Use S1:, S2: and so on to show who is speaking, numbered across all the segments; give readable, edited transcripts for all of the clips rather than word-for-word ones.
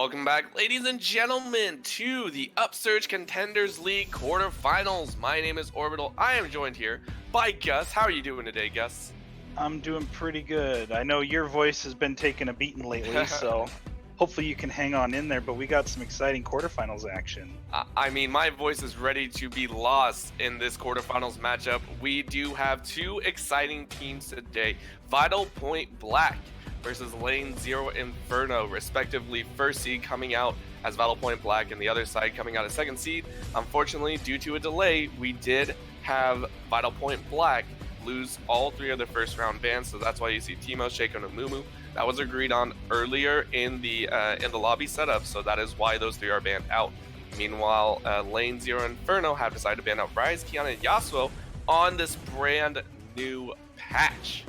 S1: Welcome back, ladies and gentlemen, to the Upsurge Contenders League Quarterfinals. My name is Orbital. I am joined here by Gus. How are you doing today, Gus?
S2: I'm doing pretty good. I know your voice has been taking a beating lately, so hopefully you can hang on in there, but we got some exciting quarterfinals action.
S1: I mean, my voice is ready to be lost in this quarterfinals matchup. We do have two exciting teams today. Vital Point Black versus Lane Zero Inferno, respectively. First seed coming out as Vital Point Black and the other side coming out as second seed. Unfortunately, due to a delay, we did have Vital Point Black lose all three of their first round bans, so that's why you see Timo, Shaco, and Mumu. That was agreed on earlier in the lobby setup, so that is why those three are banned out. Meanwhile, Lane Zero Inferno have decided to ban out Rise, Kiana, and Yasuo on this brand new patch.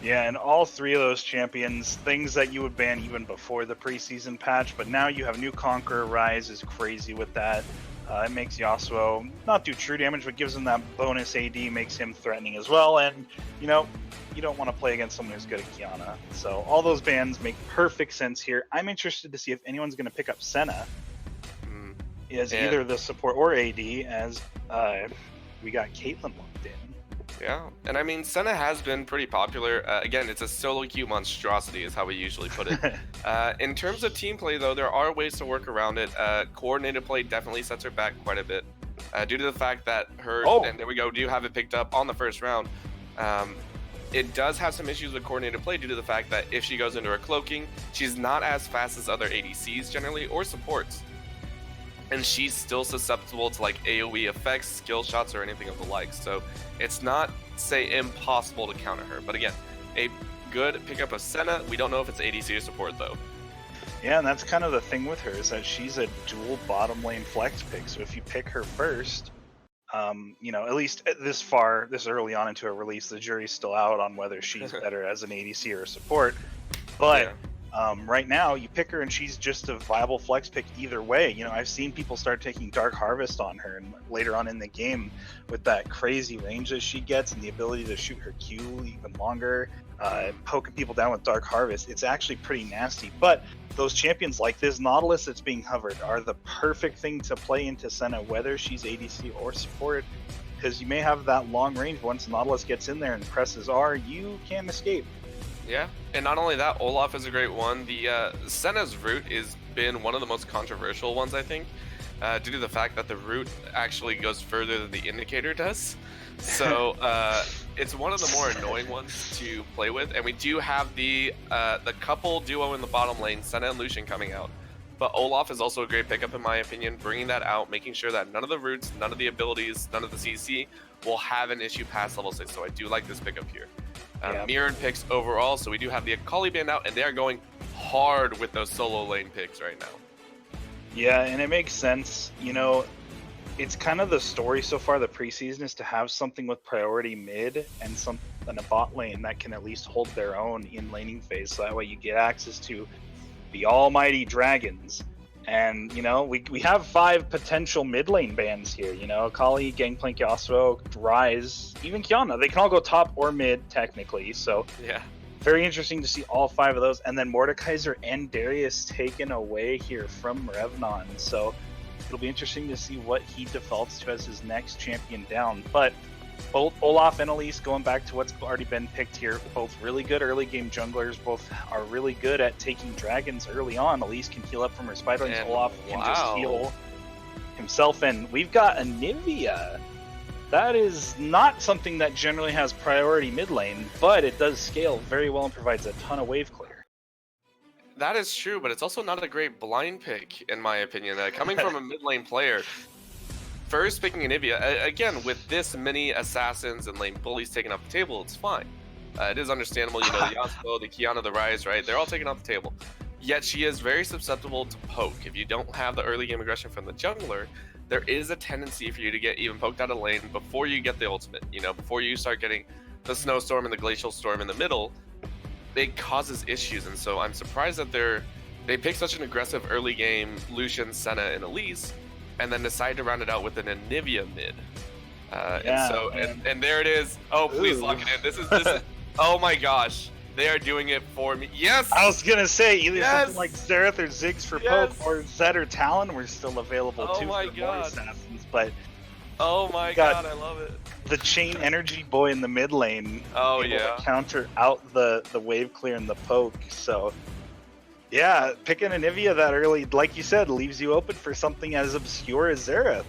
S2: Yeah, and all three of those champions, things that you would ban even before the preseason patch, but now you have new Conqueror. Rise is crazy with that. It makes Yasuo not do true damage, but gives him that bonus AD, makes him threatening as well, and, you know, you don't want to play against someone who's good at Kiana. So all those bans make perfect sense here. I'm interested to see if anyone's going to pick up Senna as either the support or AD, as we got Caitlyn locked in.
S1: Yeah, and I mean, Senna has been pretty popular. Again, it's a solo queue monstrosity is how we usually put it. In terms of team play, though, there are ways to work around it. Coordinated play definitely sets her back quite a bit due to the fact that and there we go, do have it picked up on the first round. It does have some issues with coordinated play due to the fact that if she goes into her cloaking, she's not as fast as other ADCs generally, or supports. And she's still susceptible to like AoE effects, skill shots, or anything of the like. So it's not, say, impossible to counter her. But again, a good pickup of Senna. We don't know if it's ADC or support, though.
S2: Yeah, and that's kind of the thing with her, is that she's a dual bottom lane flex pick. So if you pick her first, you know, at least this early on into a release, the jury's still out on whether she's better as an ADC or a support. But yeah. Right now, you pick her and she's just a viable flex pick either way. You know, I've seen people start taking Dark Harvest on her, and later on in the game, with that crazy range that she gets and the ability to shoot her Q even longer, poking people down with Dark Harvest, it's actually pretty nasty. But those champions like this Nautilus that's being hovered are the perfect thing to play into Senna, whether she's ADC or support, because you may have that long range. Once Nautilus gets in there and presses R, you can't escape.
S1: Yeah, and not only that, Olaf is a great one. The Senna's root has been one of the most controversial ones, I think, due to the fact that the root actually goes further than the indicator does. So it's one of the more annoying ones to play with. And we do have the couple duo in the bottom lane, Senna and Lucian, coming out. But Olaf is also a great pickup, in my opinion, bringing that out, making sure that none of the roots, none of the abilities, none of the CC will have an issue past level 6. So I do like this pickup here. Mirrored picks overall, so we do have the Akali band out, and they are going hard with those solo lane picks right now.
S2: Yeah, and it makes sense. You know, it's kind of the story so far, the preseason, is to have something with priority mid and a bot lane that can at least hold their own in laning phase, so that way you get access to the almighty dragons. And, you know, we have 5 potential mid lane bans here, you know, Akali, Gangplank, Yasuo, Rise, even Kiana. They can all go top or mid, technically, so
S1: yeah,
S2: very interesting to see all 5 of those. And then Mordekaiser and Darius taken away here from Revnon, so it'll be interesting to see what he defaults to as his next champion down. But both Olaf and Elise, going back to what's already been picked here, both really good early game junglers, both are really good at taking dragons early on. Elise can heal up from her spider, and Olaf can just heal himself. And we've got Anivia. That is not something that generally has priority mid lane, but it does scale very well and provides a ton of wave clear.
S1: That is true, but it's also not a great blind pick, in my opinion. Coming from a mid lane player, first picking Anivia, again, with this many assassins and lane bullies taken off the table, it's fine. It is understandable, you know, the Yasuo, the Kiana, the Rise, right? They're all taken off the table. Yet she is very susceptible to poke. If you don't have the early game aggression from the jungler, there is a tendency for you to get even poked out of lane before you get the ultimate, you know, before you start getting the snowstorm and the glacial storm in the middle. It causes issues, and so I'm surprised that they pick such an aggressive early game Lucian, Senna, and Elise, and then decide to round it out with an Anivia mid. And there it is. Oh, please lock it in. This is oh my gosh. They are doing it for me. Yes!
S2: I was gonna say either
S1: Yes!
S2: something like Xerath or Ziggs for
S1: Yes!
S2: poke, or Zed or Talon were still available
S1: Oh
S2: too
S1: my
S2: for more
S1: God.
S2: assassins. But
S1: Oh my
S2: got-
S1: god, I love it.
S2: the chain energy boy in the mid lane
S1: Oh
S2: able
S1: yeah.
S2: to counter out the wave clear and the poke. So yeah, picking an Anivia that early, like you said, leaves you open for something as obscure as Xerath.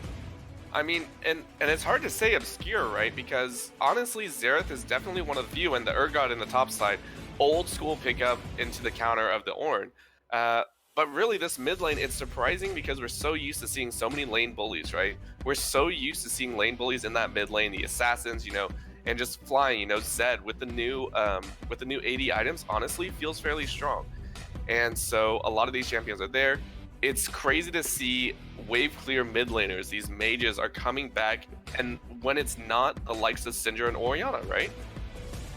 S1: I mean, and it's hard to say obscure, right? Because honestly, Xerath is definitely one of the few, and the Urgot in the top side, old school pickup into the counter of the Ornn. But really, this mid lane, it's surprising because we're so used to seeing so many lane bullies, right? We're so used to seeing lane bullies in that mid lane, the assassins, you know, and just flying. You know, Zed with the new 80 items, honestly, feels fairly strong. And so a lot of these champions are there. It's crazy to see wave clear mid laners, these mages are coming back, and when it's not the likes of Syndra and Orianna, right?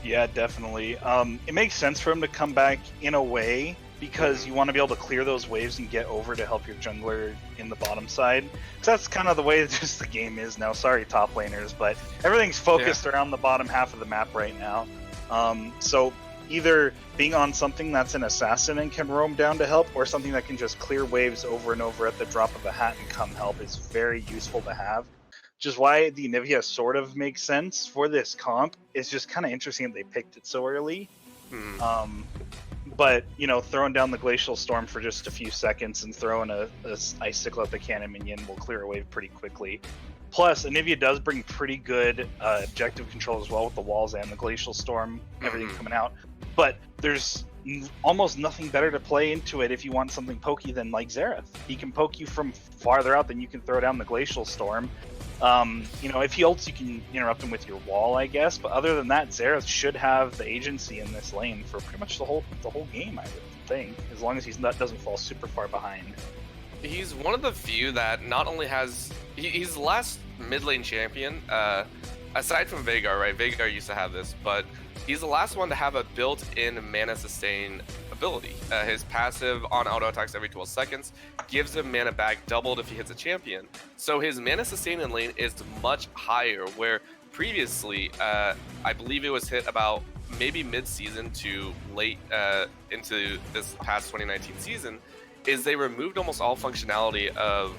S2: Yeah, definitely. It makes sense for him to come back in a way because you want to be able to clear those waves and get over to help your jungler in the bottom side. Because that's kind of the way just the game is now. Sorry, top laners, but everything's focused around the bottom half of the map right now. So either being on something that's an assassin and can roam down to help, or something that can just clear waves over and over at the drop of a hat and come help is very useful to have. Which is why the Anivia sort of makes sense for this comp. It's just kind of interesting that they picked it so early. But, you know, throwing down the Glacial Storm for just a few seconds and throwing a Icicle at the cannon minion will clear a wave pretty quickly. Plus, Anivia does bring pretty good objective control as well with the walls and the Glacial Storm, everything coming out. But there's almost nothing better to play into it if you want something pokey than like Xerath. He can poke you from farther out than you can throw down the Glacial Storm. You know, if he ults, you can interrupt him with your wall, I guess. But other than that, Xerath should have the agency in this lane for pretty much the whole game, I would think, as long as doesn't fall super far behind.
S1: He's one of the few that not only has he's the last mid lane champion, aside from Veigar, right? Veigar used to have this, but he's the last one to have a built-in mana sustain ability. His passive on auto attacks every 12 seconds gives him mana back doubled if he hits a champion. So his mana sustain in lane is much higher, where previously, I believe it was hit about maybe mid-season to late into this past 2019 season, is they removed almost all functionality of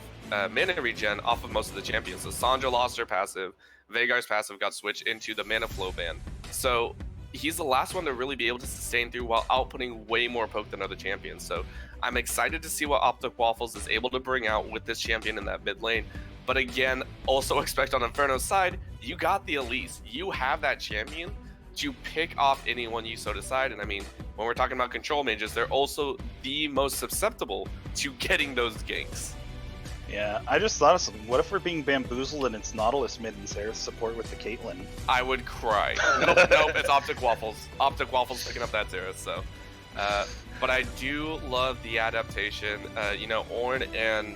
S1: mana regen off of most of the champions. So Sandra lost her passive, Veigar's passive got switched into the mana flow ban. So he's the last one to really be able to sustain through while outputting way more poke than other champions. So I'm excited to see what Optic Waffles is able to bring out with this champion in that mid lane. But again, also expect on Inferno's side, you got the Elise. You have that champion to pick off anyone you so decide. And I mean, when we're talking about control mages, they're also the most susceptible to getting those ganks.
S2: Yeah, I just thought of something. What if we're being bamboozled and it's Nautilus mid and Xerath support with the Caitlyn?
S1: I would cry. Nope, it's Optic Waffles. Optic Waffles picking up that Xerath, so. But I do love the adaptation. You know, Ornn and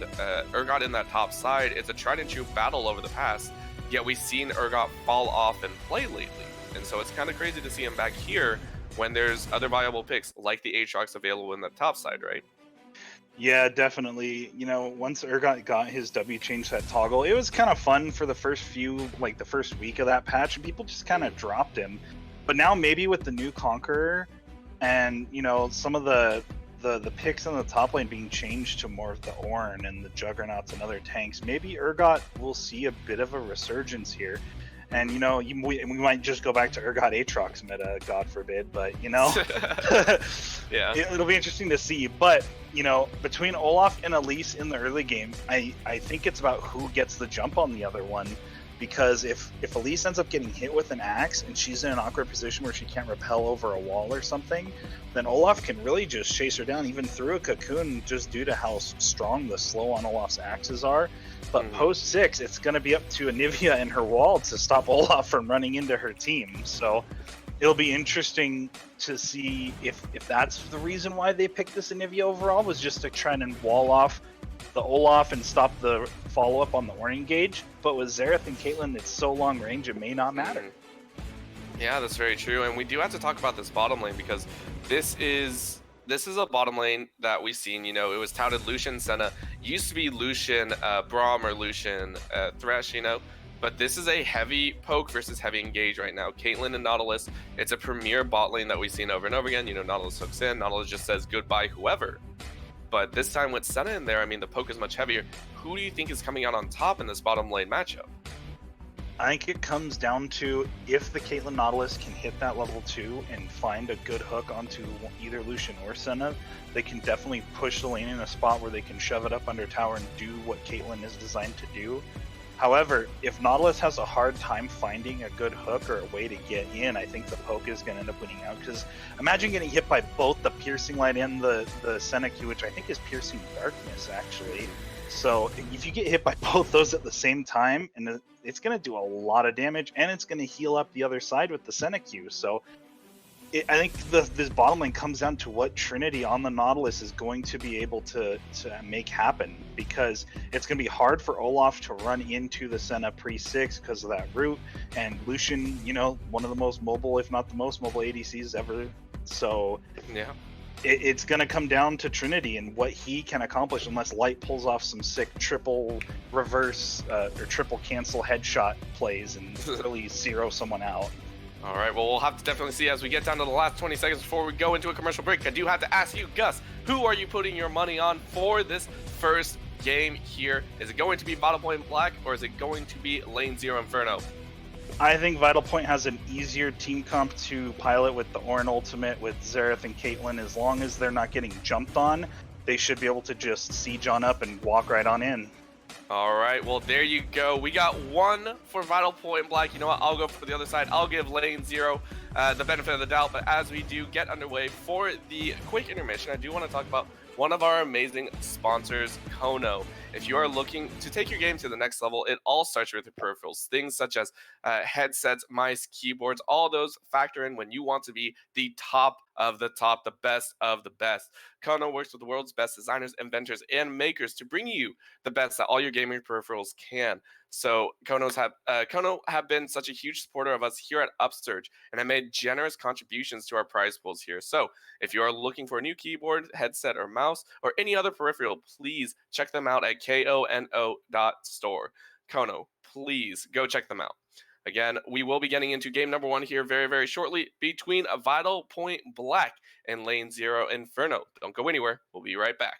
S1: Urgot in that top side, it's a tried and true battle over the past, yet we've seen Urgot fall off and play lately. And so it's kind of crazy to see him back here when there's other viable picks like the Aatrox available in the top side, right?
S2: Yeah, definitely. You know, once Urgot got his W change that toggle, it was kind of fun for the first few, like the first week of that patch, and people just kind of dropped him. But now maybe with the new Conqueror and, you know, some of the picks in the top lane being changed to more of the Ornn and the Juggernauts and other tanks, maybe Urgot will see a bit of a resurgence here. And, you know, we might just go back to Urgot Aatrox meta, God forbid, but, you know,
S1: yeah,
S2: it'll be interesting to see. But, you know, between Olaf and Elise in the early game, I think it's about who gets the jump on the other one. Because if Elise ends up getting hit with an axe and she's in an awkward position where she can't repel over a wall or something, then Olaf can really just chase her down even through a cocoon just due to how strong the slow on Olaf's axes are. But post 6, it's going to be up to Anivia and her wall to stop Olaf from running into her team. So it'll be interesting to see if that's the reason why they picked this Anivia overall, was just to try and wall off the Olaf and stop the follow-up on the Ornn engage. But with Xerath and Caitlyn, it's so long range, it may not matter.
S1: Yeah, that's very true. And we do have to talk about this bottom lane, because this is a bottom lane that we've seen. You know, it was touted Lucian Senna, used to be Lucian Braum or Lucian Thresh, you know, but this is a heavy poke versus heavy engage right now. Caitlyn and Nautilus, it's a premier bot lane that we've seen over and over again. You know, Nautilus hooks in, Nautilus just says goodbye whoever. But this time with Senna in there, I mean, the poke is much heavier. Who do you think is coming out on top in this bottom lane matchup?
S2: I think it comes down to if the Caitlyn Nautilus can hit that level 2 and find a good hook onto either Lucian or Senna, they can definitely push the lane in a spot where they can shove it up under tower and do what Caitlyn is designed to do. However, if Nautilus has a hard time finding a good hook or a way to get in, I think the poke is going to end up winning out. Because imagine getting hit by both the Piercing Light and the Senna Q, which I think is Piercing Darkness, actually. So if you get hit by both those at the same time, and it's going to do a lot of damage, and it's going to heal up the other side with the Senna Q. So I think this bottom lane comes down to what Trinity on the Nautilus is going to be able to make happen, because it's going to be hard for Olaf to run into the Senna pre-6 because of that route, and Lucian, you know, one of the most mobile, if not the most mobile ADCs ever. So
S1: yeah,
S2: it's going to come down to Trinity and what he can accomplish, unless Light pulls off some sick triple reverse or triple cancel headshot plays and really zero someone out.
S1: All right, well, we'll have to definitely see as we get down to the last 20 seconds before we go into a commercial break. I do have to ask you, Gus, who are you putting your money on for this first game here? Is it going to be Vital Point Black, or is it going to be Lane 0 Inferno?
S2: I think Vital Point has an easier team comp to pilot with the Ornn ultimate with Xerath and Caitlyn. As long as they're not getting jumped on, they should be able to just siege on up and walk right on in.
S1: All right, well, there you go. We got one for Vital Point Black. You know what? I'll go for the other side. I'll give Lane 0 the benefit of the doubt. But as we do get underway for the quick intermission, I do want to talk about one of our amazing sponsors, Kono. If you are looking to take your game to the next level, it all starts with your peripherals. Things such as headsets, mice, keyboards, all those factor in when you want to be the top of the top, the best of the best. Kono works with the world's best designers, inventors, and makers to bring you the best that all your gaming peripherals can. So Kono have been such a huge supporter of us here at Upsurge, and have made generous contributions to our prize pools here. So if you are looking for a new keyboard, headset, or mouse, or any other peripheral, please check them out at kono.store. Kono, please go check them out. Again, we will be getting into game number 1 here very, very shortly between Vital Point Black and Lane 0 Inferno. Don't go anywhere. We'll be right back.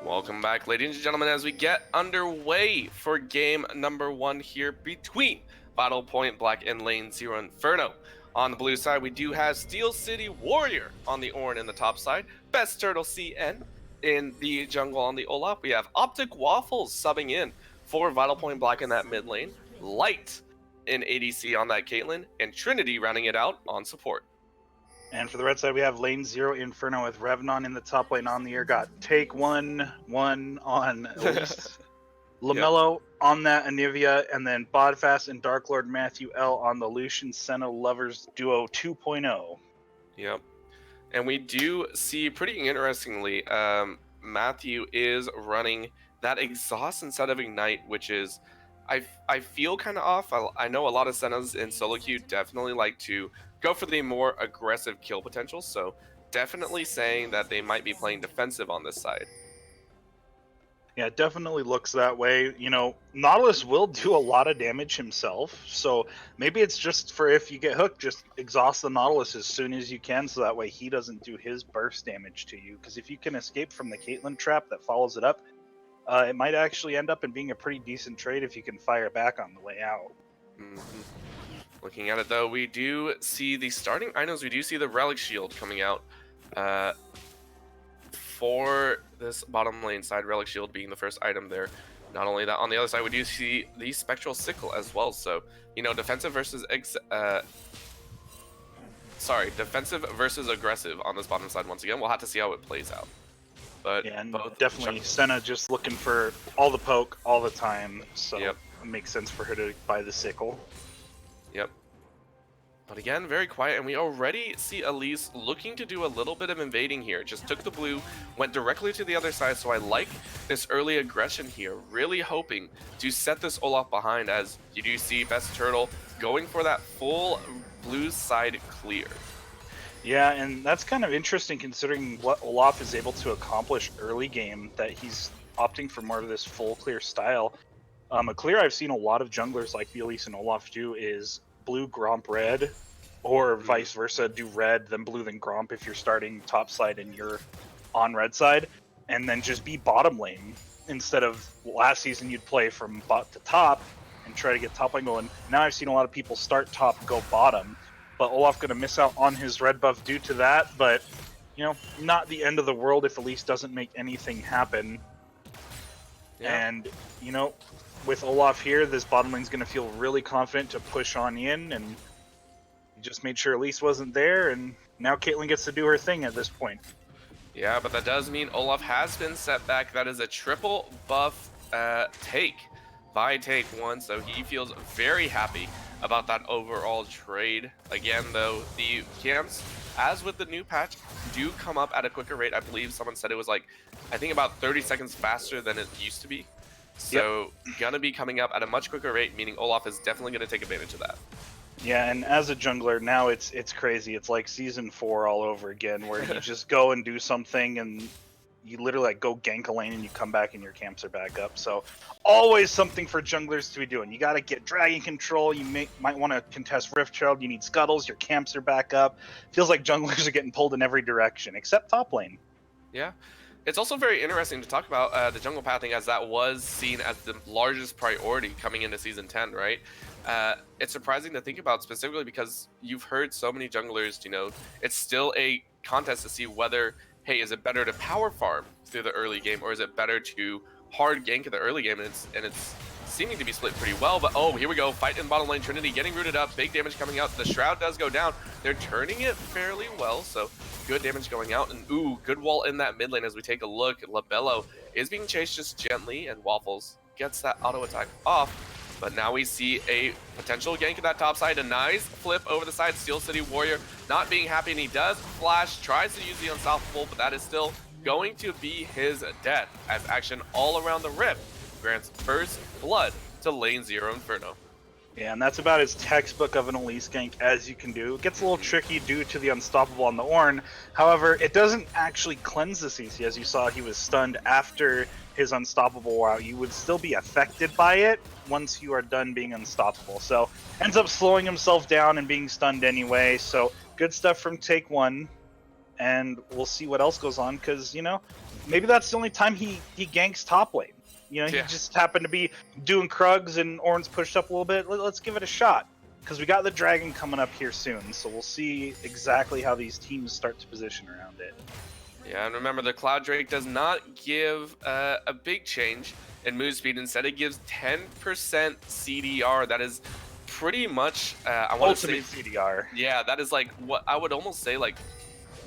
S1: Welcome back, ladies and gentlemen, as we get underway for game number 1 here between Battle Point Black and Lane 0 Inferno. On the blue side, we do have Steel City Warrior on the Ornn in the top side, Best Turtle CN in the jungle on the Olaf. We have Optic Waffles subbing in for Vital Point Black in that mid lane, Light in ADC on that Caitlyn, and Trinity rounding it out on support.
S2: And for the red side, we have Lane 0 Inferno with Revnon in the top lane on the air. Got Take 1 on Elise. LaMelo on that Anivia, and then Bodfast and Dark Lord Matthew L on the Lucian Senna Lovers Duo 2.0.
S1: Yep. And we do see, pretty interestingly, Matthew is running that Exhaust instead of Ignite, which is, I feel kind of off. I know a lot of Sennas in solo queue definitely like to go for the more aggressive kill potential, so definitely saying that they might be playing defensive on this side.
S2: Yeah, it definitely looks that way. You know, Nautilus will do a lot of damage himself, so maybe it's just for if you get hooked, just exhaust the Nautilus as soon as you can, so that way he doesn't do his burst damage to you. Because if you can escape from the Caitlyn trap that follows it up, it might actually end up in being a pretty decent trade if you can fire back on the way out.
S1: Looking at it though, we do see the starting items. We do see the Relic Shield coming out for this bottom lane side, Relic Shield being the first item there. Not only that, on the other side, we do see the Spectral Sickle as well. So, you know, defensive versus defensive versus aggressive on this bottom side once again. We'll have to see how it plays out. But
S2: yeah, and definitely Senna just looking for all the poke all the time, so
S1: yep.
S2: It makes sense for her to buy the sickle.
S1: Yep. But again, very quiet, and we already see Elise looking to do a little bit of invading here. Just took the blue, went directly to the other side, so I like this early aggression here. Really hoping to set this Olaf behind, as you do see Best Turtle going for that full blue side clear.
S2: Yeah, and that's kind of interesting considering what Olaf is able to accomplish early game, that he's opting for more of this full clear style. A clear I've seen a lot of junglers like the Elise and Olaf do is blue, Gromp, red, or vice versa, do red, then blue, then Gromp if you're starting top side and you're on red side, and then just be bottom lane. Instead of last season you'd play from bot to top and try to get top lane going. Now I've seen a lot of people start top, go bottom, but Olaf going to miss out on his red buff due to that, but, you know, not the end of the world if Elise doesn't make anything happen. Yeah. And, you know, with Olaf here, this bottom lane's going to feel really confident to push on in, and he just made sure Elise wasn't there, and now Caitlyn gets to do her thing at this point.
S1: Yeah, but that does mean Olaf has been set back. That is a triple buff take by Take One, so he feels very happy about that overall trade. Again, though, the camps, as with the new patch, do come up at a quicker rate. I believe someone said it was like, I think about 30 seconds faster than it used to be. So, gonna be coming up at a much quicker rate, meaning Olaf is definitely gonna take advantage of that.
S2: Yeah, and as a jungler, now it's crazy. It's like Season 4 all over again, where you just go and do something, and you literally like go gank a lane, and you come back and your camps are back up. So, always something for junglers to be doing. You gotta get dragon control, you might want to contest Riftchild, you need scuttles, your camps are back up. Feels like junglers are getting pulled in every direction, except top lane.
S1: Yeah. It's also very interesting to talk about the jungle pathing, as that was seen as the largest priority coming into Season 10, right? It's surprising to think about, specifically because you've heard so many junglers, you know, it's still a contest to see whether, hey, is it better to power farm through the early game, or is it better to hard gank in the early game? And it's seeming to be split pretty well, but oh, here we go, fight in bottom lane, Trinity getting rooted up, big damage coming out, the Shroud does go down, they're turning it fairly well, so good damage going out, and ooh, good wall in that mid lane as we take a look. Labello is being chased just gently, and Waffles gets that auto attack off, but now we see a potential gank at that top side, a nice flip over the side, Steel City Warrior not being happy, and he does flash, tries to use the unstoppable, but that is still going to be his death, as action all around the Rift grants first blood to Lane 0 Inferno.
S2: Yeah, and that's about as textbook of an Elise gank as you can do. It gets a little tricky due to the unstoppable on the Ornn. However, it doesn't actually cleanse the CC. As you saw, he was stunned after his unstoppable. While you would still be affected by it once you are done being unstoppable. So ends up slowing himself down and being stunned anyway. So good stuff from Take One. and we'll see what else goes on, because, you know, maybe that's the only time he ganks top lane. You know, he just happened to be doing Krugs and Ornn's pushed up a little bit. Let's give it a shot, because we got the Dragon coming up here soon, so we'll see exactly how these teams start to position around it.
S1: Yeah, and remember, the Cloud Drake does not give a big change in move speed. Instead, it gives 10% CDR. That is pretty much, I want to say,
S2: CDR.
S1: Yeah, that is like what I would almost say, like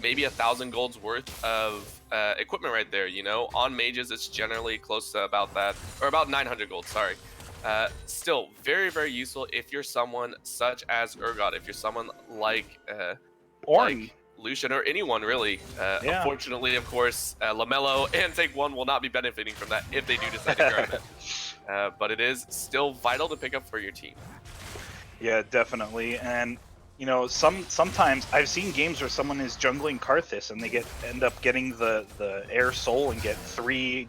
S1: maybe 1,000 gold's worth of equipment right there. You know, on mages, it's generally close to about that, or about 900 gold. Sorry. Still very, very useful if you're someone such as Urgot, if you're someone like
S2: Ornn.
S1: Lucian, or anyone really. Unfortunately, of course, LaMelo and Take One will not be benefiting from that if they do decide to grab it. But it is still vital to pick up for your team.
S2: Yeah, definitely. And you know, sometimes I've seen games where someone is jungling Karthus and they end up getting the Air Soul and get 3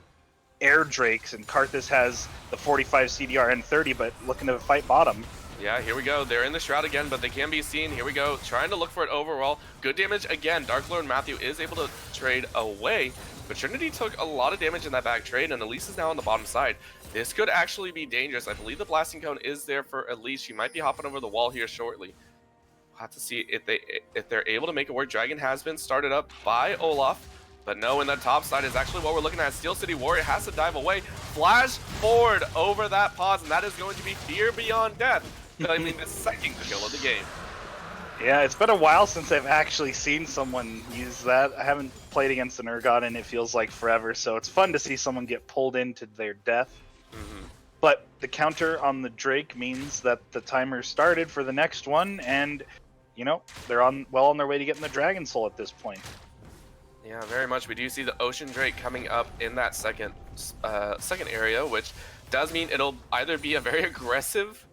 S2: Air Drakes, and Karthus has the 45 CDR and 30, but looking to fight bottom.
S1: Yeah, here we go. They're in the Shroud again, but they can be seen. Here we go, trying to look for it overall. Good damage again. Dark Lord Matthew is able to trade away, but Trinity took a lot of damage in that back trade, and Elise is now on the bottom side. This could actually be dangerous. I believe the Blasting Cone is there for Elise. She might be hopping over the wall here shortly. We'll have to see if they're able to make it work. Dragon has been started up by Olaf, but no, in the top side is actually what we're looking at. Steel City Warrior has to dive away. Flash forward over that pause, and that is going to be Fear Beyond Death. I mean, the second kill of the game.
S2: Yeah, it's been a while since I've actually seen someone use that. I haven't played against an Urgot and it feels like forever, so it's fun to see someone get pulled into their death. But the counter on the Drake means that the timer started for the next one, and, you know, they're on their way to getting the Dragon Soul at this point.
S1: Yeah, very much. We do see the Ocean Drake coming up in that second area, which does mean it'll either be a very aggressive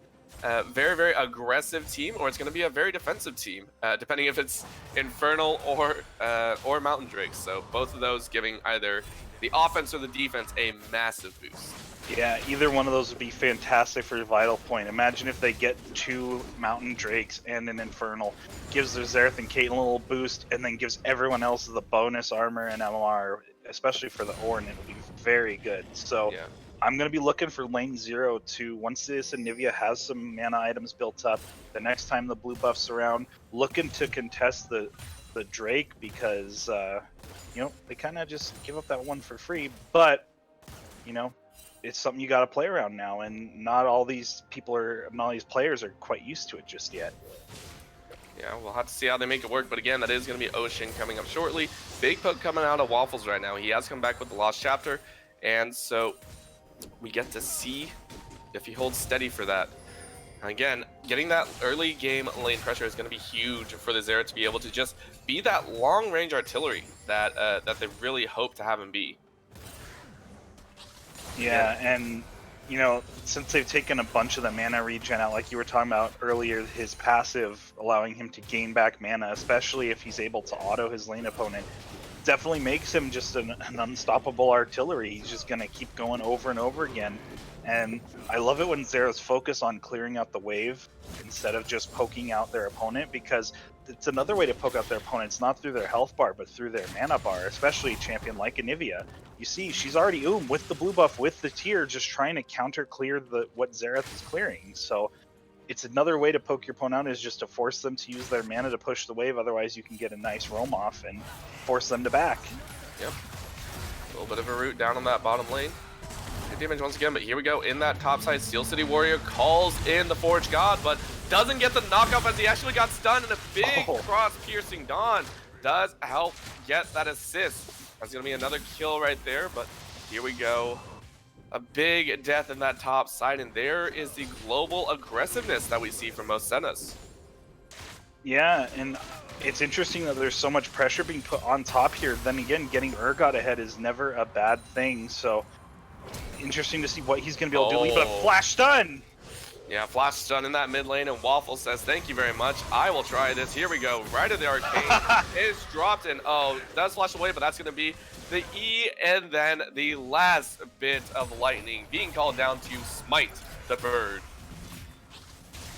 S1: very aggressive team, or it's going to be a very defensive team, depending if it's Infernal or Mountain Drakes. So both of those giving either the offense or the defense a massive boost.
S2: Yeah, either one of those would be fantastic for Vital Point. Imagine if they get 2 Mountain Drakes and an Infernal, gives their Xerath and Caitlyn a little boost, and then gives everyone else the bonus armor and MLR, especially for the Ornn. It would be very good. So. Yeah. I'm going to be looking for lane 0 to, once this Anivia has some mana items built up, the next time the blue buff's around, looking to contest the Drake, because, you know, they kind of just give up that one for free, but, you know, it's something you got to play around now, and not all these players are quite used to it just yet.
S1: Yeah, we'll have to see how they make it work, but again, that is going to be Ocean coming up shortly. Big poke coming out of Waffles right now. He has come back with the Lost Chapter, and so we get to see if he holds steady for that. Again, getting that early game lane pressure is going to be huge for the Xerath to be able to just be that long range artillery that they really hope to have him be.
S2: Yeah, and you know, since they've taken a bunch of the mana regen out, like you were talking about earlier, his passive allowing him to gain back mana, especially if he's able to auto his lane opponent, definitely makes him just an unstoppable artillery. He's just going to keep going over and over again. And I love it when Xeraths focus on clearing out the wave instead of just poking out their opponent, because it's another way to poke out their opponents, not through their health bar, but through their mana bar, especially a champion like Anivia. You see, she's already with the blue buff, with the tier, just trying to counter clear what Xerath is clearing. So it's another way to poke your opponent out, is just to force them to use their mana to push the wave. Otherwise, you can get a nice roam off and force them to back.
S1: Yep. A little bit of a root down on that bottom lane. Good damage once again, but here we go. In that top side, Steel City Warrior calls in the Forge God, but doesn't get the knockoff as he actually got stunned, and a big cross-piercing Dawn does help get that assist. That's going to be another kill right there, but here we go. A big death in that top side, and there is the global aggressiveness that we see from most Sennas.
S2: Yeah, and it's interesting that there's so much pressure being put on top here. Then again, getting Urgot ahead is never a bad thing, so interesting to see what he's going to be able to do. Leave it a flash stun!
S1: Yeah, flash stun in that mid lane, and Waffle says, thank you very much. I will try this. Here we go. Right at the arcane. It's dropped in. Oh, does flash away, but that's going to be the E, and then the last bit of lightning being called down to smite the bird.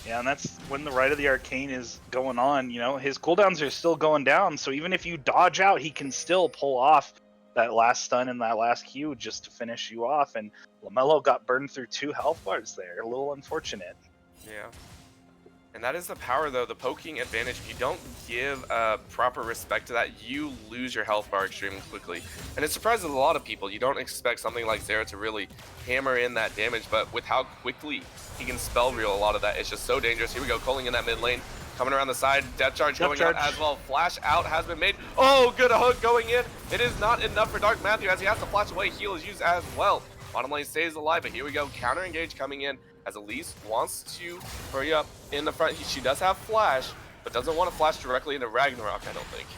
S2: Yeah, and that's when the Rite of the Arcane is going on, you know, his cooldowns are still going down. So even if you dodge out, he can still pull off that last stun and that last Q just to finish you off. And LaMelo got burned through 2 health bars there. A little unfortunate.
S1: Yeah. And that is the power, though, the poking advantage. If you don't give proper respect to that, you lose your health bar extremely quickly. And it surprises a lot of people. You don't expect something like Zera to really hammer in that damage, but with how quickly he can spell reel a lot of that, it's just so dangerous. Here we go, calling in that mid lane. Coming around the side, Death Charge going out as well. Flash out has been made. Oh, good, a hook going in. It is not enough for Dark Matthew as he has to flash away. Heal is used as well. Bottom lane stays alive, but here we go. Counter engage coming in as Elise wants to hurry up in the front. She does have flash, but doesn't want to flash directly into Ragnarok, I don't think.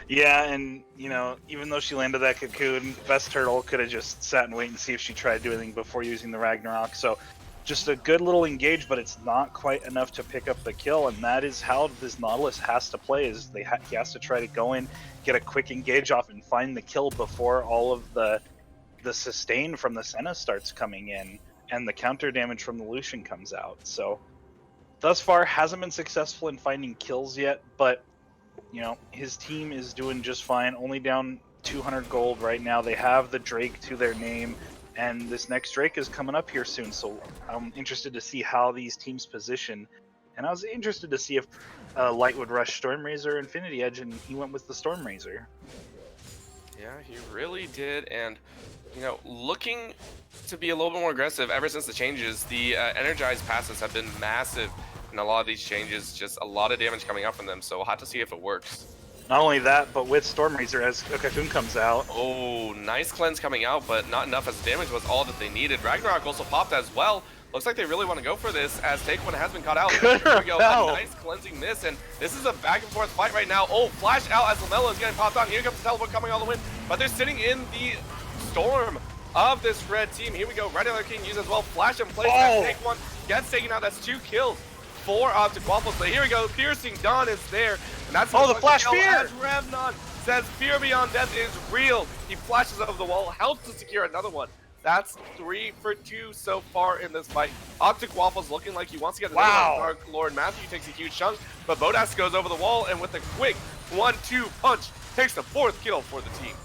S2: Yeah, and, you know, even though she landed that cocoon, Best Turtle could have just sat and wait and see if she tried doing anything before using the Ragnarok. So just a good little engage, but it's not quite enough to pick up the kill, and that is how this Nautilus has to play, is he has to try to go in, get a quick engage off, and find the kill before all of the sustain from the Senna starts coming in, and the counter damage from the Lucian comes out. So thus far hasn't been successful in finding kills yet, but you know, his team is doing just fine, only down 200 gold right now. They have the Drake to their name, and this next Drake is coming up here soon, so I'm interested to see how these teams position. And I was interested to see if Light would rush Stormrazor or Infinity Edge, and he went with the Stormrazor.
S1: Yeah, he really did, and you know, looking to be a little bit more aggressive ever since the changes. The energized passes have been massive in a lot of these changes, just a lot of damage coming out from them, so we'll have to see if it works.
S2: Not only that, but with Stormrazor as a cocoon comes out.
S1: Oh, nice cleanse coming out, but not enough as damage was all that they needed. Ragnarok also popped as well. Looks like they really want to go for this as Take One has been caught out. Here we go, a nice cleansing miss, and this is a back and forth fight right now. Oh, flash out as LaMelo is getting popped on. Here comes the teleport coming all the way, but they're sitting in the storm of this red team. Here we go, Red Alert King used as well. Flash in place, Take One gets taken out. That's 2 kills for Optic Waffles, but here we go, Piercing Dawn is there, and that's
S2: the flash fear!
S1: Revnon says fear beyond death is real. He flashes over the wall, helps to secure another one. That's 3 for 2 so far in this fight. Optic Waffles looking like he wants to get another one. Dark Lord Matthew takes a huge chunk, but Bodas goes over the wall, and with a quick 1-2 punch, takes the 4th kill for the team.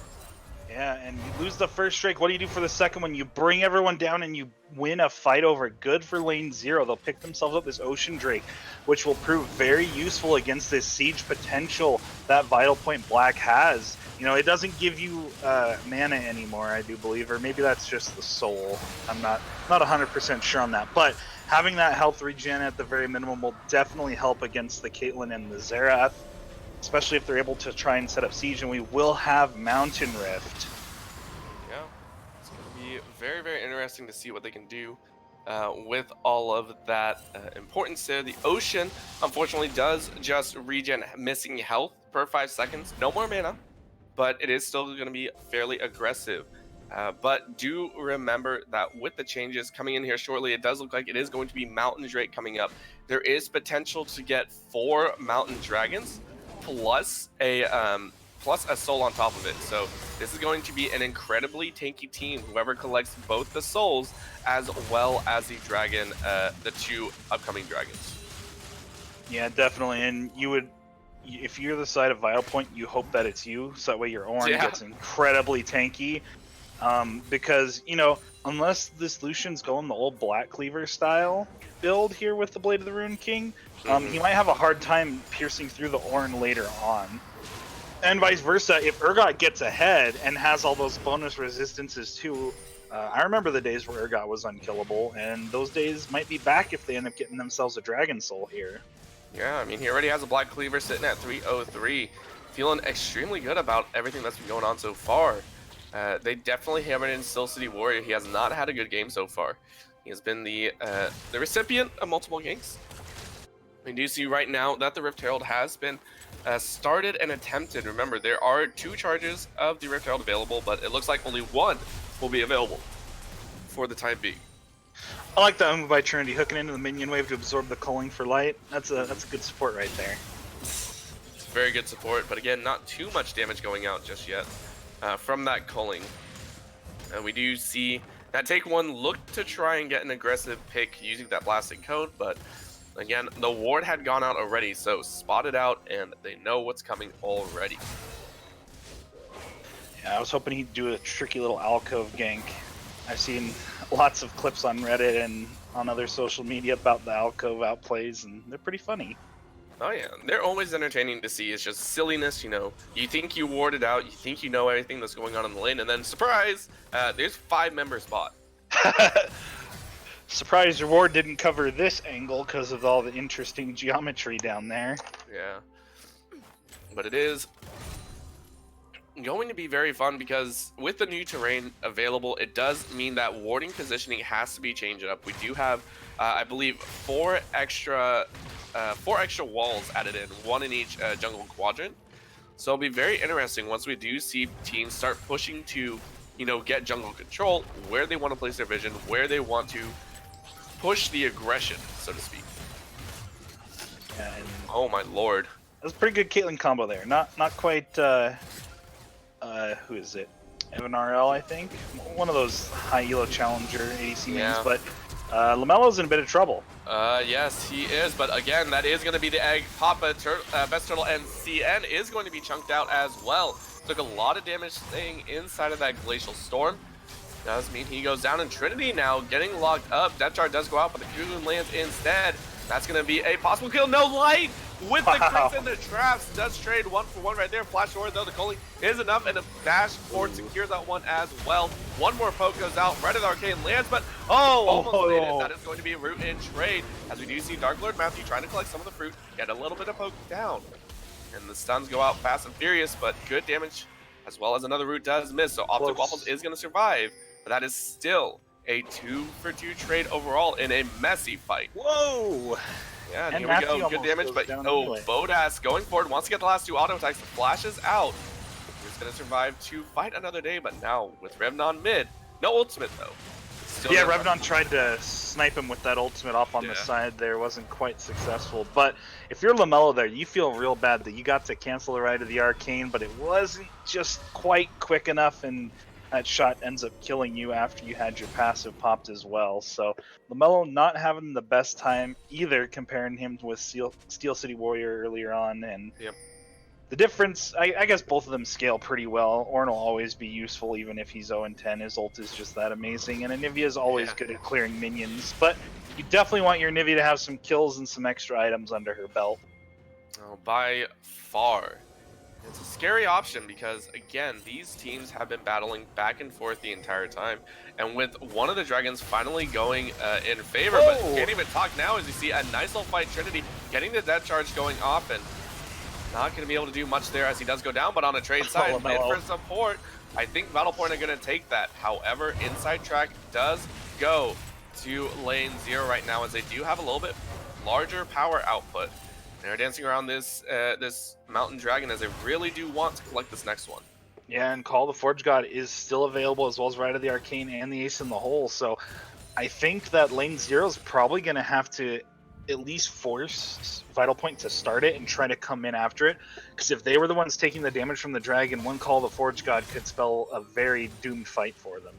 S2: Yeah, and you lose the first Drake. What do you do for the second one? You bring everyone down and you win a fight over. Good for lane 0. They'll pick themselves up this Ocean Drake, which will prove very useful against this siege potential that Vital Point Black has. You know, it doesn't give you mana anymore, I do believe, or maybe that's just the soul. I'm not 100% sure on that. But having that health regen at the very minimum will definitely help against the Caitlyn and the Zerath, especially if they're able to try and set up siege, and we will have Mountain Rift.
S1: Yeah, it's going to be very, very interesting to see what they can do with all of that importance there. The Ocean, unfortunately, does just regen missing health per 5 seconds. No more mana, but it is still going to be fairly aggressive. But do remember that with the changes coming in here shortly, it does look like it is going to be Mountain Drake coming up. There is potential to get 4 Mountain Dragons, plus a soul on top of it. So this is going to be an incredibly tanky team. Whoever collects both the souls as well as the dragon, the 2 upcoming dragons.
S2: Yeah, definitely. And you would, if you're the side of Vital Point, you hope that it's you, so that way your Ornn gets incredibly tanky. Because, you know, unless this Lucian's going the old Black Cleaver style build here with the Blade of the Rune King, he might have a hard time piercing through the Ornn later on. And vice versa, if Urgot gets ahead and has all those bonus resistances too. I remember the days where Urgot was unkillable, and those days might be back if they end up getting themselves a Dragon Soul here.
S1: Yeah, I mean, he already has a Black Cleaver sitting at 303. Feeling extremely good about everything that's been going on so far. They definitely hammered in Steel City Warrior. He has not had a good game so far. He has been the recipient of multiple ganks. We do see right now that the Rift Herald has been started and attempted. Remember, there are 2 charges of the Rift Herald available, but it looks like only 1 will be available for the time being.
S2: I like that move by Trinity, hooking into the minion wave to absorb the culling for light. That's a good support right there.
S1: It's very good support, but again, not too much damage going out just yet from that culling. We do see that Take One look to try and get an aggressive pick using that blasting code, but Again, the ward had gone out already, so spotted out, and they know what's coming already.
S2: Yeah, I was hoping he'd do a tricky little alcove gank. I've seen lots of clips on Reddit and on other social media about the alcove outplays, and they're pretty funny.
S1: Oh yeah, they're always entertaining to see. It's just silliness, you know. You think you warded out, you think you know everything that's going on in the lane, and then surprise, there's 5 members bot.
S2: Surprise, your ward didn't cover this angle because of all the interesting geometry down there.
S1: Yeah, but it is going to be very fun because with the new terrain available, it does mean that warding positioning has to be changed up. We do have, I believe, 4 extra walls added in, 1 in each jungle quadrant. So it'll be very interesting once we do see teams start pushing to, you know, get jungle control, where they want to place their vision, where they want to push the aggression, so to speak.
S2: Yeah, and
S1: Oh my lord.
S2: that was a pretty good Caitlyn combo there. Not quite. Who is it? Evan RL, I think. One of those high elo challenger ADC mains,
S1: Yeah.
S2: but Lamelo's in a bit of trouble.
S1: Yes, he is, but again, that is going to be the egg. Papa, Best Turtle, and CN is going to be chunked out as well. Took a lot of damage staying inside of that Glacial Storm. Does mean he goes down, and Trinity now getting locked up. Death Jar does go out, but the Cocoon lands instead. That's going to be a possible kill. No light with the crits and the traps. Does trade 1-for-1 right there. Flash forward, though. The Culling is enough, and a dash forward secures that one as well. One more poke goes out. Right at the Arcane lands, but almost made it. That is going to be a root in trade, as we do see Dark Lord Matthew trying to collect some of the fruit, get a little bit of poke down. And the stuns go out fast and furious, but good damage, as well as another root does miss. So Optic Waffles is going to survive, but that is still a 2-for-2 trade overall in a messy fight.
S2: Whoa!
S1: Yeah, and
S2: And
S1: here we
S2: Matthew
S1: go. Good
S2: almost
S1: damage,
S2: goes
S1: but
S2: down
S1: oh,
S2: anyway.
S1: Bodas going forward, wants to get the last 2 auto attacks. The flash is out. He's going to survive to fight another day, but now with Revnon mid. No ultimate, though. Still
S2: Yeah,
S1: there.
S2: Revnon tried to snipe him with that ultimate off on the side there. Wasn't quite successful. But if you're LaMelo there, you feel real bad that you got to cancel the ride of the Arcane, but it wasn't just quite quick enough, and that shot ends up killing you after you had your passive popped as well. So LaMelo not having the best time either, comparing him with Steel City Warrior earlier on. And
S1: Yep.
S2: the difference, I guess both of them scale pretty well. Ornn will always be useful even if he's 0-10. His ult is just that amazing. And Anivia is always good at clearing minions. But you definitely want your Anivia to have some kills and some extra items under her belt.
S1: Oh, by far. It's a scary option because, again, these teams have been battling back and forth the entire time. And with one of the dragons finally going in favor, but can't even talk now as you see a nice little fight. Trinity getting the death charge going off, and not going to be able to do much there as he does go down, but on a trade side, mid for support. I think Battle Point are going to take that. However, inside track does go to lane 0 right now, as they do have a little bit larger power output. They're dancing around this this Mountain Dragon, as they really do want to collect this next one.
S2: Yeah, and Call the Forge God is still available, as well as Rite of the Arcane and the Ace in the Hole. So I think that lane 0 is probably going to have to at least force Vital Point to start it and try to come in after it. Because if they were the ones taking the damage from the Dragon, one Call the Forge God could spell a very doomed fight for them.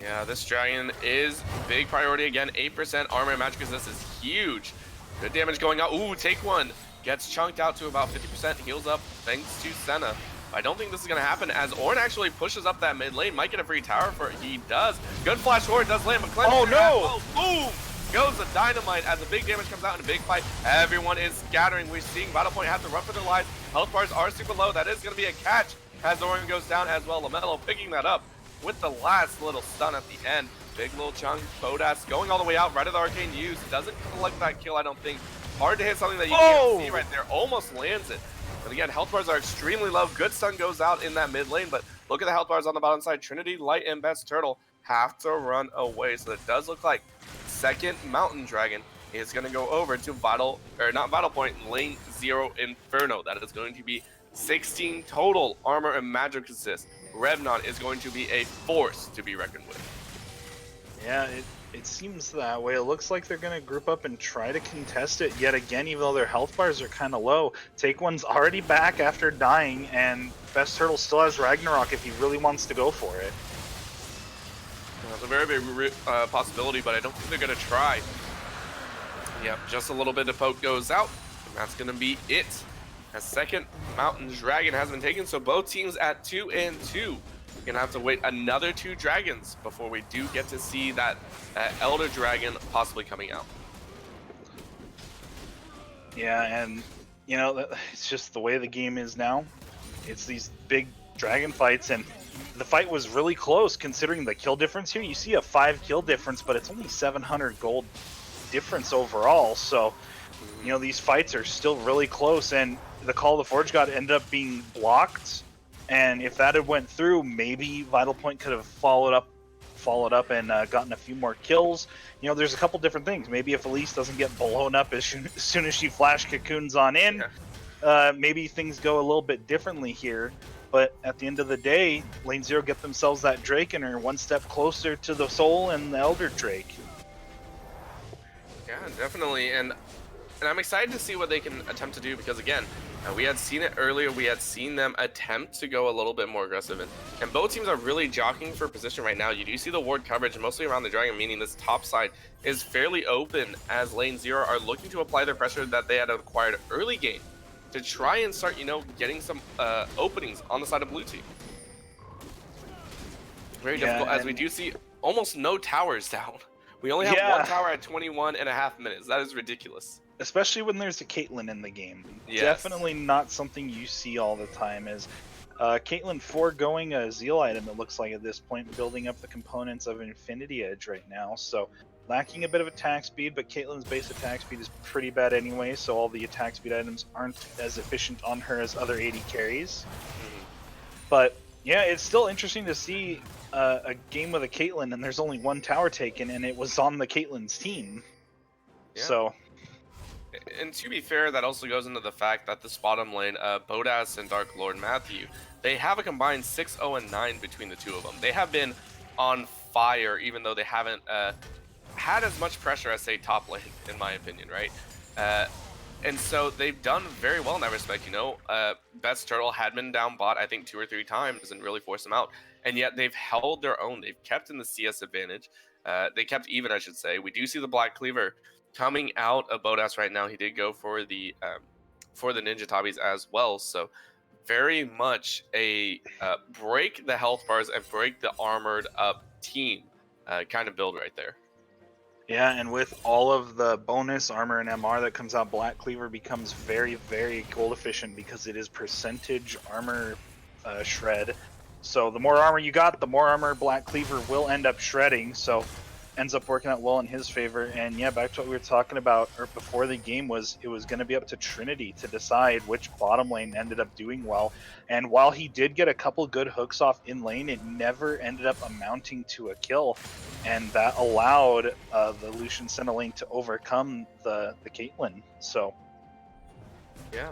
S1: Yeah, this Dragon is big priority again. 8% armor and magic resist is huge. Good damage going out. Ooh, take one. Gets chunked out to about 50%. Heals up thanks to Senna. I don't think this is going to happen, as Ornn actually pushes up that mid lane. Might get a free tower for it. He does. Good flash forward. Does land, but Clem.
S2: Oh, no!
S1: Boom! Goes the dynamite as the big damage comes out in a big fight. Everyone is scattering. We're seeing Battle Point have to run for their lives. Health bars are super low. That is going to be a catch as Ornn goes down as well. LaMelo picking that up with the last little stun at the end. Big little chunk. Bodas going all the way out. Right of the Arcane use. Doesn't collect that kill, I don't think. Hard to hit something that you can't see right there. Almost lands it. But again, health bars are extremely low. Good stun goes out in that mid lane, but look at the health bars on the bottom side. Trinity, Light, and Best Turtle have to run away. So it does look like second Mountain Dragon is going to go over to not Vital Point, lane 0 Inferno. That is going to be 16 total armor and magic assist. Revnon is going to be a force to be reckoned with.
S2: Yeah, it seems that way. It looks like they're going to group up and try to contest it yet again, even though their health bars are kind of low. Take One's already back after dying, and Best Turtle still has Ragnarok if he really wants to go for it.
S1: It's a very big possibility, but I don't think they're going to try. Yep, just a little bit of poke goes out, and that's going to be it. A second Mountain Dragon has been taken, so both teams at 2 and 2. We're going to have to wait another 2 dragons before we do get to see that Elder Dragon possibly coming out.
S2: Yeah, and you know, it's just the way the game is now. It's these big dragon fights, and the fight was really close considering the kill difference here. You see a 5 kill difference, but it's only 700 gold difference overall. So, you know, these fights are still really close, and the Call of the Forge God ended up being blocked. And if that had went through, maybe Vital Point could have followed up and gotten a few more kills. You know, there's a couple different things. Maybe if Elise doesn't get blown up as soon as she flash cocoons on in, maybe things go a little bit differently here. But at the end of the day, Lane Zero get themselves that Drake and are one step closer to the Soul and the Elder Drake.
S1: Yeah, definitely. And I'm excited to see what they can attempt to do, because again, we had seen it earlier. We had seen them attempt to go a little bit more aggressive, and both teams are really jockeying for position right now. You do see the ward coverage mostly around the dragon, meaning this top side is fairly open as Lane Zero are looking to apply their pressure that they had acquired early game to try and start, you know, getting some openings on the side of blue team. Very difficult, as we do see almost no towers down. We only have one tower at 21.5 minutes. That is ridiculous.
S2: Especially when there's a Caitlyn in the game.
S1: Yes.
S2: Definitely not something you see all the time. Is Caitlyn foregoing a Zeal item, it looks like at this point, building up the components of Infinity Edge right now. So lacking a bit of attack speed, but Caitlyn's base attack speed is pretty bad anyway, so all the attack speed items aren't as efficient on her as other AD carries. But yeah, it's still interesting to see a game with a Caitlyn and there's only one tower taken, and it was on the Caitlyn's team.
S1: Yeah.
S2: So...
S1: And to be fair, that also goes into the fact that this bottom lane, Bodas and Dark Lord Matthew, they have a combined 6-0-9 between the two of them. They have been on fire, even though they haven't had as much pressure as, say, top lane, in my opinion, right? And so they've done very well in that respect, you know. Best Turtle had been down bot, I think, 2 or 3 times and really forced them out. And yet they've held their own. They've kept in the CS advantage. They kept even, I should say. We do see the Black Cleaver coming out of Bodas right now. He did go for the Ninja Tabis as well. So very much a break the health bars and break the armored up team kind of build right there.
S2: Yeah, and with all of the bonus armor and MR that comes out, Black Cleaver becomes very, very gold efficient because it is percentage armor shred. So the more armor you got, the more armor Black Cleaver will end up shredding. So ends up working out well in his favor. And yeah, back to what we were talking about before the game, was it was going to be up to Trinity to decide which bottom lane ended up doing well. And while he did get a couple good hooks off in lane, it never ended up amounting to a kill, and that allowed the Lucian Senna lane to overcome the Caitlyn. So
S1: yeah,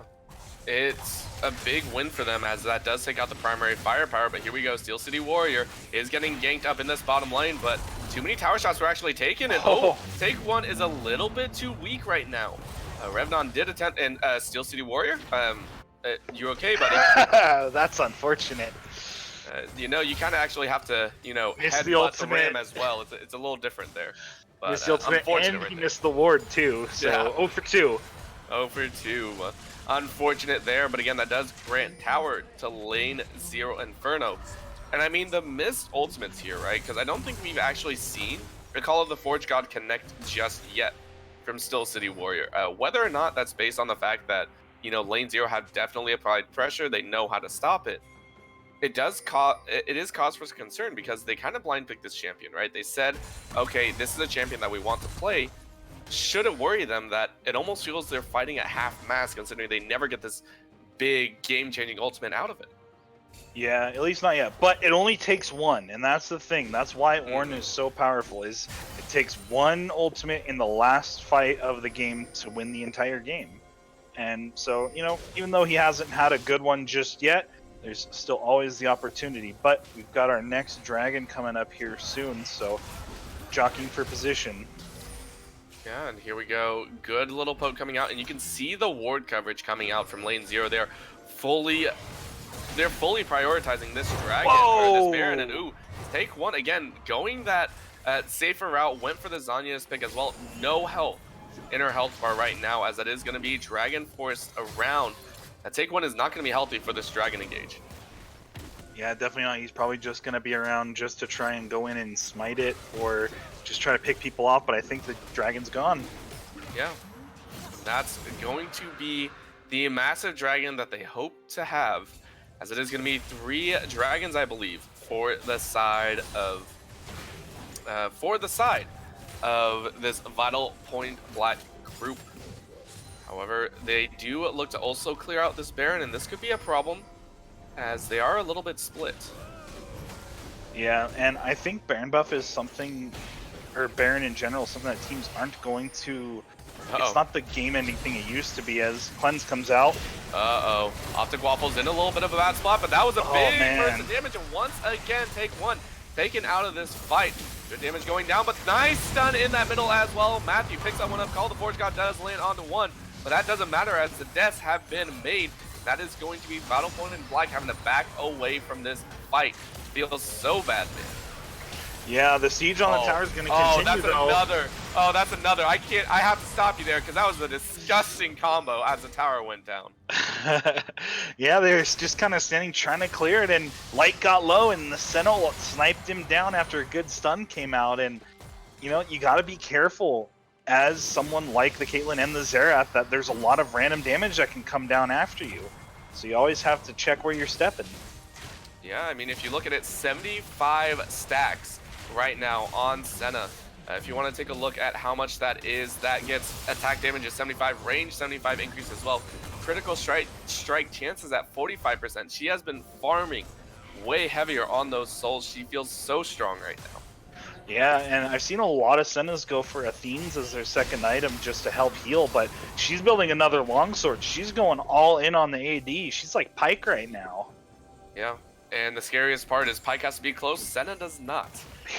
S1: it's a big win for them, as that does take out the primary firepower. But here we go, Steel City Warrior is getting ganked up in this bottom lane, but too many tower shots were actually taken, and take one is a little bit too weak right now. Revnon did attempt, and Steel City Warrior, you okay, buddy?
S2: That's unfortunate.
S1: You know, you kind of actually have to, you know, headbutt the ram as well. It's a little different there. But
S2: missed the ultimate, and he missed the ward too. So
S1: yeah.
S2: 0 for 2.
S1: 0 for 2. Unfortunate there, but again, that does grant tower to Lane Zero Inferno. And I mean, the missed ultimates here, right? Because I don't think we've actually seen the Call of the Forge God connect just yet from Steel City Warrior. Whether or not that's based on the fact that, you know, Lane Zero have definitely applied pressure, they know how to stop it. It is cause for concern, because they kind of blind picked this champion, right? They said, okay, this is a champion that we want to play. Should it worry them that it almost feels they're fighting at half mast, considering they never get this big game-changing ultimate out of it?
S2: Yeah, at least not yet. But it only takes one, and that's the thing. That's why Ornn is so powerful, is it takes one ultimate in the last fight of the game to win the entire game. And so, you know, even though he hasn't had a good one just yet, there's still always the opportunity. But we've got our next dragon coming up here soon, so jockeying for position.
S1: Yeah, and here we go. Good little poke coming out, and you can see the ward coverage coming out from Lane Zero. They're fully prioritizing this dragon, or this Baron, and ooh, take one again, going that safer route, went for the Zanya's pick as well. No health inner health bar right now, as that is going to be Dragon Force around. That take one is not going to be healthy for this Dragon engage.
S2: Yeah, definitely not. He's probably just going to be around just to try and go in and smite it, or just try to pick people off, but I think the Dragon's gone.
S1: Yeah, that's going to be the massive Dragon that they hope to have, as it is going to be 3 Dragons, I believe, for the side of this Vital Point Black group. However, they do look to also clear out this Baron, and this could be a problem, as they are a little bit split.
S2: Yeah, and I think Baron buff is something, or Baron in general, something that teams aren't going to. It's not the game-ending thing it used to be. As Cleanse comes out.
S1: Optic Waffle's in a little bit of a bad spot, but that was a big burst of damage, and once again, take one taken out of this fight. Good damage going down, but nice stun in that middle as well. Matthew picks that one up. Call the Forge God does land onto one, but that doesn't matter as the deaths have been made. That is going to be Vital Point in Black having to back away from this fight. Feels so bad, man.
S2: Yeah, the siege on the tower is going to continue.
S1: That's another. I have to stop you there, because that was a disgusting combo as the tower went down.
S2: Yeah, they're just kind of standing trying to clear it, and Light got low, and the Sentinel sniped him down after a good stun came out. And you know, you got to be careful as someone like the Caitlyn and the Xerath, that there's a lot of random damage that can come down after you. So you always have to check where you're stepping.
S1: Yeah, I mean, if you look at it, 75 stacks right now on Senna. If you want to take a look at how much that is, that gets attack damage at 75, range 75 increase as well. Critical strike chances at 45%. She has been farming way heavier on those souls. She feels so strong right now.
S2: Yeah, and I've seen a lot of Sennas go for Athenes as their second item just to help heal, but she's building another longsword. She's going all in on the AD. She's like Pyke right now.
S1: Yeah, and the scariest part is Pyke has to be close. Senna does not.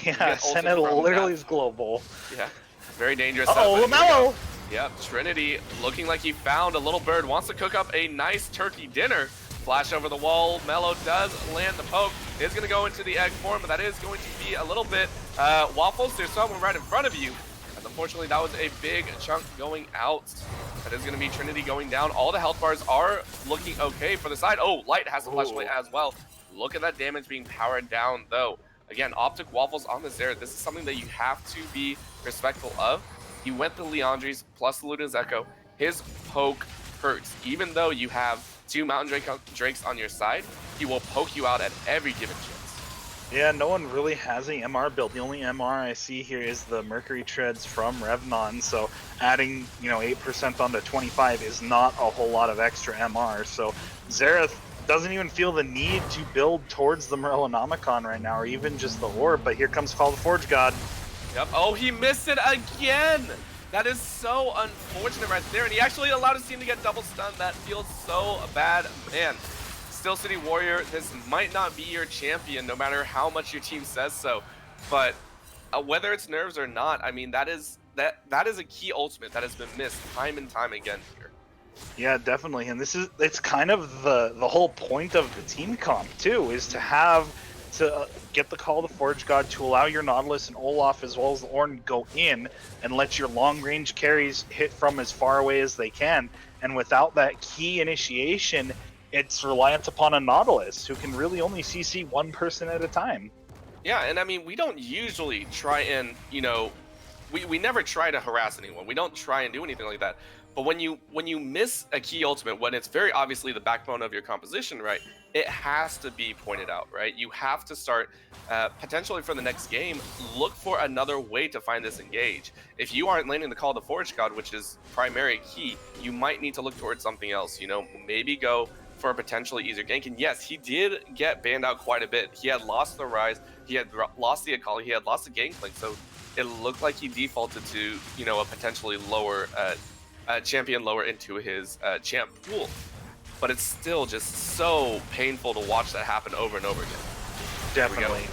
S2: Yeah, Senna literally is global.
S1: Yeah, very dangerous.
S2: Oh, LaMelo!
S1: Yep, Trinity looking like he found a little bird. Wants to cook up a nice turkey dinner. Flash over the wall. Mello does land the poke. Is going to go into the egg form, but that is going to be a little bit Waffles. There's someone right in front of you. And unfortunately, that was a big chunk going out. That is going to be Trinity going down. All the health bars are looking okay for the side. Oh, Light has the flashlight as well. Look at that damage being powered down, though. Again, Optic Waffles on the Xerath. This is something that you have to be respectful of. He went the Leandries plus the Luden's Echo. His poke hurts. Even though you have 2 Mountain Drakes on your side, he will poke you out at every given chance.
S2: Yeah, no one really has a MR build. The only MR I see here is the Mercury Treads from Revnon, so adding, 8% onto 25 is not a whole lot of extra MR. So Xerath doesn't even feel the need to build towards the Morellonomicon right now, or even just the Orb, but here comes Call the Forge God.
S1: Yep. Oh, he missed it again! That is so unfortunate right there, and he actually allowed his team to get double stunned. That feels so bad. Man, Steel City Warrior, this might not be your champion, no matter how much your team says so, but whether it's nerves or not, I mean, that is a key ultimate that has been missed time and time again here.
S2: Yeah, definitely, and it's kind of the whole point of the team comp too, is to get the Call of the Forge God to allow your Nautilus and Olaf as well as the Ornn go in and let your long range carries hit from as far away as they can. And without that key initiation, it's reliant upon a Nautilus who can really only CC one person at a time.
S1: Yeah, and I mean, we don't usually try and, we never try to harass anyone. We don't try and do anything like that. But when you miss a key ultimate, when it's very obviously the backbone of your composition, right, it has to be pointed out, right? You have to start, potentially for the next game, look for another way to find this engage. If you aren't landing the Call of the Forge God, which is primary key, you might need to look towards something else, maybe go for a potentially easier gank. And yes, he did get banned out quite a bit. He had lost the Rise, he had lost the Akali, he had lost the Gangplank, so it looked like he defaulted to, a potentially lower champion lower into his champ pool. But it's still just so painful to watch that happen over and over again.
S2: Definitely.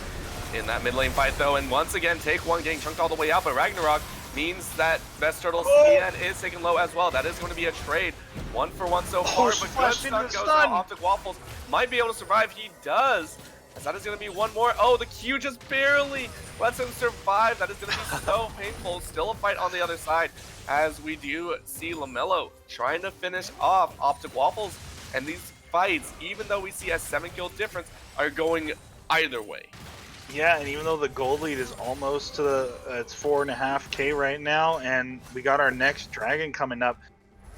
S1: In that mid lane fight though, and once again, take one getting chunked all the way out, but Ragnarok means that Best Turtle's CN is taken low as well. That is going to be a trade. 1-for-1 so far, but good stun goes out. Optic Waffles might be able to survive. He does. as that is going to be one more. Oh, the Q just barely lets him survive. That is going to be so painful. Still a fight on the other side, as we do see LaMelo trying to finish off Optic Waffles. And these fights, even though we see a 7-kill difference, are going either way.
S2: Yeah, and even though the gold lead is almost to the, it's 4.5K right now, and we got our next dragon coming up.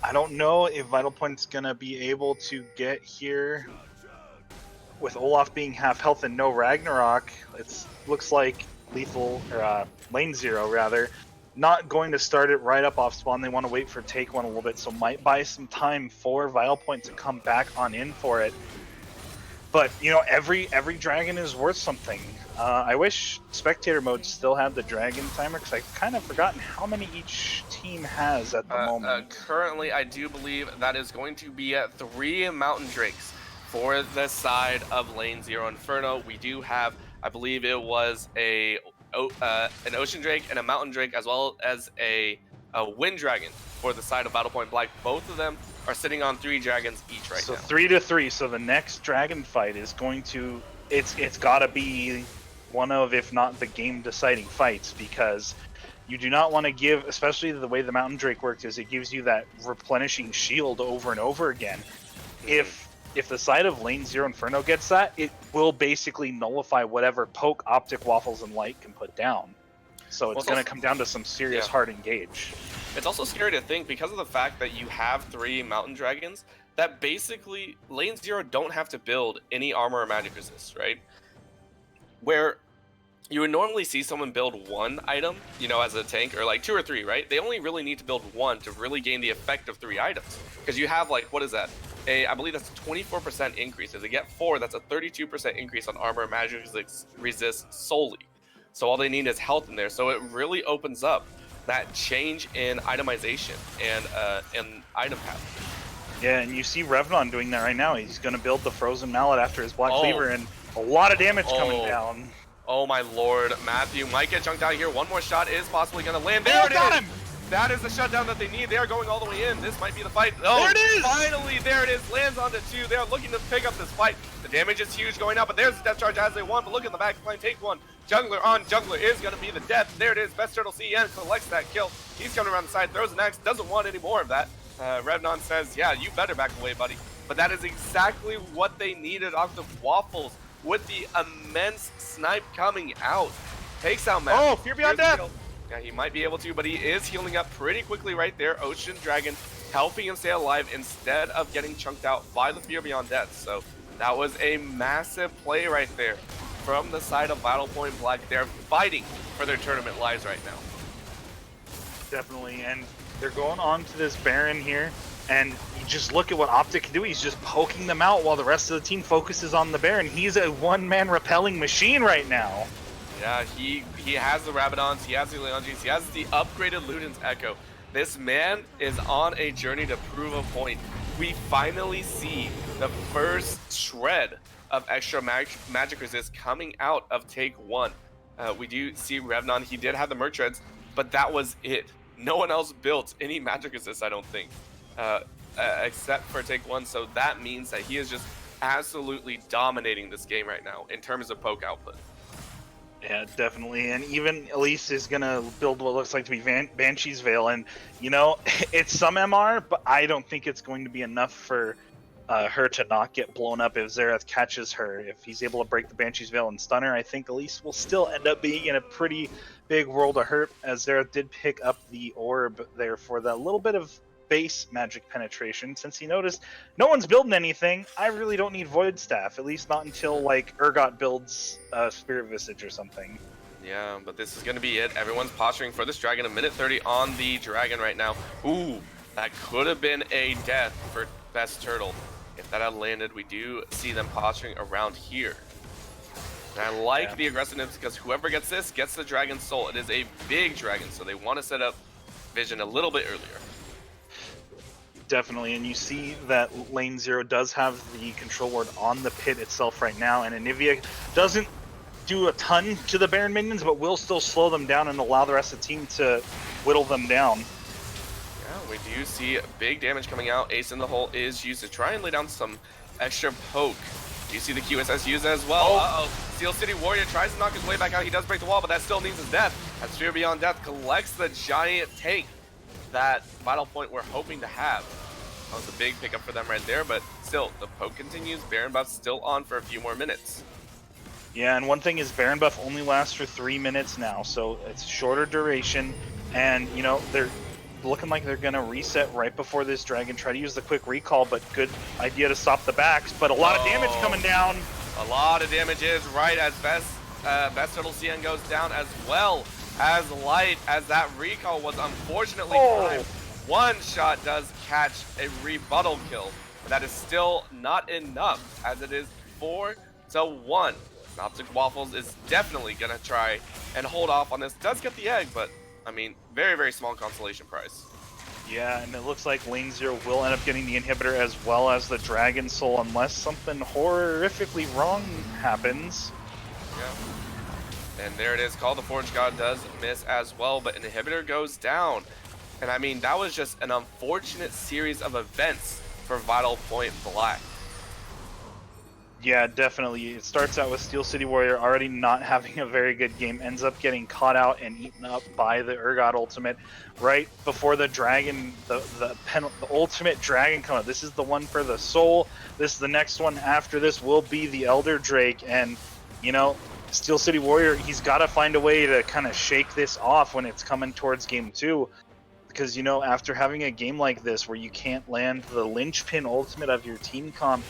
S2: I don't know if Vital Point's gonna be able to get here with Olaf being half health and no Ragnarok. It looks like Lethal, or Lane Zero rather, not going to start it right up off spawn. They want to wait for take one a little bit, so might buy some time for Vital Point to come back on in for it. But you know, every dragon is worth something. I wish spectator mode still had the dragon timer, because I've kind of forgotten how many each team has at the moment.
S1: Currently, I do believe that is going to be 3 Mountain Drakes for the side of Lane Zero Inferno. We do have, I believe it was an Ocean Drake and a Mountain Drake, as well as a Wind Dragon for the side of Battle Point Black. Both of them are sitting on 3 dragons each right now.
S2: So 3-3. So the next dragon fight is going to, it's got to be one of, if not the game deciding fights, because you do not want to give, especially the way the Mountain Drake works, is it gives you that replenishing shield over and over again. If the side of Lane Zero Inferno gets that, it will basically nullify whatever poke Optic Waffles and Light can put down. So it's going to come down to some serious hard engage.
S1: It's also scary to think, because of the fact that you have 3 Mountain Dragons, that basically Lane Zero don't have to build any armor or magic resist, right? Where you would normally see someone build 1 item, you know, as a tank, or like 2 or 3, right? They only really need to build 1 to really gain the effect of 3 items. Because you have, like, what is that? I believe that's a 24% increase. If they get 4, that's a 32% increase on armor and magic resist solely. So all they need is health in there. So it really opens up that change in itemization and item path.
S2: Yeah, and you see Revnon doing that right now. He's going to build the Frozen Mallet after his Black Cleaver, and a lot of damage coming down.
S1: Oh my lord, Matthew might get chunked out here. One more shot is possibly going to land. There it is!
S2: Got him!
S1: That is the shutdown that they need. They are going all the way in. This might be the fight. Oh,
S2: there it is!
S1: Finally, there it is. Lands onto 2. They are looking to pick up this fight. The damage is huge going out, but there's the death charge as they want. But look at the back line. Take one. Jungler on. Jungler is going to be the death. There it is. Best Turtle CN collects that kill. He's coming around the side, throws an axe, doesn't want any more of that. Revnon says, yeah, you better back away, buddy. But that is exactly what they needed off the Waffles with the immense snipe coming out. Takes out Matt.
S2: Oh, Fear Beyond Death.
S1: Yeah, he might be able to, but he is healing up pretty quickly right there. Ocean Dragon helping him stay alive instead of getting chunked out by the Fear Beyond Death. So that was a massive play right there from the side of Battle Point Black. They're fighting for their tournament lives right now.
S2: Definitely, and they're going on to this Baron here, and you just look at what Optic can do. He's just poking them out while the rest of the team focuses on the Baron. He's a one-man repelling machine right now.
S1: Yeah, he has the Rabadons, he has the Leongis, he has the upgraded Luden's Echo. This man is on a journey to prove a point. We finally see the first shred of extra magic resist coming out of take 1. We do see Revnon, he did have the Merc Treads, but that was it. No one else built any magic resist, I don't think, except for take 1. So that means that he is just absolutely dominating this game right now in terms of poke output.
S2: Yeah, definitely. And even Elise is going to build what looks like to be Banshee's Veil. And, you know, it's some MR, but I don't think it's going to be enough for her to not get blown up if Xerath catches her. If he's able to break the Banshee's Veil and stun her, I think Elise will still end up being in a pretty big world of hurt, as Xerath did pick up the orb there for that little bit of base magic penetration. Since he noticed no one's building anything, I really don't need Void Staff, at least not until like Urgot builds Spirit Visage or something.
S1: Yeah, but this is going to be it. Everyone's posturing for this dragon. A minute 30 on the dragon right now. Ooh, that could have been a death for Best Turtle. If that had landed, we do see them posturing around here. And I like the aggressiveness, because whoever gets this gets the Dragon Soul. It is a big dragon, so they want to set up Vision a little bit earlier.
S2: Definitely, and you see that Lane Zero does have the control ward on the pit itself right now, and Anivia doesn't do a ton to the Baron minions, but will still slow them down and allow the rest of the team to whittle them down.
S1: Yeah, we do see big damage coming out. Ace in the Hole is used to try and lay down some extra poke You see the QSS use it as well. Uh-oh. Steel City Warrior tries to knock his way back out. He does break the wall, but that still means his death. As Fear Beyond Death collects the giant tank. That vital point we're hoping to have. That was a big pickup for them right there, but still, the poke continues. Baron buff still on for a few more minutes.
S2: Yeah, and one thing is Baron buff only lasts for 3 minutes now, so it's shorter duration, and you know, they're looking like they're gonna reset right before this dragon, try to use the quick recall, but good idea to stop the backs, but a lot of damage coming down.
S1: A lot of damage is right as Best Turtle CN goes down, as well as Light, as that recall was unfortunately timed. One shot does catch a rebuttal kill, but that is still not enough, as it is 4-1. Optic Waffles is definitely gonna try and hold off on this. Does get the egg, but I mean, very, very small consolation prize.
S2: Yeah, and it looks like Lane Zero will end up getting the inhibitor as well as the Dragon Soul, unless something horrifically wrong happens.
S1: Yeah. And there it is, Call the Forge God does miss as well, but an inhibitor goes down. And I mean, that was just an unfortunate series of events for Vital Point Black.
S2: Yeah, definitely. It starts out with Steel City Warrior already not having a very good game, ends up getting caught out and eaten up by the Urgot ultimate right before the dragon, the ultimate dragon come up. This is the one for the soul. This is the next one after this will be the Elder Drake, and you know, Steel City Warrior, he's got to find a way to kind of shake this off when it's coming towards game 2. Because, you know, after having a game like this where you can't land the linchpin ultimate of your team comp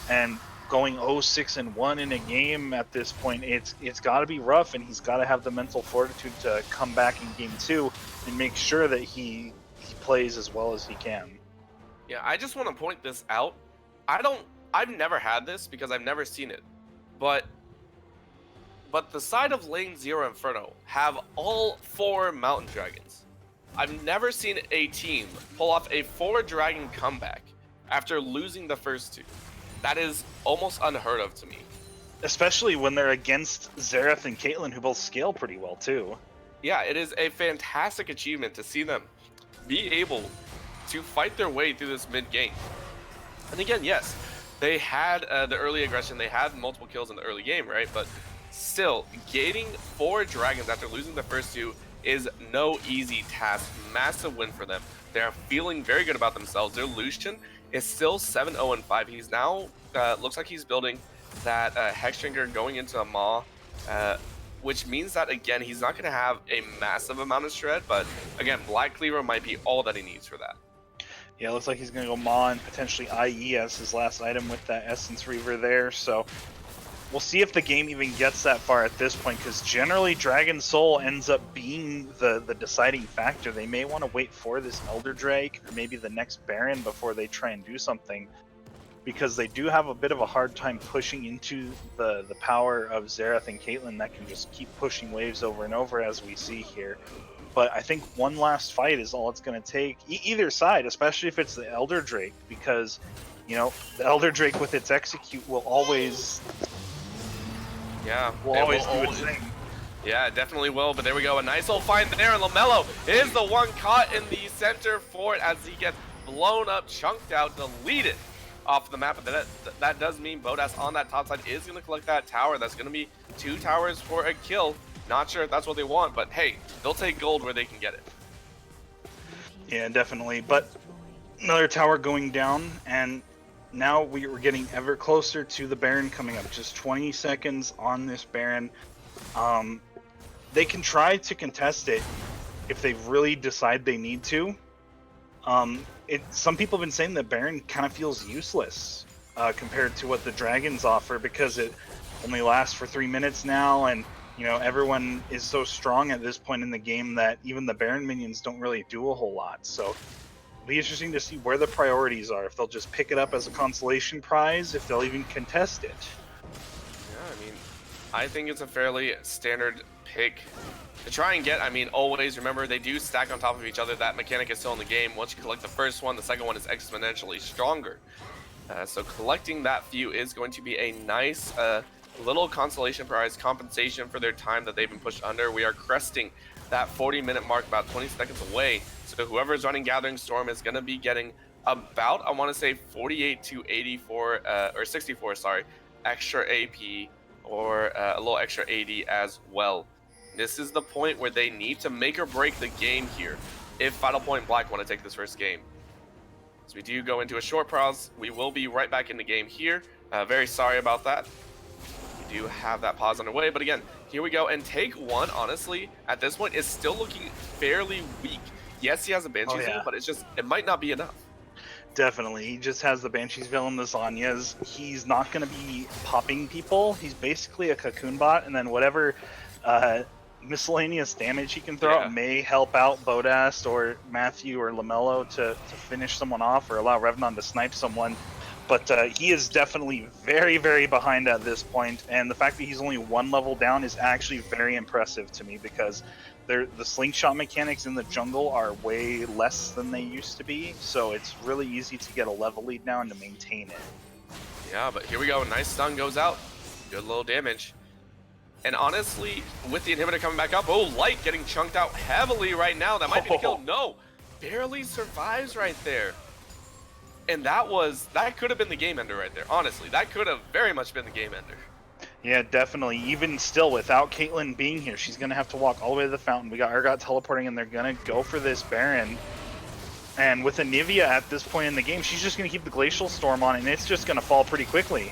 S2: and going 0-6-1 in a game at this point, it's got to be rough, and he's got to have the mental fortitude to come back in game 2 and make sure that he plays as well as he can.
S1: Yeah, I just want to point this out. I've never had this because I've never seen it, but the side of Lane Zero Inferno have all 4 Mountain Dragons. I've never seen a team pull off a 4-dragon comeback after losing the first 2. That is almost unheard of to me.
S2: Especially when they're against Xerath and Caitlyn, who both scale pretty well too.
S1: Yeah, it is a fantastic achievement to see them be able to fight their way through this mid-game. And again, yes, they had the early aggression, they had multiple kills in the early game, right? But still, gating 4 dragons after losing the first 2 is no easy task. Massive win for them. They're feeling very good about themselves. Their Lucian is still 7-0-5. He's now, looks like he's building that Hexdrinker going into a Maw, which means that, again, he's not going to have a massive amount of shred, but again, Black Cleaver might be all that he needs for that.
S2: Yeah, it looks like he's going to go Maw and potentially IE as his last item with that Essence Reaver there, so we'll see if the game even gets that far at this point, because generally Dragon Soul ends up being the deciding factor. They may want to wait for this Elder Drake or maybe the next Baron before they try and do something, because they do have a bit of a hard time pushing into the power of Xerath and Caitlyn that can just keep pushing waves over and over, as we see here. But I think one last fight is all it's going to take, either side, especially if it's the Elder Drake, because, you know, the Elder Drake with its execute will always...
S1: Yeah,
S2: will always do its thing.
S1: Yeah, it definitely will, but there we go. A nice little find there, and LaMelo is the one caught in the center for it as he gets blown up, chunked out, deleted off the map. But that does mean Bodas on that top side is going to collect that tower. That's going to be 2 towers for a kill. Not sure if that's what they want, but hey, they'll take gold where they can get it.
S2: Yeah, definitely. But another tower going down, and now we're getting ever closer to the Baron coming up. Just 20 seconds on this Baron. They can try to contest it if they really decide they need to. Some people have been saying that Baron kind of feels useless compared to what the Dragons offer, because it only lasts for 3 minutes now, and you know, everyone is so strong at this point in the game that even the Baron minions don't really do a whole lot. So it'll be interesting to see where the priorities are, if they'll just pick it up as a consolation prize, if they'll even contest it.
S1: Yeah, I mean, I think it's a fairly standard pick to try and get. I mean, always remember, they do stack on top of each other. That mechanic is still in the game. Once you collect the first one, the second one is exponentially stronger. So collecting that few is going to be a nice little consolation prize, compensation for their time that they've been pushed under. We are cresting that 40-minute mark, about 20 seconds away. So whoever's running Gathering Storm is going to be getting about, I want to say, 48 to 84, or 64, sorry, extra AP or a little extra AD as well. This is the point where they need to make or break the game here if Final Point Black want to take this first game. So we do go into a short pause. We will be right back in the game here. Very sorry about that. We do have that pause underway, but again, here we go. And take one, honestly, at this point is still looking fairly weak. Yes, he has a Banshee's Veil, but it might not be enough.
S2: Definitely. He just has the Banshee's Veil and the Zanyas. He's not going to be popping people. He's basically a cocoon bot, and then whatever miscellaneous damage he can throw out may help out Bodast or Matthew or LaMelo to finish someone off or allow Revenant to snipe someone. But he is definitely very, very behind at this point, and the fact that he's only one level down is actually very impressive to me because the slingshot mechanics in the jungle are way less than they used to be, so it's really easy to get a level lead now and to maintain it.
S1: Yeah, but here we go. Nice stun goes out. Good little damage. And honestly, with the inhibitor coming back up, Light getting chunked out heavily right now. That might be the kill. No, barely survives right there. And that could have been the game ender right there. Honestly, that could have very much been the game ender.
S2: Yeah, definitely. Even still, without Caitlyn being here, she's going to have to walk all the way to the fountain. We got Urgot teleporting, and they're going to go for this Baron. And with Anivia at this point in the game, she's just going to keep the Glacial Storm on, and it's just going to fall pretty quickly.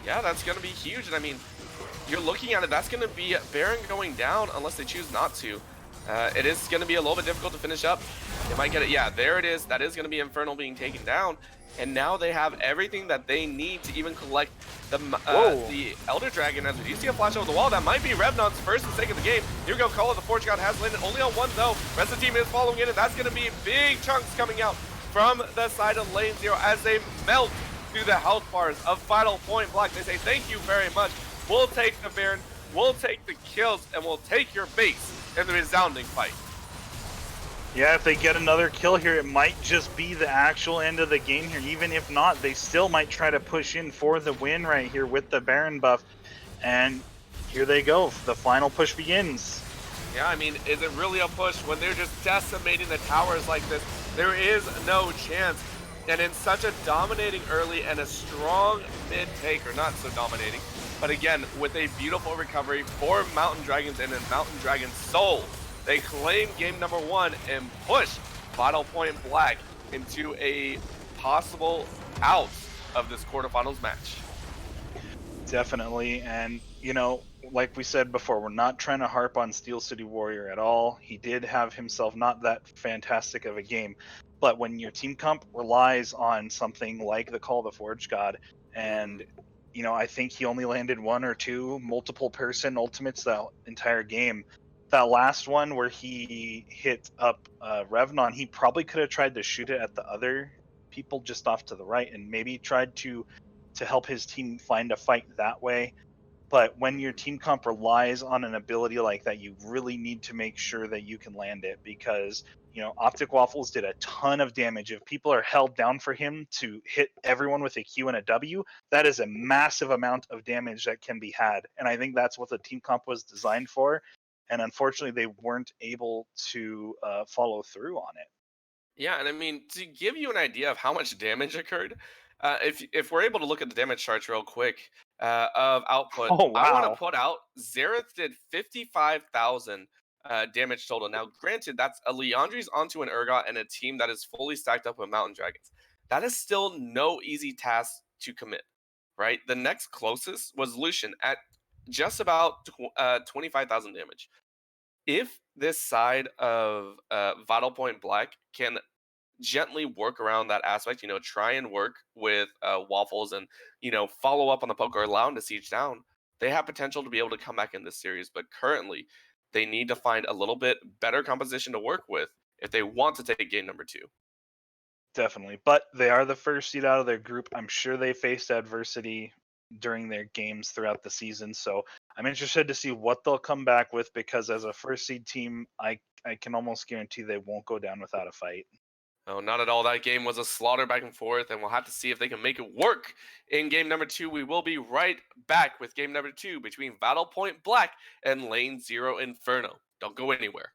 S1: Yeah, that's going to be huge. And I mean, you're looking at it, that's going to be Baron going down unless they choose not to. It is going to be a little bit difficult to finish up. They might get it. Yeah, there it is. That is going to be Infernal being taken down. And now they have everything that they need to even collect the Elder Dragon. As we do see a flash over the wall, that might be Revenant's first mistake of the game. Here we go, Call of the Forge God has landed only on one though. Rest of the team is following in, and that's going to be big chunks coming out from the side of lane 0 as they melt through the health bars of Final Point Black. They say, thank you very much. We'll take the Baron, we'll take the kills, and we'll take your base in the resounding fight.
S2: Yeah, if they get another kill here, it might just be the actual end of the game here. Even if not, they still might try to push in for the win right here with the Baron buff. And here they go. The final push begins.
S1: Yeah, I mean, is it really a push when they're just decimating the towers like this? There is no chance. And in such a dominating early and a strong mid take, or not so dominating, but again, with a beautiful recovery for Mountain Dragons and a Mountain Dragon Soul, they claim game number 1 and push Final Point Black into a possible out of this quarterfinals match.
S2: Definitely, and you know, like we said before, we're not trying to harp on Steel City Warrior at all. He did have himself not that fantastic of a game, but when your team comp relies on something like the Call of the Forge God, and you know, I think he only landed 1 or 2 multiple person ultimates that entire game. That last one where he hit up Revenant, he probably could have tried to shoot it at the other people just off to the right and maybe tried to help his team find a fight that way. But when your team comp relies on an ability like that, you really need to make sure that you can land it because, you know, Optic Waffles did a ton of damage. If people are held down for him to hit everyone with a Q and a W, that is a massive amount of damage that can be had. And I think that's what the team comp was designed for. And unfortunately, they weren't able to follow through on it.
S1: Yeah, and I mean, to give you an idea of how much damage occurred, if we're able to look at the damage charts real quick of output,
S2: Oh, wow.
S1: I want to put out Xerath did 55,000 damage total. Now, granted, that's a Leandri's onto an Urgot and a team that is fully stacked up with Mountain Dragons. That is still no easy task to commit, right? The next closest was Lucian at just about 25,000 damage. If this side of Vital Point Black can gently work around that aspect, you know, try and work with Waffles and, you know, follow up on the poke or allow him to siege down, they have potential to be able to come back in this series. But currently, they need to find a little bit better composition to work with if they want to take game number 2.
S2: Definitely. But they are the first seed out of their group. I'm sure they faced adversity during their games throughout the season. So I'm interested to see what they'll come back with because as a first seed team, I can almost guarantee they won't go down without a fight.
S1: No, not at all. That game was a slaughter back and forth, and we'll have to see if they can make it work in game number 2. We will be right back with game number 2 between Battle Point Black and Lane 0 Inferno. Don't go anywhere.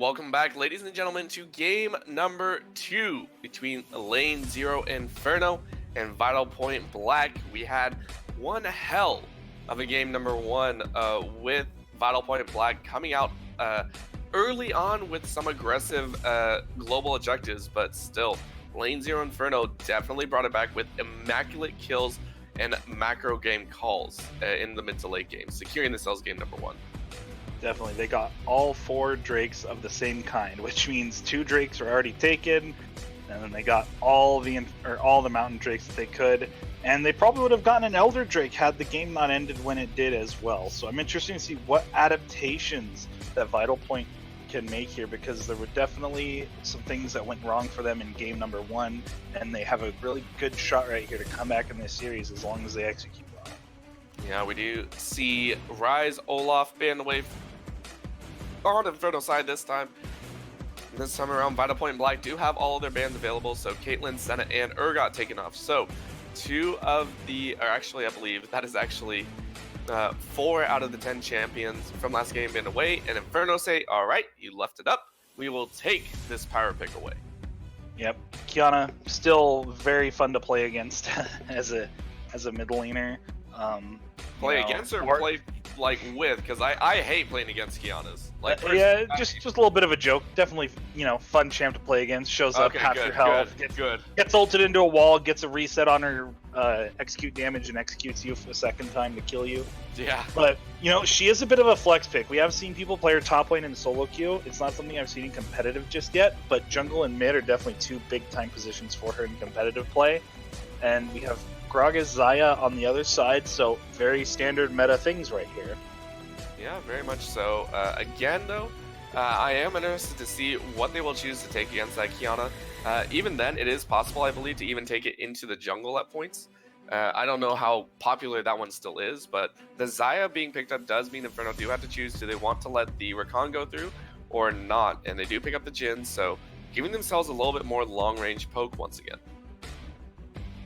S1: welcome back, ladies and gentlemen, to game number 2 between Lane 0 Inferno and Vital Point Black. We had one hell of a game number 1 with Vital Point Black coming out early on with some aggressive global objectives, but still, Lane 0 Inferno definitely brought it back with immaculate kills and macro game calls in the mid to late game, securing the Cells game number 1.
S2: Definitely, they got all 4 Drakes of the same kind, which means 2 Drakes are already taken, and then they got all the Mountain Drakes that they could, and they probably would have gotten an Elder Drake had the game not ended when it did as well. So I'm interested to see what adaptations that Vital Point can make here, because there were definitely some things that went wrong for them in game number 1, and they have a really good shot right here to come back in this series as long as they execute well.
S1: Yeah, we do see Rise, Olaf banned away on Inferno side this time. This time around, Vital Point Black do have all of their bans available, so Caitlyn, Senna, and Urgot taken off. So 2 of the, or actually I believe that is actually 4 out of the 10 champions from last game banned away, and Inferno say, all right, you left it up, we will take this power pick away.
S2: Yep, Qiyana still very fun to play against as a mid laner.
S1: Play against or play like with? Because I hate playing against Qiyana's. Like
S2: yeah, just a little bit of a joke. Definitely, fun champ to play against. Shows up, half your health, gets ulted into a wall, gets a reset on her execute damage, and executes you for a second time to kill you.
S1: Yeah.
S2: But she is a bit of a flex pick. We have seen people play her top lane in solo queue. It's not something I've seen in competitive just yet, but jungle and mid are definitely 2 big time positions for her in competitive play. And we have Gragas Xayah on the other side, so very standard meta things right here.
S1: Yeah, very much so. Again, though, I am interested to see what they will choose to take against that Qiyana. Even then, it is possible, I believe, to even take it into the jungle at points. I don't know how popular that one still is, but the Xayah being picked up does mean Inferno do have to choose, do they want to let the Rakan go through or not? And they do pick up the Jhin, so giving themselves a little bit more long-range poke once again.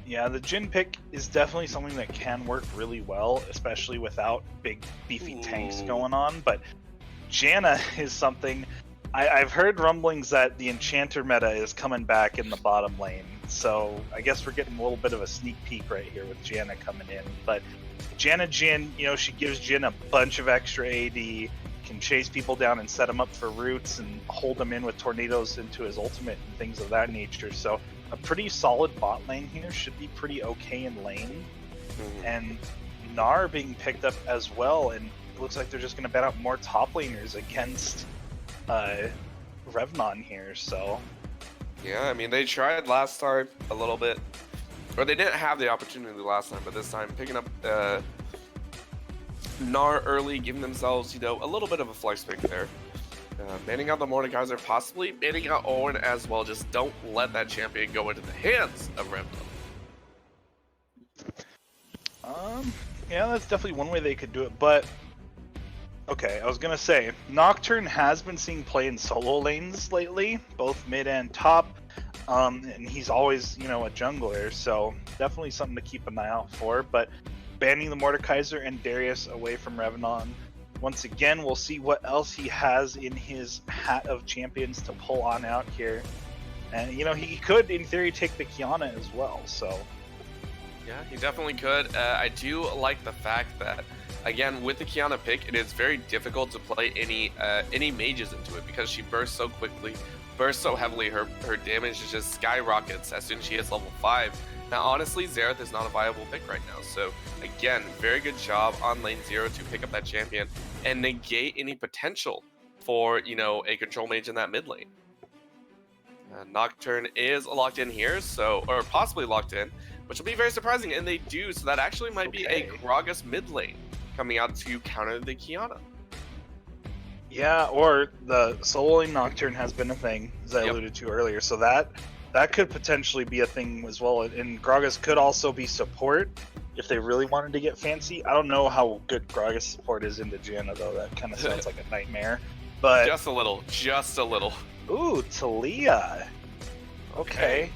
S2: Yeah, the Jhin pick is definitely something that can work really well, especially without big beefy tanks going on. But Janna is something I've heard rumblings that the Enchanter meta is coming back in the bottom lane. So I guess we're getting a little bit of a sneak peek right here with Janna coming in. But Janna Jhin, she gives Jhin a bunch of extra AD, can chase people down and set them up for roots and hold them in with tornadoes into his ultimate and things of that nature. So a pretty solid bot lane here, should be pretty okay in lane. And Gnar being picked up as well, and it looks like they're just going to ban out more top laners against Revnon here, so...
S1: Yeah, I mean, they tried last time a little bit, or they didn't have the opportunity last time, but this time picking up Gnar early, giving themselves, a little bit of a flex pick there. Banning out the Mordekaiser, possibly banning out Owen as well. Just don't let that champion go into the hands of Revno.
S2: Yeah, that's definitely one way they could do it, but... Okay, I was gonna say, Nocturne has been seeing play in solo lanes lately, both mid and top, and he's always, a jungler, so definitely something to keep an eye out for, but banning the Mordekaiser and Darius away from Revnon. Once again, we'll see what else he has in his hat of champions to pull on out here. And, he could, in theory, take the Qiyana as well, so...
S1: Yeah, he definitely could. I do like the fact that, again, with the Qiyana pick, it is very difficult to play any mages into it because she bursts so quickly, bursts so heavily, her damage is just skyrockets as soon as she hits level 5. Now, honestly, Xerath is not a viable pick right now, so again, very good job on lane 0 to pick up that champion and negate any potential for, a control mage in that mid lane. Nocturne is locked in here, or possibly locked in, which will be very surprising, and they do, so that actually might be a Gragas mid lane coming out to counter the Qiyana.
S2: Yeah, or the solo lane Nocturne has been a thing, as I alluded to earlier, so that could potentially be a thing as well, and Gragas could also be support if they really wanted to get fancy. I don't know how good Gragas support is into Janna, though. That kind of sounds like a nightmare. But
S1: just a little.
S2: Ooh, Talia. Okay.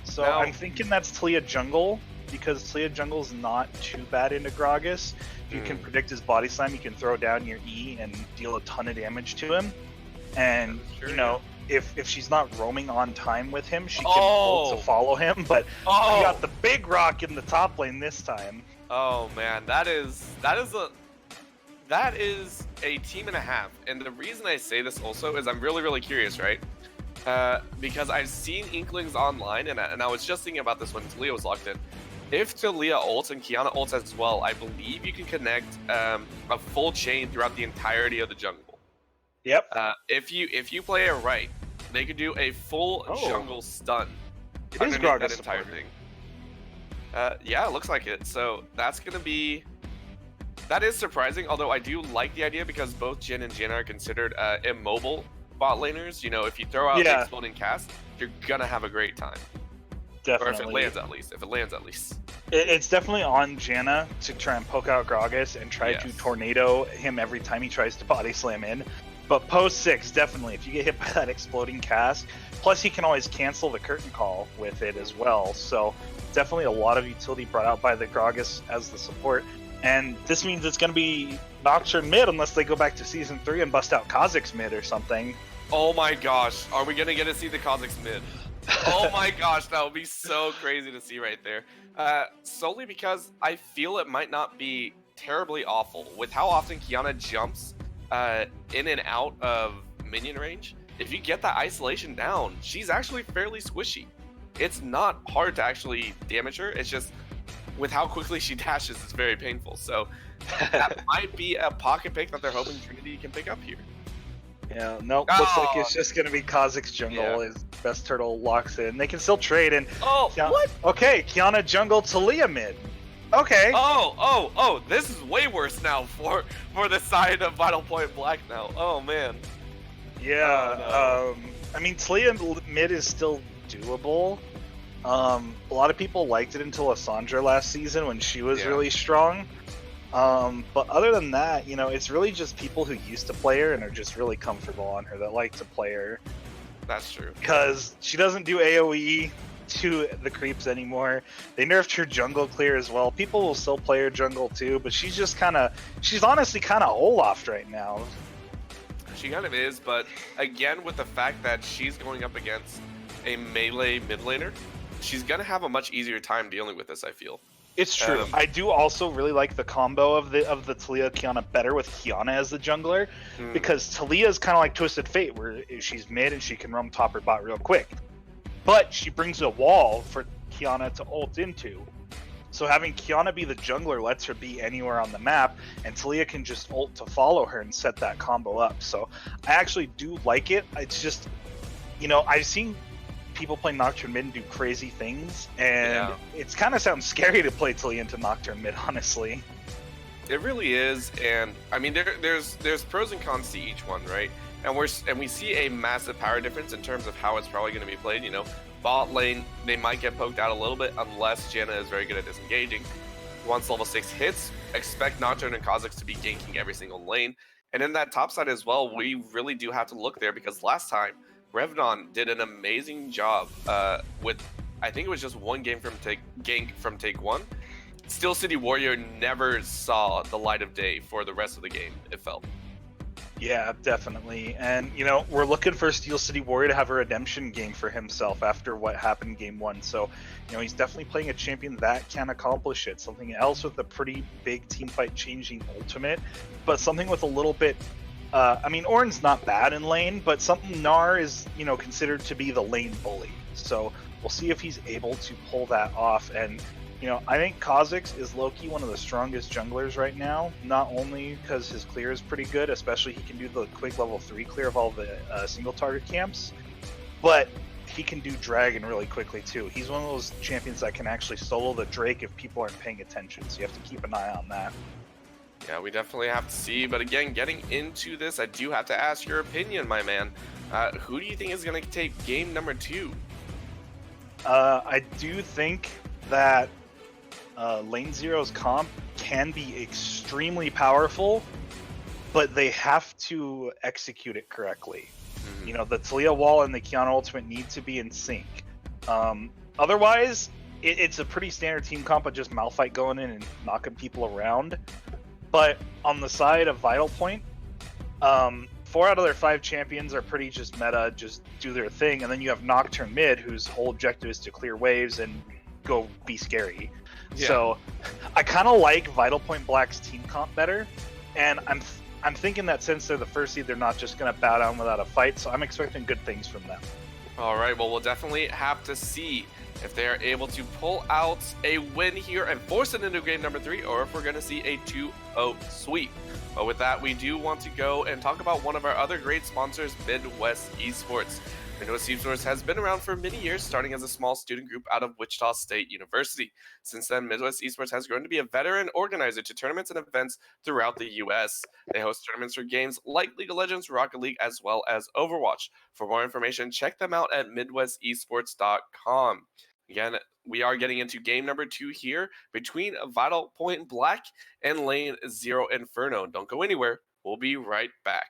S2: So now, I'm thinking that's Talia jungle, because Talia jungle's not too bad into Gragas. If you can predict his body slam, you can throw down your E and deal a ton of damage to him. And
S1: That is true,
S2: you know, if she's not roaming on time with him, she can
S1: Oh!
S2: ult to follow him. But
S1: Oh!
S2: we got the big rock in the top lane this time.
S1: Oh man, that is a team and a half. And the reason I say this also is I'm really curious, right? Because I've seen Inklings online, and I was just thinking about this when Talia was locked in. If Talia ults and Kiana ults as well, I believe you can connect a full chain throughout the entirety of the jungle.
S2: Yep.
S1: If you play it right, they could do a full jungle stun
S2: It is
S1: underneath that
S2: Gragas
S1: entire
S2: supported.
S1: thing. Yeah, it looks like it. So that is surprising, although I do like the idea because both Jhin and Janna are considered immobile bot laners. You know, if you throw out the exploding cast, you're gonna have a great time.
S2: Definitely.
S1: Or if it lands at least.
S2: It's definitely on Janna to try and poke out Gragas and try to tornado him every time he tries to body slam in. But post 6, definitely, if you get hit by that exploding cast, plus he can always cancel the curtain call with it as well. So definitely a lot of utility brought out by the Gragas as the support. And this means it's going to be Nocturne mid unless they go back to Season 3 and bust out Kha'Zix mid or something.
S1: Oh my gosh, are we going to get to see the Kha'Zix mid? Oh my gosh, that would be so crazy to see right there. Solely because I feel it might not be terribly awful. With how often Kiana jumps in and out of minion range, if you get that isolation down, she's actually fairly squishy. It's not hard to actually damage her, it's just with how quickly she dashes, it's very painful. So that might be a pocket pick that they're hoping Trinity can pick up here.
S2: Yeah, nope. Looks like it's just going to be Kha'Zix jungle. His best turtle locks in. They can still trade. And
S1: what?
S2: Okay, Kiana jungle, Talia mid. Okay.
S1: Oh, this is way worse now for the side of Vital Point Black now. Oh man.
S2: Yeah.
S1: Oh, no.
S2: I mean, Talia mid is still doable. A lot of people liked it until Lissandra last season when she was really strong. But other than that, you know, it's really just people who used to play her and are just really comfortable on her that like to play her.
S1: That's true.
S2: Because she doesn't do AoE to the creeps anymore. They nerfed her jungle clear as well. People will still play her jungle too, but she's just she's honestly kind of Olaf right now.
S1: She kind of is, but again, with the fact that she's going up against a melee mid laner, she's gonna have a much easier time dealing with this, I feel.
S2: It's true. I do also really like the combo of the Talia Kiana better with Kiana as the jungler, because Talia is kind of like Twisted Fate, where she's mid and she can roam top or bot real quick. But she brings a wall for Kiana to ult into. So having Kiana be the jungler lets her be anywhere on the map, and Talia can just ult to follow her and set that combo up. So I actually do like it. It's just, you know, I've seen people play Nocturne mid and do crazy things, and it's kind of sounds scary to play Talia into Nocturne mid, honestly.
S1: It really is, and I mean there's pros and cons to each one, right? And we see a massive power difference in terms of how it's probably going to be played. You know, bot lane, they might get poked out a little bit unless Janna is very good at disengaging. Once level 6 hits, expect Nocturne and Kha'Zix to be ganking every single lane. And in that top side as well, we really do have to look there, because last time Revdon did an amazing job with, I think it was just one game from gank from take 1. Steel City Warrior never saw the light of day for the rest of the game, it felt.
S2: Yeah, definitely. And, you know, we're looking for Steel City Warrior to have a redemption game for himself after what happened in game 1. So, you know, he's definitely playing a champion that can accomplish it. Something else with a pretty big teamfight changing ultimate, but something with a little bit... I mean, Ornn's not bad in lane, but something Gnar is, you know, considered to be the lane bully. So we'll see if he's able to pull that off. And, you know, I think Kha'Zix is low-key one of the strongest junglers right now, not only because his clear is pretty good, especially he can do the quick level 3 clear of all the single target camps, but he can do dragon really quickly too. He's one of those champions that can actually solo the Drake if people aren't paying attention, so you have to keep an eye on that.
S1: Yeah, we definitely have to see, but again, getting into this, I do have to ask your opinion, my man. Who do you think is going to take game number 2?
S2: I do think that Lane Zero's comp can be extremely powerful, but they have to execute it correctly. You know, the Talia wall and the Kiana ultimate need to be in sync. Otherwise, it's a pretty standard team comp of just Malphite going in and knocking people around. But on the side of Vital Point, 4 out of their 5 champions are pretty just meta, just do their thing, and then you have Nocturne mid, whose whole objective is to clear waves and go be scary.
S1: Yeah.
S2: So I kind of like Vital Point Black's team comp better, and I'm thinking that since they're the first seed, they're not just going to bow down without a fight, so I'm expecting good things from them.
S1: All right, well, we'll definitely have to see if they are able to pull out a win here and force it into game number 3, or if we're going to see a 2-0 sweep. But with that, we do want to go and talk about one of our other great sponsors, Midwest Esports. Midwest Esports has been around for many years, starting as a small student group out of Wichita State University. Since then, Midwest Esports has grown to be a veteran organizer to tournaments and events throughout the U.S. They host tournaments for games like League of Legends, Rocket League, as well as Overwatch. For more information, check them out at MidwestEsports.com. Again, we are getting into game number 2 here between Vital Point Black and Lane Zero Inferno. Don't go anywhere. We'll be right back.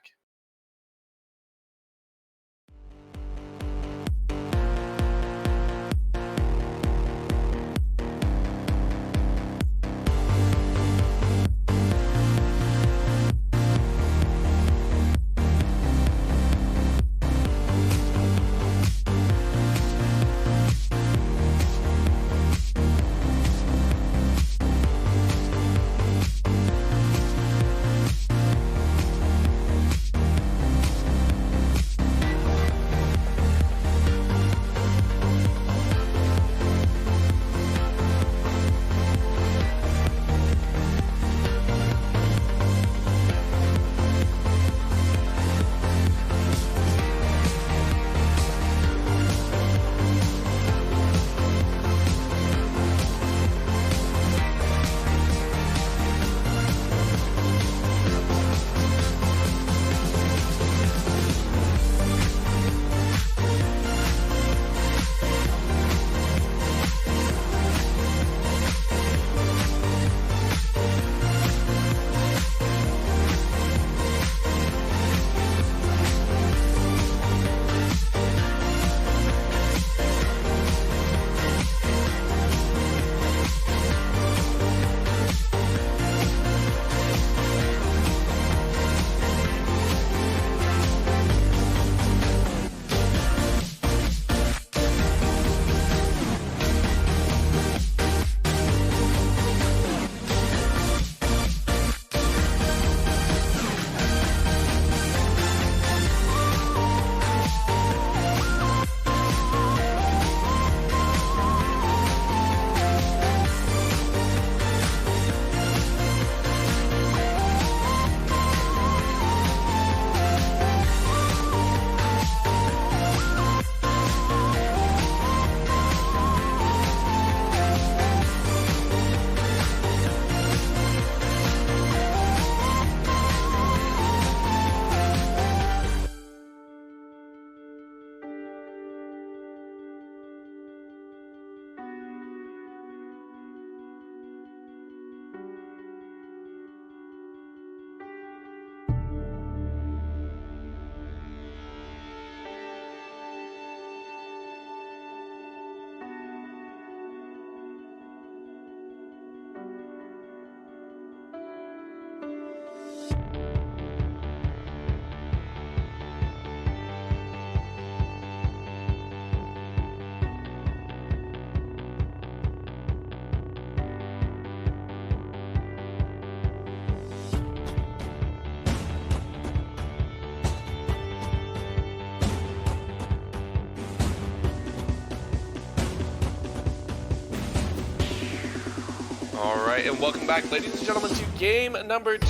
S1: Alright, and welcome back, ladies and gentlemen, to game number 2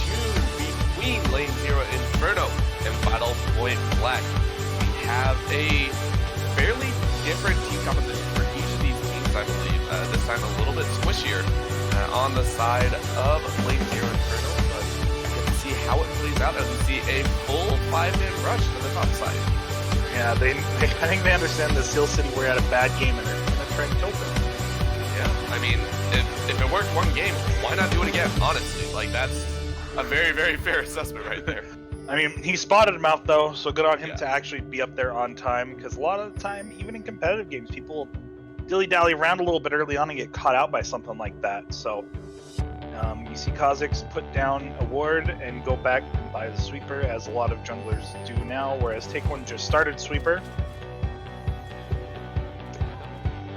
S1: between Lane Zero Inferno and Vital Point Black. We have a fairly different team composition for each of these teams, I believe. This time a little bit squishier on the side of Lane Zero Inferno, but we get to see how it plays out as we see a full 5-man rush to the top side.
S2: Yeah, I think they understand that Steel City were at a bad game and they're going to try to kill them.
S1: Yeah, I mean, if it worked one game, why not do it again, honestly? Like, that's a very, very fair assessment right there.
S2: I mean, he spotted him out, though, so good on him to actually be up there on time, because a lot of the time, even in competitive games, people dilly-dally around a little bit early on and get caught out by something like that. So You see Kha'Zix put down a ward and go back and buy the sweeper, as a lot of junglers do now, whereas Take One just started sweeper.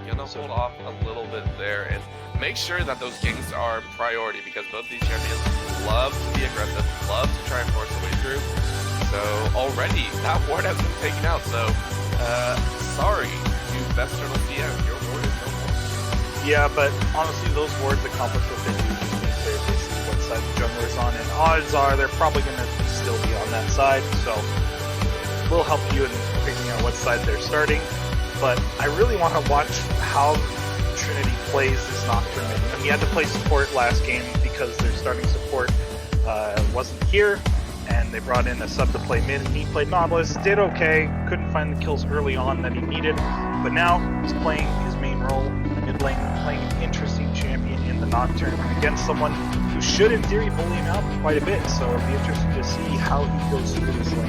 S1: Gonna hold off a little bit there and make sure that those ganks are priority, because both these champions love to be aggressive, love to try and force their way through. So already that ward has been taken out. So sorry to Best Turtle CM, your ward is no more.
S2: Yeah, but honestly, those wards accomplish what they do. They're basically what side the jungler is on, and odds are they're probably going to still be on that side. So we'll help you in figuring out what side they're starting. But I really want to watch how Trinity plays this Nocturne. And he had to play support last game because their starting support wasn't here, and they brought in a sub to play mid, and he played Nautilus, did okay, couldn't find the kills early on that he needed, but now he's playing his main role in the mid lane, playing an interesting champion in the Nocturne against someone who should, in theory, bully him out quite a bit, so it'll be interesting to see how he goes through this lane.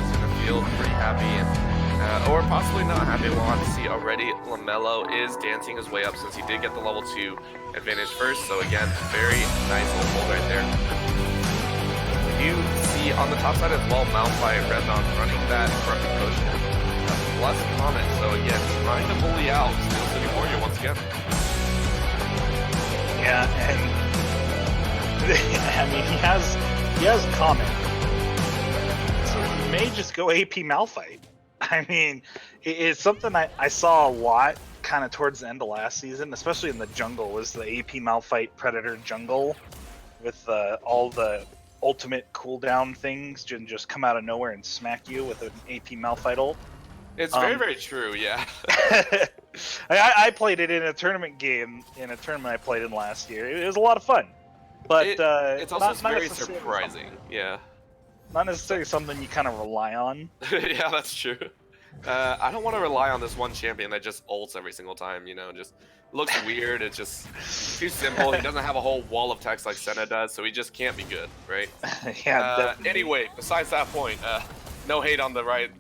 S1: He's gonna feel pretty happy, and, or possibly not happy. We'll have to see. Already LaMelo is dancing his way up since he did get the level 2 advantage first, so again, very nice little hold right there. You see on the top side as well, Malphite and Rednon running that corrupted potion plus comment, so again, trying to bully out Steel City Warrior once again.
S2: Yeah, and I mean, he has comment, so he may just go AP Malphite. I mean, it's something I saw a lot kind of towards the end of last season, especially in the jungle, was the AP Malphite Predator jungle with all the ultimate cooldown things and just come out of nowhere and smack you with an AP Malphite ult.
S1: It's very, very true, yeah.
S2: I played it in a tournament game, in a tournament I played in last year. It was a lot of fun. But
S1: it's also
S2: not
S1: very surprising, yeah.
S2: Not necessarily something you kind of rely on.
S1: Yeah, that's true. I don't want to rely on this one champion that just ults every single time, you know, just looks weird. It's just too simple. He doesn't have a whole wall of text like Senna does, so he just can't be good, right?
S2: Yeah,
S1: anyway, besides that point, no hate on the right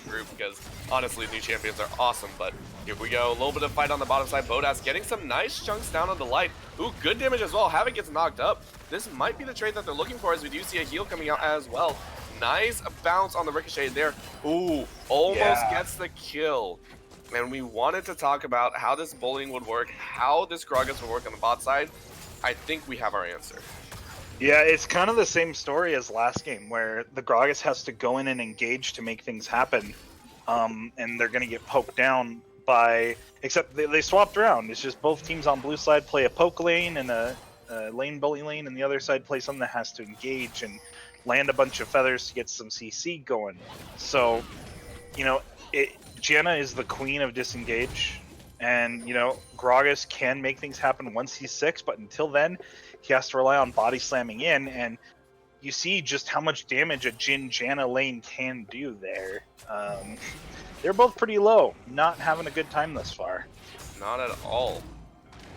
S1: group, because honestly, new champions are awesome, but here we go. A little bit of fight on the bottom side. Bodas getting some nice chunks down on the light. Ooh, good damage as well. Havoc gets knocked up. This might be the trade that they're looking for, as we do see a heal coming out as well. Nice bounce on the ricochet there. Ooh, almost gets the kill. And we wanted to talk about how this bullying would work, how this Gragas would work on the bot side. I think we have our answer.
S2: Yeah, it's kind of the same story as last game, where the Gragas has to go in and engage to make things happen. And they're going to get poked down by... Except they swapped around. It's just both teams on blue side play a poke lane and a lane bully lane, and the other side play something that has to engage and land a bunch of feathers to get some CC going. So, you know, Janna is the queen of disengage, and, you know, Gragas can make things happen once he's 6, but until then, he has to rely on body slamming in, and you see just how much damage a Jhin Janna lane can do there. They're both pretty low, not having a good time thus far.
S1: Not at all.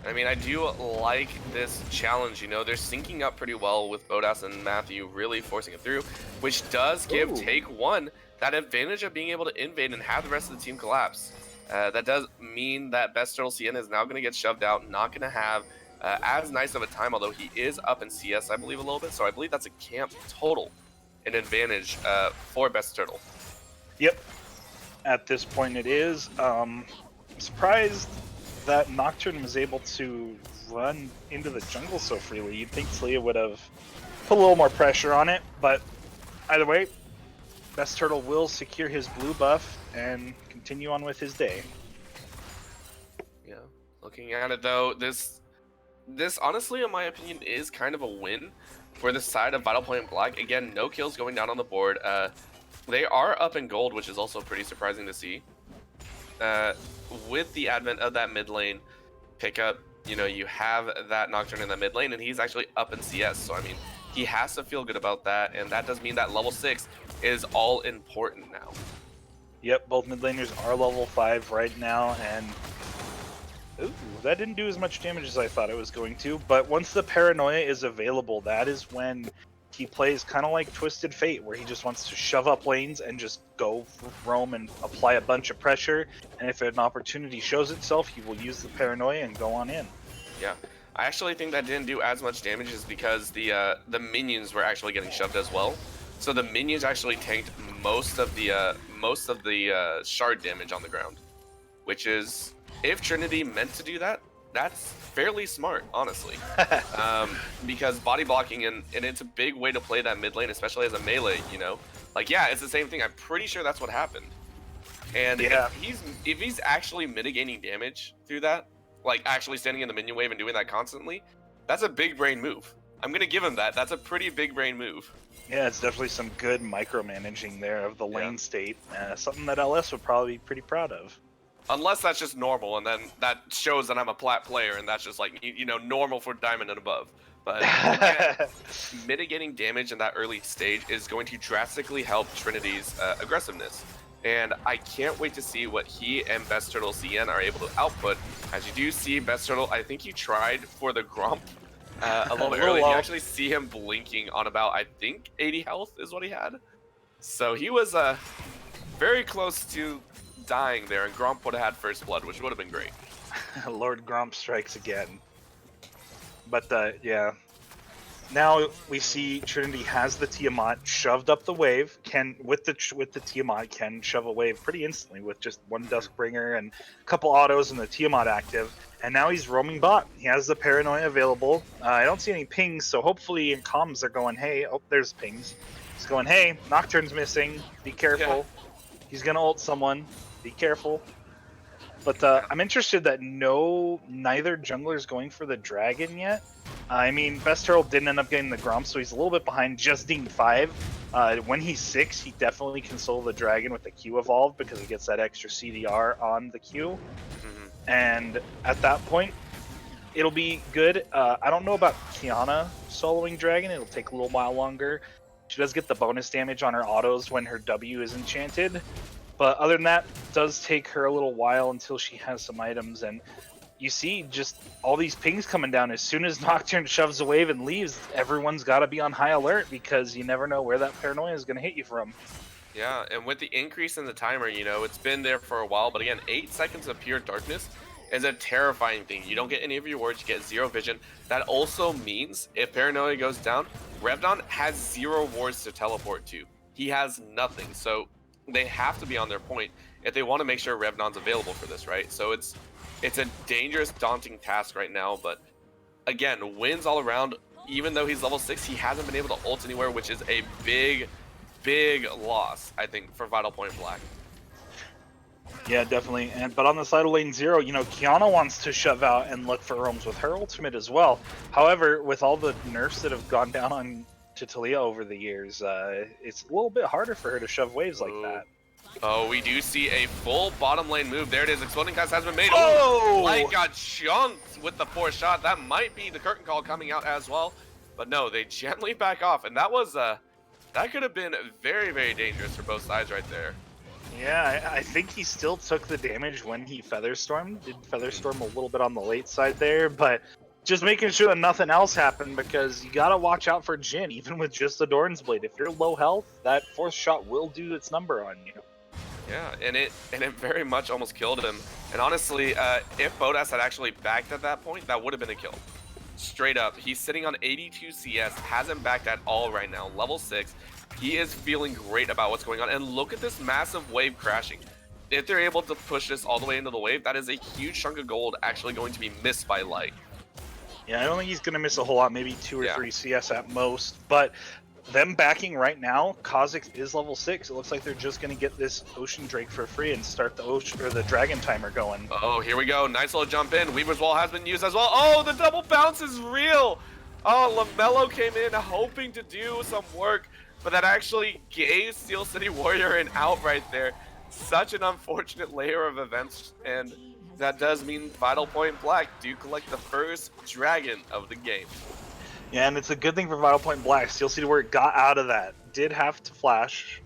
S1: I mean, I do like this challenge, you know, they're syncing up pretty well with Bodas and Matthew really forcing it through, which does give Take One that advantage of being able to invade and have the rest of the team collapse. That does mean that Best Turtle CN is now going to get shoved out, not going to have as nice of a time, although he is up in CS, I believe, a little bit, so I believe that's a camp total, an advantage for Best Turtle.
S2: Yep, at this point it is. I'm surprised that Nocturne was able to run into the jungle so freely. You'd think Talia would have put a little more pressure on it, but either way, Best Turtle will secure his blue buff and continue on with his day.
S1: Yeah, looking at it though, this honestly, in my opinion, is kind of a win for the side of Vital Point Black. Again, no kills going down on the board. They are up in gold, which is also pretty surprising to see. With the advent of that mid lane pickup, you know, you have that Nocturne in the mid lane, and he's actually up in CS. So, I mean, he has to feel good about that, and that does mean that level 6 is all important now.
S2: Yep, both mid laners are level 5 right now, and ooh, that didn't do as much damage as I thought it was going to. But once the Paranoia is available, that is when he plays kind of like Twisted Fate, where he just wants to shove up lanes and just go roam and apply a bunch of pressure. And if an opportunity shows itself, he will use the Paranoia and go on in.
S1: Yeah, I actually think that didn't do as much damage is because the minions were actually getting shoved as well. So the minions actually tanked most of the shard damage on the ground, which is, if Trinity meant to do that, that's fairly smart, honestly. Because body blocking, and it's a big way to play that mid lane, especially as a melee, you know? Like, yeah, it's the same thing. I'm pretty sure that's what happened. And
S2: Yeah.
S1: if he's actually mitigating damage through that, like actually standing in the minion wave and doing that constantly, that's a big brain move. I'm going to give him that. That's a pretty big brain move.
S2: Yeah, it's definitely some good micromanaging there of the lane state. Something that LS would probably be pretty proud of.
S1: Unless that's just normal, and then that shows that I'm a plat player, and that's just like, you know, normal for diamond and above. But again, mitigating damage in that early stage is going to drastically help Trinity's aggressiveness. And I can't wait to see what he and Best Turtle CN are able to output. As you do see, Best Turtle, I think he tried for the Gromp a little bit early. You actually see him blinking on about, I think, 80 health is what he had. So he was very close to dying there, and Gromp would have had first blood, which would have been great.
S2: Lord Gromp strikes again. But yeah, now we see Trinity has the Tiamat shoved up the wave. With the Tiamat can shove a wave pretty instantly with just one Duskbringer and a couple autos and the Tiamat active. And now he's roaming bot. He has the Paranoia available. I don't see any pings, so hopefully in comms they're going, hey, oh, there's pings. He's going, hey, Nocturne's missing. Be careful. Yeah. He's gonna ult someone. Be careful. But I'm interested that neither jungler's going for the dragon yet. I mean, Best Turtle didn't end up getting the Gromp, so he's a little bit behind just being 5. When he's 6, he definitely can solo the dragon with the Q evolve because he gets that extra CDR on the Q. And at that point, it'll be good. I don't know about Kiana soloing dragon. It'll take a little while longer. She does get the bonus damage on her autos when her W is enchanted. But other than that, it does take her a little while until she has some items. And you see just all these pings coming down. As soon as Nocturne shoves a wave and leaves, everyone's got to be on high alert because you never know where that Paranoia is going to hit you from.
S1: Yeah, and with the increase in the timer, you know, it's been there for a while. But again, 8 seconds of pure darkness is a terrifying thing. You don't get any of your wards, you get 0 vision. That also means if Paranoia goes down, Revdon has 0 wards to teleport to. He has nothing. So they have to be on their point if they want to make sure Revdon's available for this, right? So it's a dangerous, daunting task right now, but again, wins all around. Even though he's level 6, he hasn't been able to ult anywhere, which is a big loss, I think, for Vital Point Black.
S2: Yeah, definitely. But on the side of lane 0, you know, Kiana wants to shove out and look for roams with her ultimate as well. However, with all the nerfs that have gone down on to Talia over the years, it's a little bit harder for her to shove waves like that.
S1: Oh, we do see a full bottom lane move. There it is. Exploding cast has been made.
S2: Oh!
S1: Light got chunked with the 4th shot. That might be the curtain call coming out as well. But no, they gently back off. And that was, that could have been very, very dangerous for both sides right there.
S2: Yeah, I think he still took the damage when he Featherstormed. Did Featherstorm a little bit on the late side there, but just making sure that nothing else happened because you gotta watch out for Jhin, even with just the Doran's Blade. If you're low health, that 4th shot will do its number on you.
S1: Yeah, and it very much almost killed him. And honestly, if Bodas had actually backed at that point, that would have been a kill. Straight up. He's sitting on 82 CS, hasn't backed at all right now, level 6. He is feeling great about what's going on. And look at this massive wave crashing. If they're able to push this all the way into the wave, that is a huge chunk of gold actually going to be missed by Light.
S2: Yeah, I don't think he's going to miss a whole lot, maybe 2 or 3 CS at most. But them backing right now, Kha'Zix is level 6. It looks like they're just going to get this Ocean Drake for free and start the Dragon timer going.
S1: Oh, here we go. Nice little jump in. Weaver's Wall has been used as well. Oh, the double bounce is real. Oh, LaMelo came in hoping to do some work, but that actually gave Steel City Warrior an out right there. Such an unfortunate layer of events, and that does mean Vital Point Black do collect the first dragon of the game.
S2: Yeah, and it's a good thing for Vital Point Black. Steel City Warrior got out of that. Did have to flash,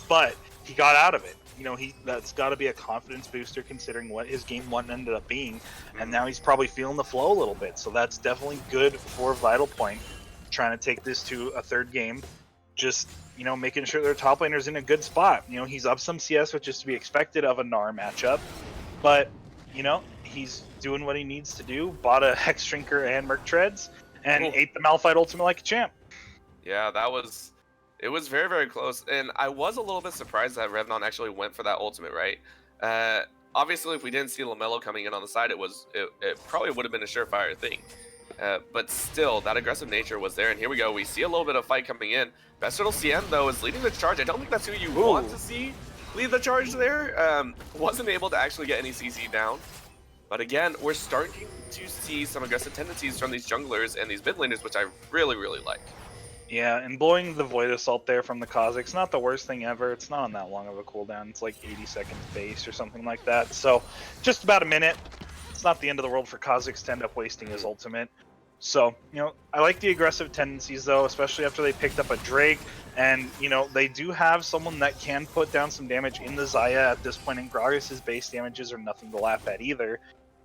S2: but he got out of it. You know, that's got to be a confidence booster considering what his game 1 ended up being, and now he's probably feeling the flow a little bit. So that's definitely good for Vital Point, trying to take this to a 3rd game. Just, you know, making sure their top laner's in a good spot. You know, he's up some CS, which is to be expected of a Gnar matchup, but you know, he's doing what he needs to do. Bought a Hex Drinker and Merc Treads, and ate the Malphite ultimate like a champ.
S1: Yeah, it was very, very close. And I was a little bit surprised that Revnon actually went for that ultimate, right? Obviously, if we didn't see LaMelo coming in on the side, it probably would have been a surefire thing. But still, that aggressive nature was there. And here we go. We see a little bit of fight coming in. Best Turtle CN, though, is leading the charge. I don't think that's who you want to see lead the charge there. Wasn't able to actually get any CC down. But again, we're starting to see some aggressive tendencies from these junglers and these mid laners, which I really, really like.
S2: Yeah, and blowing the Void Assault there from the Kha'Zix, not the worst thing ever. It's not on that long of a cooldown. It's like 80 seconds base or something like that. So just about a minute. It's not the end of the world for Kha'Zix to end up wasting his ultimate. So, you know, I like the aggressive tendencies, though, especially after they picked up a Drake. And, you know, they do have someone that can put down some damage in the Xayah at this point, and Gragas' base damages are nothing to laugh at either.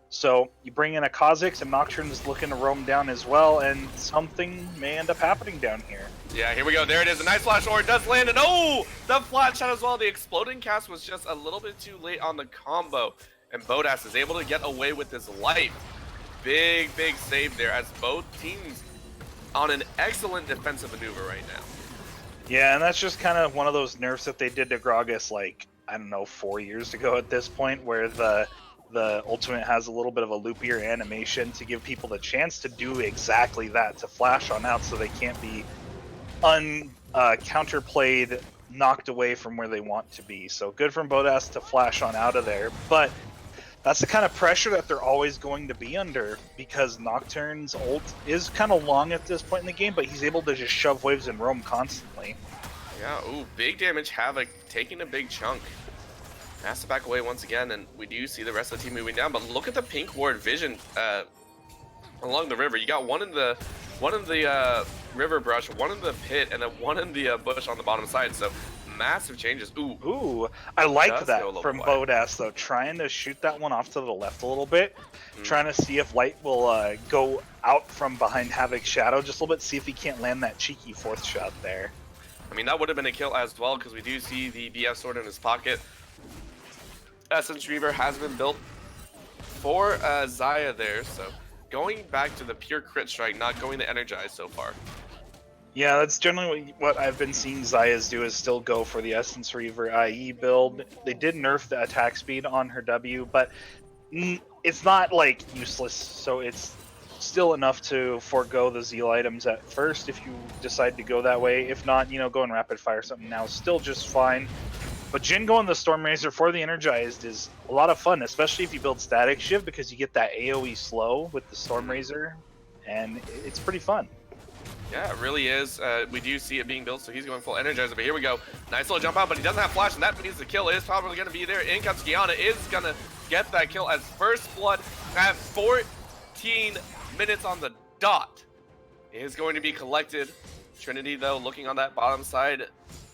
S2: So you bring in a Kha'Zix, and Nocturne is looking to roam down as well, and something may end up happening down here.
S1: Yeah, here we go. There it is. A nice flash, or it does land, and oh, the flat shot as well. The exploding cast was just a little bit too late on the combo, and Bodas is able to get away with his life. Big, big save there as both teams on an excellent defensive maneuver right now.
S2: Yeah, and that's just kind of one of those nerfs that they did to Gragas, like, I don't know, 4 years ago at this point, where the ultimate has a little bit of a loopier animation to give people the chance to do exactly that, to flash on out so they can't be counterplayed, knocked away from where they want to be. So good from Bodas to flash on out of there, but that's the kind of pressure that they're always going to be under, because Nocturne's ult is kind of long at this point in the game, but he's able to just shove waves and roam constantly.
S1: Yeah, ooh, big damage. Havoc taking a big chunk. Has to back away once again, and we do see the rest of the team moving down. But look at the pink ward vision along the river. You got one in the river brush, one in the pit, and then one in the bush on the bottom side. So massive changes.
S2: Ooh, I like that from Bodas, though. Trying to shoot that one off to the left a little bit. Trying to see if Light will go out from behind Havoc's shadow just a little bit, see if he can't land that cheeky fourth shot there.
S1: I mean, that would have been a kill as well, because we do see the BF sword in his pocket. Essence Reaver has been built for Xayah there, so going back to the pure crit strike, not going to energize so far.
S2: Yeah, that's generally what I've been seeing Xayahs do, is still go for the Essence Reaver IE build. They did nerf the attack speed on her W, but it's not like useless, so it's still enough to forego the Zeal items at first if you decide to go that way. If not, you know, go and rapid fire something now is still just fine. But Jhin going the Storm Razor for the Energized is a lot of fun, especially if you build Static Shiv, because you get that AoE slow with the Storm Razor, and it's pretty fun.
S1: Yeah, it really is. We do see it being built, so he's going full Energizer, but here we go. Nice little jump out, but he doesn't have Flash, and that means the kill is probably going to be there. In comes Kiana, is going to get that kill as First Blood at 14 minutes on the dot is going to be collected. Trinity, though, looking on that bottom side,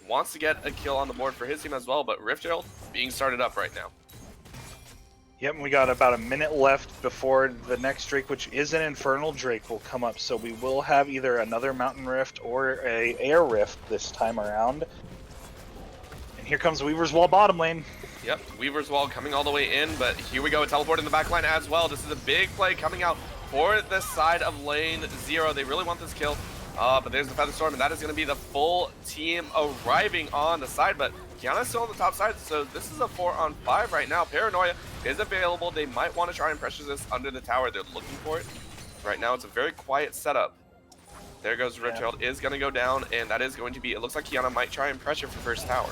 S1: wants to get a kill on the board for his team as well, but Rift Herald being started up right now.
S2: Yep, we got about a minute left before the next Drake, which is an Infernal Drake, will come up. So we will have either another Mountain Rift or a Air Rift this time around. And here comes Weaver's Wall bottom lane.
S1: Yep, Weaver's Wall coming all the way in, but here we go, a teleport in the back line as well. This is a big play coming out for the side of lane 0. They really want this kill. But there's the Feather Storm, and that is going to be the full team arriving on the side. But Kiana's still on the top side, so this is a 4-on-5 right now. Paranoia is available. They might want to try and pressure this under the tower. They're looking for it. Right now, it's a very quiet setup. There goes Rift Herald, is going to go down, and that is going to be, it looks like Kiana might try and pressure for first tower.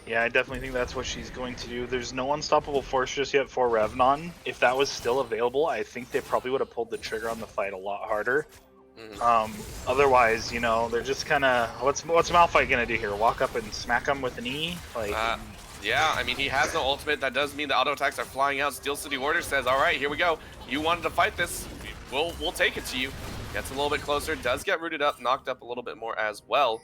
S2: Yeah, I definitely think that's what she's going to do. There's no unstoppable force just yet for Revnon. If that was still available, I think they probably would have pulled the trigger on the fight a lot harder. Otherwise, you know, they're just kind of, what's Malphite gonna do here? Walk up and smack him with an E? Like,
S1: yeah, I mean, he has no ultimate. That does mean the auto attacks are flying out. Steel City Order says, all right, here we go. You wanted to fight this, we'll take it to you. Gets a little bit closer, does get rooted up, knocked up a little bit more as well.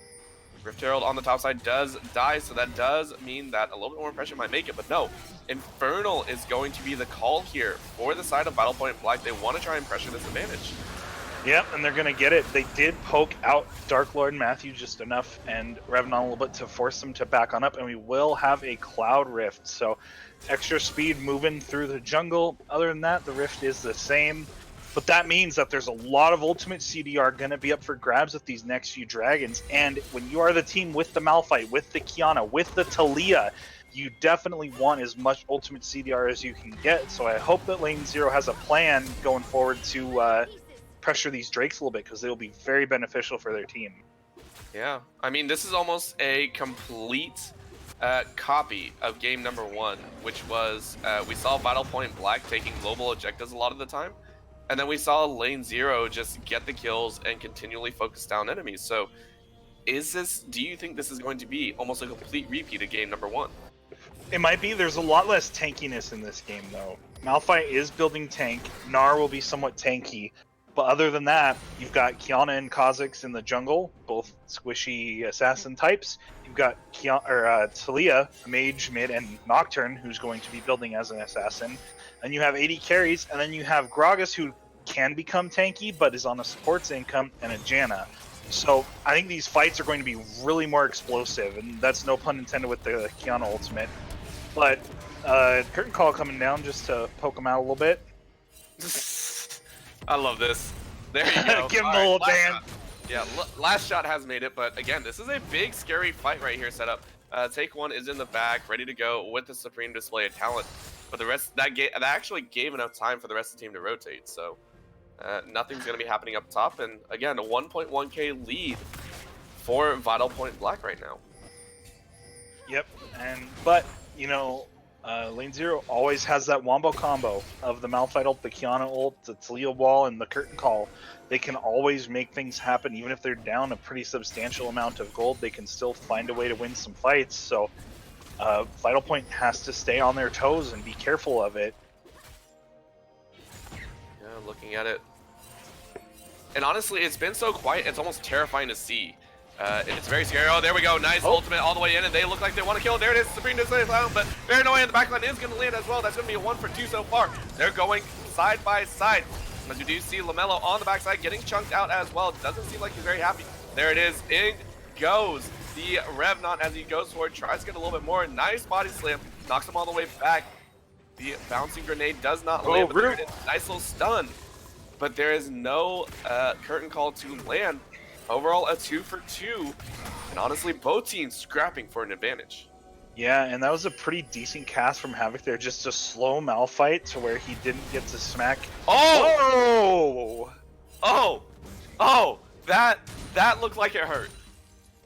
S1: Rift Herald on the top side does die, so that does mean that a little bit more pressure might make it, but no. Infernal is going to be the call here for the side of Battle Point Black. They want to try and pressure this advantage.
S2: Yep, and they're going to get it. They did poke out Dark Lord Matthew just enough and Revenant a little bit to force them to back on up, and we will have a Cloud Rift. So extra speed moving through the jungle. Other than that, the Rift is the same. But that means that there's a lot of ultimate CDR going to be up for grabs with these next few dragons. And when you are the team with the Malphite, with the Kiana, with the Talia, you definitely want as much ultimate CDR as you can get. So I hope that Lane Zero has a plan going forward to pressure these Drakes a little bit, because they will be very beneficial for their team.
S1: Yeah, I mean, this is almost a complete copy of game number 1, which was we saw Vital Point Black taking global objectives a lot of the time, and then we saw Lane Zero just get the kills and continually focus down enemies. So do you think this is going to be almost a complete repeat of game number 1?
S2: It might be. There's a lot less tankiness in this game, though. Malphite is building tank. Gnar will be somewhat tanky. But other than that, you've got Kiana and Kha'Zix in the jungle, both squishy assassin types. You've got Talia, a mage, mid, and Nocturne, who's going to be building as an assassin. And you have 80 carries, and then you have Gragas, who can become tanky, but is on a support's income, and a Janna. So I think these fights are going to be really more explosive, and that's no pun intended with the Kiana ultimate. But Curtain Call coming down just to poke him out a little bit.
S1: I love this. There you go.
S2: Give him the little dance.
S1: Yeah, last shot has made it, but again, this is a big, scary fight right here set up. Take One is in the back, ready to go with the supreme display of talent. But the rest, that actually gave enough time for the rest of the team to rotate. So nothing's going to be happening up top. And again, a 1.1k lead for Vital Point Black right now.
S2: Yep, but you know, Lane Zero always has that wombo combo of the Malphite ult, the Kiana ult, the Talia wall, and the Curtain Call. They can always make things happen, even if they're down a pretty substantial amount of gold. They can still find a way to win some fights. So Vital Point has to stay on their toes and be careful of it.
S1: Yeah, looking at it. And honestly, it's been so quiet, it's almost terrifying to see. It's very scary. Oh, there we go. Nice ultimate all the way in, and they look like they want to kill. There it is. Supreme Display is out, but Paranoia in the backline is going to land as well. That's going to be a 1 for 2 so far. They're going side by side. As you do see LaMelo on the backside getting chunked out as well. Doesn't seem like he's very happy. There it is. In goes the Revenant as he goes forward. Tries to get a little bit more. Nice body slam. Knocks him all the way back. The bouncing grenade does not land. But there it is. Nice little stun. But there is no Curtain Call to land. Overall, a 2 for 2, and honestly, both teams scrapping for an advantage.
S2: Yeah, and that was a pretty decent cast from Havoc there, just a slow Malphite to where he didn't get to smack.
S1: Oh! Oh! That looked like it hurt.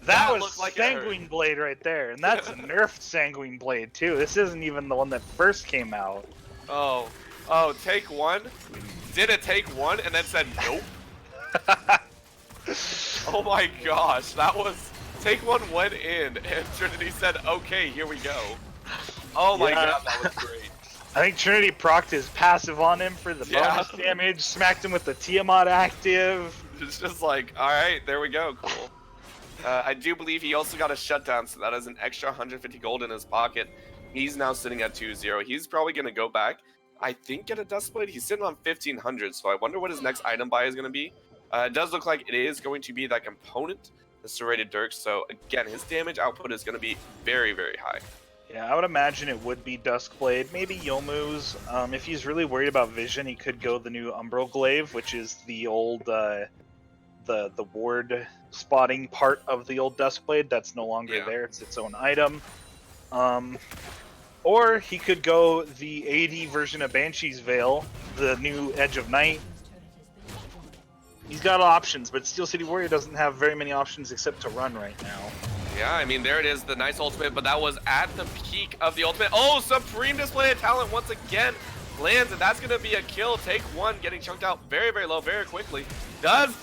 S2: That was like Sanguine Blade right there, and that's a nerfed Sanguine Blade too. This isn't even the one that first came out.
S1: Oh, Take One? Did it Take One and then said nope? Oh my gosh, that was... Take One went in, and Trinity said, okay, here we go. Oh my god, that was great.
S2: I think Trinity procced his passive on him for the bonus damage, smacked him with the Tiamat active.
S1: It's just like, alright, there we go, cool. I do believe he also got a shutdown, so that is an extra 150 gold in his pocket. He's now sitting at 2-0. He's probably going to go back, I think, get a Duskblade. He's sitting on 1,500, so I wonder what his next item buy is going to be. It does look like it is going to be that component, the Serrated Dirk. So again, his damage output is going to be very, very high.
S2: Yeah, I would imagine it would be Duskblade, maybe Yomu's. If he's really worried about vision, he could go the new Umbral Glaive, which is the old the ward spotting part of the old Duskblade. That's no longer there; it's its own item. Or he could go the AD version of Banshee's Veil, the new Edge of Night. He's got options, but Steel City Warrior doesn't have very many options except to run right now.
S1: Yeah, I mean, there it is, the nice ultimate, but that was at the peak of the ultimate. Oh, Supreme Display of Talent once again lands, and that's going to be a kill. Take One getting chunked out very, very low, very quickly. Does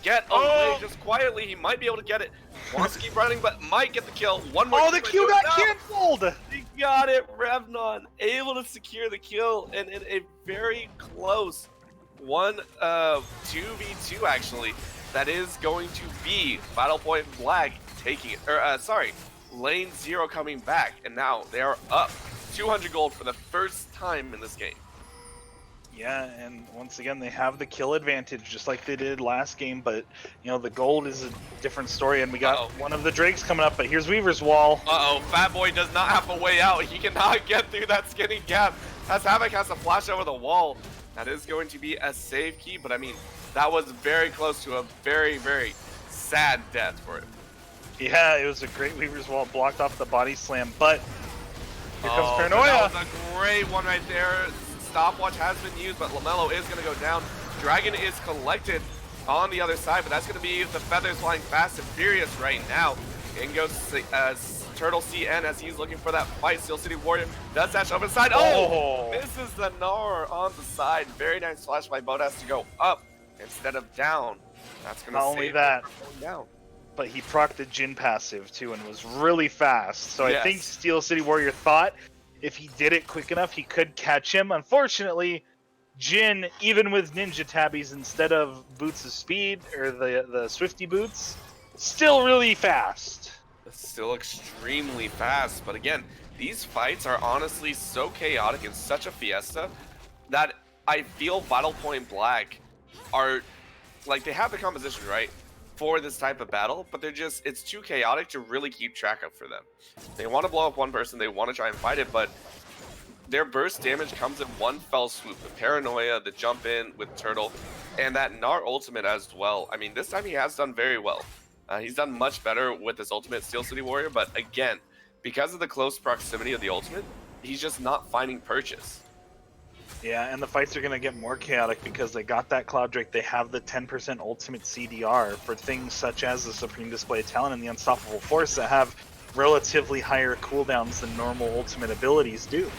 S1: get away just quietly. He might be able to get it. Wants to keep running, but might get the kill. One more.
S2: Oh, the Q got canceled!
S1: He got it, Revenant, able to secure the kill, and in a very close 2v2 actually. That is going to be Vital Point Black taking it, or Lane Zero coming back, and now they are up 200 gold for the first time in this game.
S2: Yeah, and once again, they have the kill advantage just like they did last game, but the gold is a different story, and we got one of the Drakes coming up, but here's Weaver's Wall.
S1: Fat Boy does not have a way out. He cannot get through that skinny gap as Havoc has to flash over the wall. That is going to be a save key, but I mean, that was very close to a very, very sad death for him.
S2: Yeah, it was a great Weaver's Wall, blocked off the body slam, but here comes Paranoia.
S1: That was a great one right there. Stopwatch has been used, but LaMelo is going to go down. Dragon is collected on the other side, but that's going to be the feathers flying fast and furious right now. In goes Turtle CN as he's looking for that fight. Steel City Warrior does dash over the side. Misses the Gnar on the side. Very nice flash by Boat has to go up instead of down. That's going to
S2: not only that,
S1: down.
S2: But he procced the Jin passive too and was really fast. So
S1: yes.
S2: I think Steel City Warrior thought if he did it quick enough, he could catch him. Unfortunately, Jin, even with ninja tabbies instead of boots of speed or the Swifty boots, still really fast.
S1: Still extremely fast, but again, these fights are honestly so chaotic and such a fiesta that I feel Battle Point Black are like, they have the composition right for this type of battle, but it's too chaotic to really keep track of for them. They want to blow up one person, they want to try and fight it, but their burst damage comes in one fell swoop. The Paranoia, the jump in with Turtle, and that Gnar ultimate as well. I mean, this time he has done very well. He's done much better with his ultimate, Steel City Warrior, but again, because of the close proximity of the ultimate, he's just not finding purchase.
S2: Yeah, and the fights are going to get more chaotic because they got that Cloud Drake. They have the 10% ultimate CDR for things such as the Supreme Display of Talent and the Unstoppable Force that have relatively higher cooldowns than normal ultimate abilities do.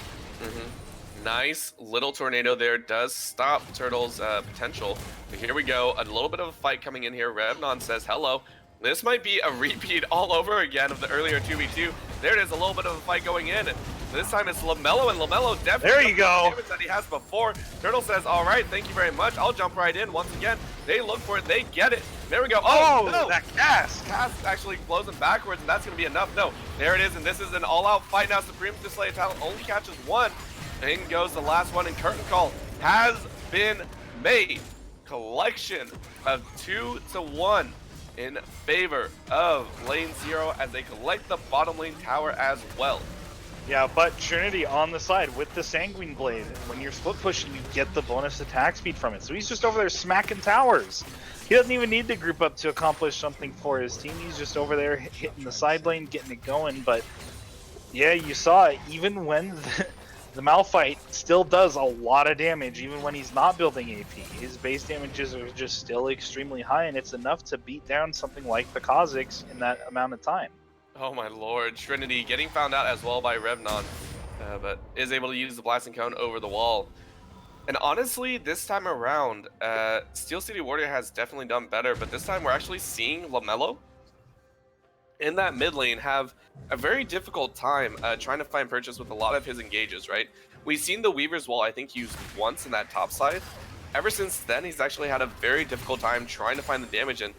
S1: Nice little tornado there does stop Turtle's potential. But here we go, a little bit of a fight coming in here. Revnon says hello. This might be a repeat all over again of the earlier 2v2. There it is, a little bit of a fight going in. This time it's LaMelo, and LaMelo definitely
S2: there you go.
S1: damage that he has before. Turtle says, all right, thank you very much. I'll jump right in once again. They look for it, they get it. There we go.
S2: Oh,
S1: no.
S2: that cast.
S1: Cast actually blows him backwards, and that's going to be enough. No, there it is, and this is an all-out fight now. Supreme Display of Talent only catches one. In goes the last one, and curtain call has been made. Collection of 2-1 in favor of lane 0 as they collect the bottom lane tower as well.
S2: Yeah, but Trinity on the side with the Sanguine Blade. When you're split pushing, you get the bonus attack speed from it. So he's just over there smacking towers. He doesn't even need to group up to accomplish something for his team. He's just over there hitting the side lane, getting it going. But yeah, you saw it. Even when the Malphite still does a lot of damage, even when he's not building AP. His base damages are just still extremely high, and it's enough to beat down something like the Kha'Zix in that amount of time.
S1: Oh my lord, Trinity getting found out as well by Revnon, but is able to use the Blasting Cone over the wall. And honestly, this time around, Steel City Warrior has definitely done better, but this time we're actually seeing LaMelo in that mid lane have a very difficult time trying to find purchase with a lot of his engages, right? We've seen the Weaver's Wall, I think, used once in that top side. Ever since then, he's actually had a very difficult time trying to find the damage, and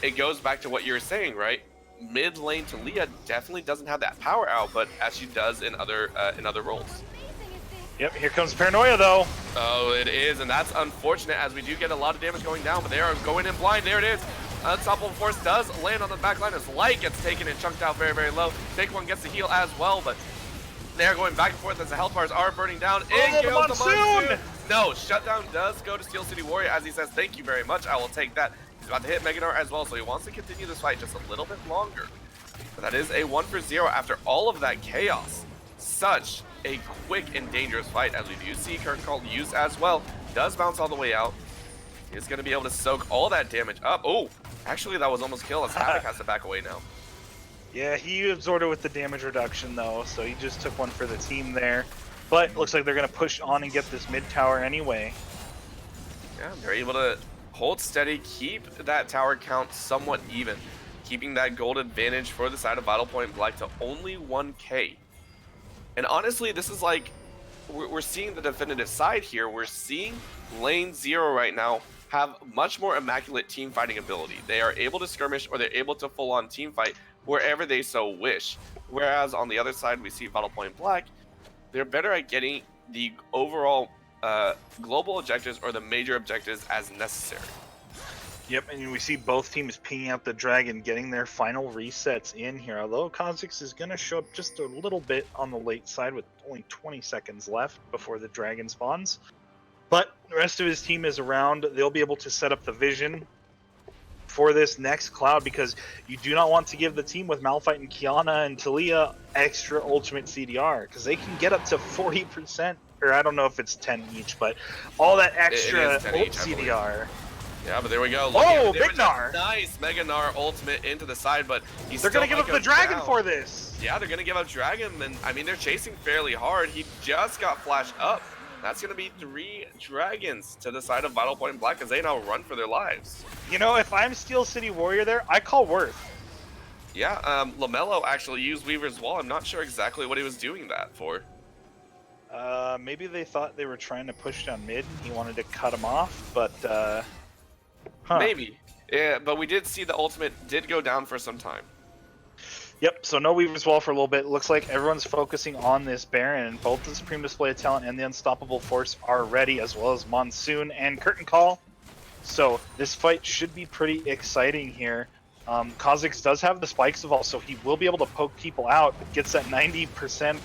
S1: it goes back to what you were saying, right? Mid lane Talia definitely doesn't have that power output as she does in other roles.
S2: Yep, here comes Paranoia though.
S1: Oh, it is, and that's unfortunate as we do get a lot of damage going down, but they are going in blind. There it is. Unstoppable Force does land on the back line as Light gets taken and chunked out very, very low. Take One gets the heal as well, but they're going back and forth as the health bars are burning down.
S2: Oh, the Monsoon!
S1: No, shutdown does go to Steel City Warrior as he says, thank you very much, I will take that. He's about to hit Mega Gnar as well, so he wants to continue this fight just a little bit longer. But that is a 1-for-0 after all of that chaos. Such a quick and dangerous fight as we do see Curtain Call used as well. Does bounce all the way out. He's going to be able to soak all that damage up. Oh, actually that was almost kill as Havoc has to back away now.
S2: Yeah, he absorbed it with the damage reduction though, so he just took one for the team there. But looks like they're going to push on and get this mid tower anyway.
S1: Yeah, they're able to hold steady, keep that tower count somewhat even, keeping that gold advantage for the side of Battle Point Black to only 1k. And honestly, this is like, we're seeing the definitive side here. We're seeing lane 0 right now have much more immaculate team fighting ability. They are able to skirmish or they're able to full-on team fight wherever they so wish. Whereas on the other side, we see Battle Point Black, they're better at getting the overall global objectives or the major objectives as necessary.
S2: Yep, and we see both teams pinging out the dragon, getting their final resets in here. Although Kha'Zix is going to show up just a little bit on the late side with only 20 seconds left before the dragon spawns. But the rest of his team is around. They'll be able to set up the vision for this next cloud, because you do not want to give the team with Malphite and Kiana and Talia extra ultimate CDR, because they can get up to 40%, or I don't know if it's 10 each, but all that extra ult CDR.
S1: Yeah, but there we go.
S2: Oh, Big Gnar!
S1: Nice Mega Gnar ultimate into the side, but
S2: they're going to give up the dragon for this.
S1: Yeah, they're going to give up dragon, and I mean, they're chasing fairly hard. He just got flashed up. That's going to be 3 dragons to the side of Vital Point Black as they now run for their lives.
S2: You know, if I'm Steel City Warrior there, I call Worth.
S1: Yeah, LaMelo actually used Weaver's Wall. I'm not sure exactly what he was doing that for.
S2: Maybe they thought they were trying to push down mid and he wanted to cut him off, but,
S1: Maybe. Yeah, but we did see the ultimate did go down for some time.
S2: Yep, so no Weaver's Wall for a little bit. Looks like everyone's focusing on this Baron, and both the Supreme Display of Talent and the Unstoppable Force are ready, as well as Monsoon and Curtain Call. So this fight should be pretty exciting here. Kha'Zix does have the Spikes of All, so he will be able to poke people out. Gets that 90%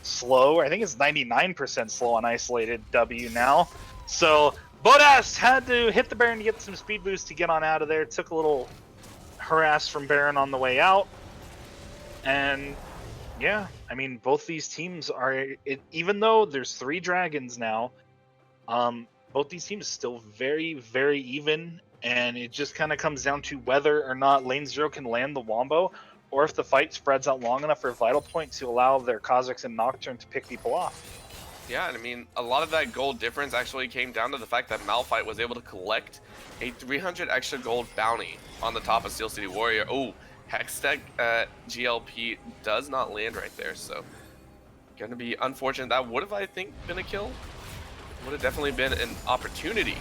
S2: slow. I think it's 99% slow on Isolated W now. So Bodas had to hit the Baron to get some speed boost to get on out of there. Took a little harass from Baron on the way out. And yeah, I mean, both these teams are, even though there's 3 dragons now, both these teams still very, very even, and it just kind of comes down to whether or not Lane Zero can land the Wombo, or if the fight spreads out long enough for Vital Point to allow their Kha'Zix and Nocturne to pick people off.
S1: Yeah, and I mean, a lot of that gold difference actually came down to the fact that Malphite was able to collect a 300 extra gold bounty on the top of Steel City Warrior. Oh, Hextech GLP does not land right there, so gonna be unfortunate. That would have, I think, been a kill. Would have definitely been an opportunity.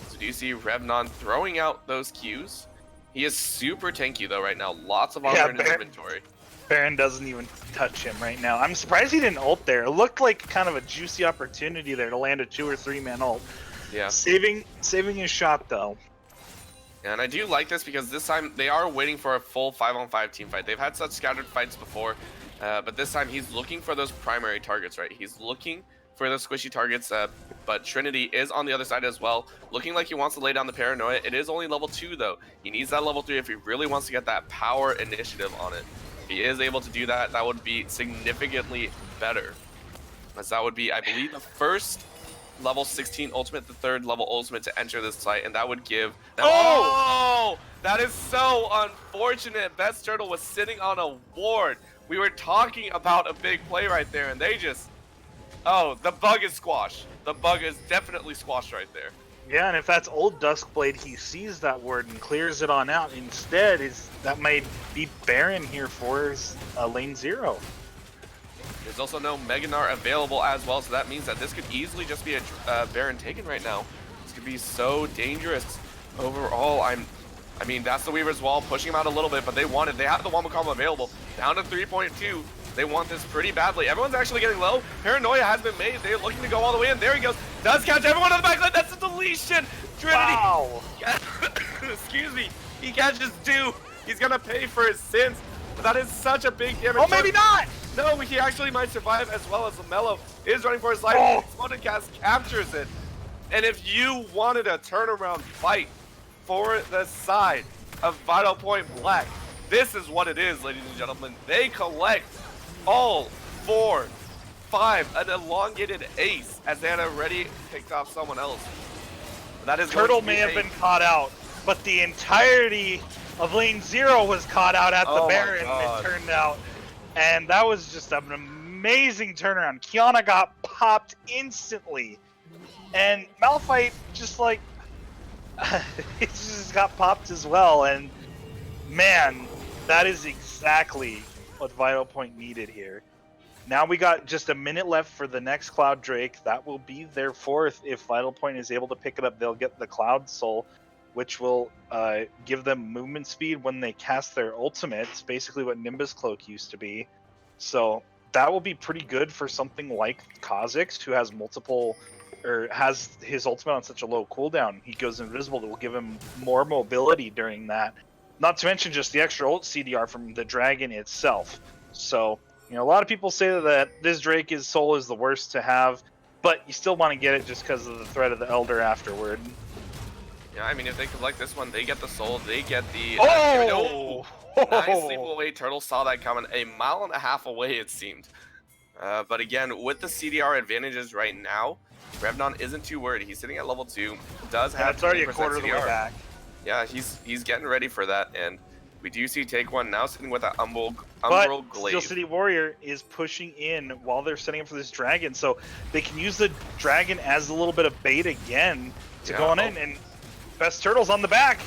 S1: So do you see Revnon throwing out those Qs? He is super tanky though right now. Lots of armor in his inventory.
S2: Baron doesn't even touch him right now. I'm surprised he didn't ult there. It looked like kind of a juicy opportunity there to land a 2 or 3 man ult.
S1: Yeah.
S2: Saving his shot though.
S1: And I do like this because this time they are waiting for a full 5-on-5 team fight. They've had such scattered fights before, but this time he's looking for those primary targets, right? He's looking for those squishy targets, but Trinity is on the other side as well, looking like he wants to lay down the Paranoia. It is only level 2 though. He needs that level 3 if he really wants to get that power initiative on it. If he is able to do that, that would be significantly better, as that would be, I believe, the first level 16 ultimate, the 3rd level ultimate to enter this site, and that would give them— oh, that is so unfortunate. Best Turtle was sitting on a ward. We were talking about a big play right there, and they just— oh, the bug is squashed. The bug is definitely squashed right there.
S2: Yeah, and if that's old Duskblade, he sees that word and clears it on out. Instead, that might be Baron here for Lane Zero.
S1: There's also no Mega Gnar available as well, so that means that this could easily just be a Baron taken right now. This could be so dangerous overall. I mean, that's the Weaver's Wall, pushing him out a little bit, but they have the Wombo combo available. Down to 3.2. They want this pretty badly. Everyone's actually getting low. Paranoia has been made. They're looking to go all the way in. There he goes. Does catch everyone on the backside. That's a deletion. Trinity.
S2: Wow.
S1: Excuse me. He catches 2. He's going to pay for his sins. But that is such a big damage.
S2: Oh, maybe not.
S1: No, he actually might survive, as well as LaMelo is running for his life.
S2: Oh.
S1: Exploded Cast captures it. And if you wanted a turnaround fight for the side of Vital Point Black, this is what it is, ladies and gentlemen. They collect all 4, 5, an elongated ace, as they had already picked off someone else. That is
S2: Turtle may have been caught out, but the entirety of Lane Zero was caught out at the Baron, it turned out. And that was just an amazing turnaround. Kiana got popped instantly. And Malphite just like, he just got popped as well. And man, that is exactly what Vital Point needed here. Now we got just a minute left for the next Cloud Drake. That will be their 4th. If Vital Point is able to pick it up, they'll get the Cloud Soul, which will give them movement speed when they cast their ultimates, basically what Nimbus Cloak used to be. So that will be pretty good for something like Kha'Zix, who has multiple or has his ultimate on such a low cooldown. He goes invisible. That will give him more mobility during that. Not to mention just the extra ult CDR from the dragon itself. So, you know, a lot of people say that this Drake's soul is the worst to have, but you still want to get it just because of the threat of the Elder afterward.
S1: Yeah, I mean, if they collect this one, they get the soul, they get the...
S2: Oh!
S1: Nice leap away. Turtle saw that coming a mile and a half away, it seemed. But again, with the CDR advantages right now, Revnon isn't too worried. He's sitting at level 2, does have
S2: it's already a
S1: 20%
S2: quarter of the way
S1: CDR.
S2: back.
S1: Yeah, he's getting ready for that, and we do see Take One now sitting with that Umbral
S2: But
S1: Glaive.
S2: Steel City Warrior is pushing in while they're setting up for this dragon, so they can use the dragon as a little bit of bait again to go on in. And Best Turtle's on the back.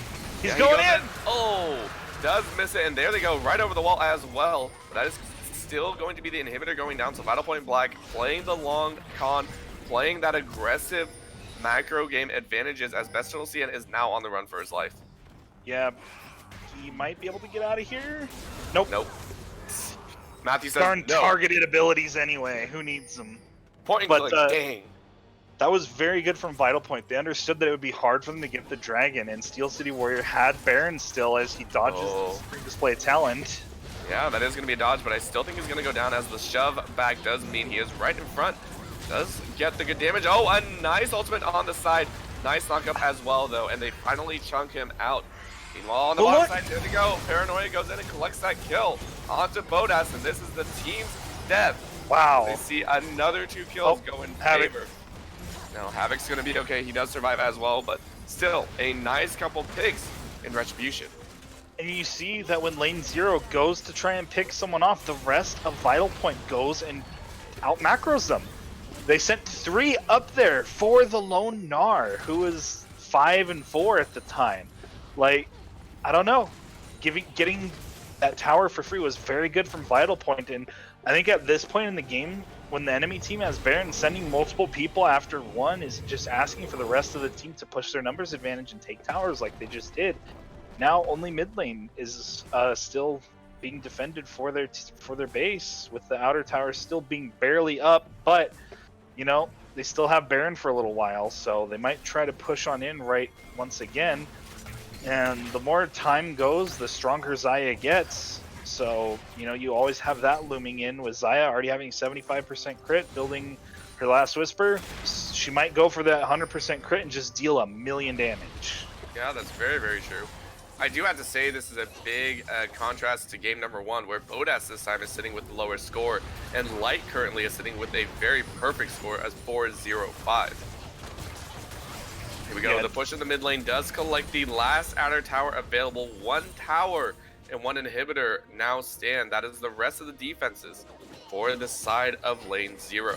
S2: He's going in.
S1: Oh, does miss it, and there they go, right over the wall as well. But that is still going to be the inhibitor going down. So Vital Point Black playing the long con, playing that aggressive macro game advantages as Best Turtle CN is now on the run for his life.
S2: Yeah, he might be able to get out of here. Nope.
S1: Nope. Matthew says
S2: Darn
S1: no.
S2: targeted abilities anyway. Who needs them?
S1: Point and
S2: But,
S1: click, dang.
S2: That was very good from Vital Point. They understood that it would be hard for them to get the dragon, and Steel City Warrior had Baron still as he dodges the Supreme Display Talent.
S1: Yeah, that is going to be a dodge, but I still think he's going to go down as the shove back does mean he is right in front. Does get the good damage. Oh, a nice ultimate on the side. Nice knockup as well, though, and they finally chunk him out. Meanwhile, on the bottom side, there they go. Paranoia goes in and collects that kill onto Bodas, and this is the team's death.
S2: Wow.
S1: They see another 2 kills go in
S2: Havoc.
S1: favor. Now, Havoc's going to be okay. He does survive as well, but still, a nice couple picks in Retribution.
S2: And you see that when Lane Zero goes to try and pick someone off, the rest of Vital Point goes and out macros them. They sent 3 up there for the lone Gnar, who was 5 and 4 at the time. Like, I don't know. Getting that tower for free was very good from Vital Point, and I think at this point in the game, when the enemy team has Baron, sending multiple people after one is just asking for the rest of the team to push their numbers advantage and take towers like they just did. Now only mid lane is still being defended for their base, with the outer tower still being barely up, but you know, they still have Baron for a little while, so they might try to push on in right once again. And the more time goes, the stronger Xayah gets. So, you know, you always have that looming in with Xayah already having 75% crit, building her last Whisper. She might go for that 100% crit and just deal a million damage.
S1: Yeah, that's very, very true. I do have to say this is a big contrast to game number 1, where Bodas this time is sitting with the lower score, and Light currently is sitting with a very perfect score as 4-0-5. Here we go. Yeah. The push in the mid lane does collect the last outer tower available. 1 tower and 1 inhibitor now stand. That is the rest of the defenses for the side of lane 0.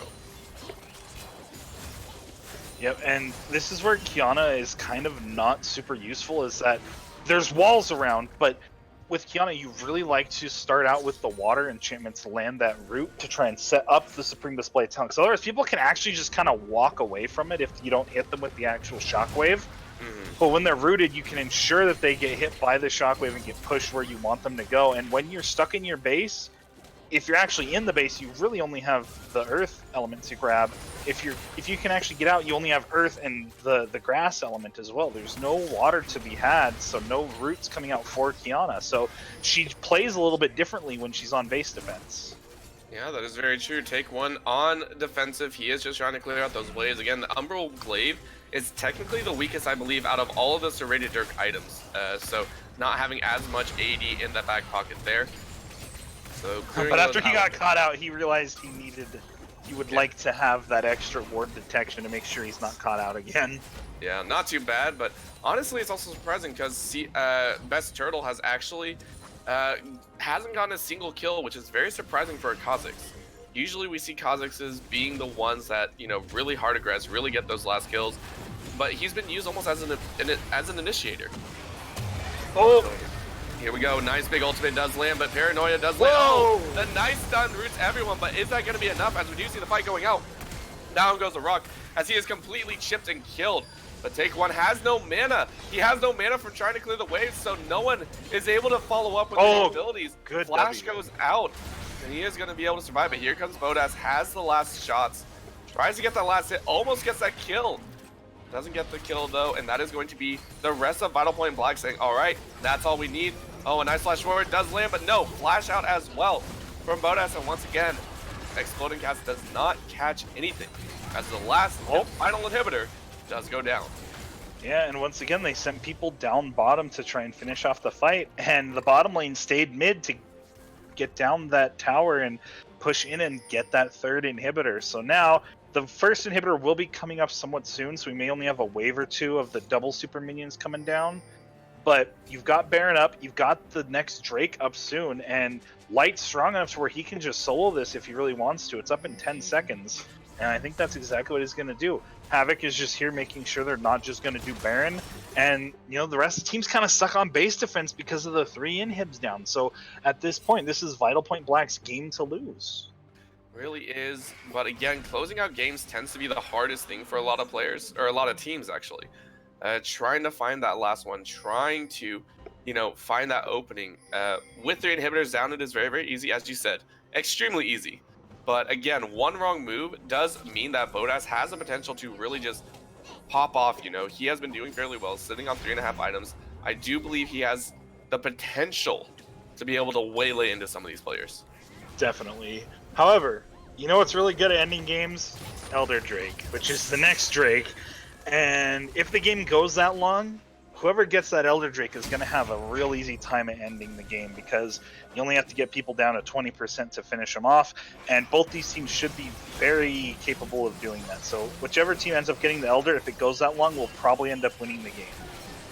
S2: Yep, and this is where Qiyana is kind of not super useful, is that there's walls around, but with Qiyana, you really like to start out with the water enchantments, land that root to try and set up the Supreme Display Talent. Because otherwise, people can actually just kind of walk away from it if you don't hit them with the actual shockwave. But when they're rooted, you can ensure that they get hit by the shockwave and get pushed where you want them to go. And when you're stuck in your base, if you're actually in the base, you really only have the earth element to grab. If you can actually get out, you only have earth and the grass element as well. There's no water to be had, so no roots coming out for Qiyana. So she plays a little bit differently when she's on base defense.
S1: Yeah, that is very true. Take 1 on defensive. He is just trying to clear out those waves. Again, the Umbral Glaive is technically the weakest, I believe, out of all of the Serrated Dirk items. So not having as much AD in the back pocket there. So
S2: but after he got caught out, he realized he would like to have that extra ward detection to make sure he's not caught out again.
S1: Yeah, not too bad, but honestly, it's also surprising because Best Turtle has actually hasn't gotten a single kill, which is very surprising for a Kha'Zix. Usually we see Kha'Zixes being the ones that, you know, really hard aggress, really get those last kills, but he's been used almost as an initiator.
S2: Oh!
S1: Here we go, nice big ultimate does land, but Paranoia does land. Oh, the nice stun roots everyone, but is that going to be enough as we do see the fight going out? Down goes the Rock as he is completely chipped and killed. But Take 1 has no mana. He has no mana from trying to clear the waves, so no one is able to follow up with his abilities.
S2: Good
S1: Flash goes out, and he is going to be able to survive. But here comes Bodas, has the last shots Tries to get that last hit, almost gets that kill. Doesn't get the kill though, and that is going to be the rest of Vital Point Black saying, all right, that's all we need. Oh, a nice flash forward does land, but no, flash out as well from Bodas, and once again, Exploding Cast does not catch anything as the last final inhibitor does go down.
S2: Yeah, and once again, they sent people down bottom to try and finish off the fight, and the bottom lane stayed mid to get down that tower and push in and get that third inhibitor. So now the first inhibitor will be coming up somewhat soon, so we may only have a wave or two of the double super minions coming down. But you've got Baron up, you've got the next Drake up soon, and Light's strong enough to where he can just solo this if he really wants to. It's up in 10 seconds, and I think that's exactly what he's going to do. Havoc is just here making sure they're not just going to do Baron, and the rest of the team's kind of stuck on base defense because of the 3 inhibs down. So at this point, this is Vital Point Black's game to lose.
S1: Really is, but again, closing out games tends to be the hardest thing for a lot of players, or a lot of teams actually. Trying to find that last one, trying to, find that opening. With 3 inhibitors down, it is very, very easy, as you said, extremely easy. But again, one wrong move does mean that Bodas has the potential to really just pop off. He has been doing fairly well, sitting on 3.5 items. I do believe he has the potential to be able to waylay into some of these players.
S2: Definitely. However, what's really good at ending games? Elder Drake, which is the next Drake. And if the game goes that long, whoever gets that Elder Drake is going to have a real easy time at ending the game, because you only have to get people down to 20% to finish them off, and both these teams should be very capable of doing that. So whichever team ends up getting the Elder, if it goes that long, will probably end up winning the game.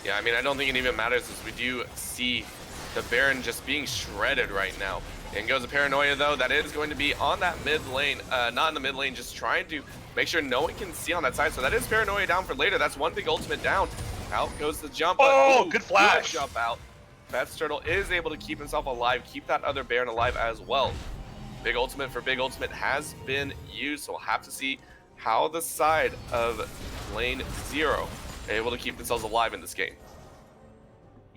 S1: Yeah, I mean, I don't think it even matters, as we do see the Baron just being shredded right now. In goes the Paranoia, though. That is going to be on that mid lane, not in the mid lane, just trying to make sure no one can see on that side. So that is Paranoia down for later. That's one big ultimate down. Out goes the jump.
S2: Oh, good flash.
S1: Good jump out. Vets Turtle is able to keep himself alive, keep that other Baron alive as well. Big ultimate for big ultimate has been used, so we'll have to see how the side of lane 0 are able to keep themselves alive in this game.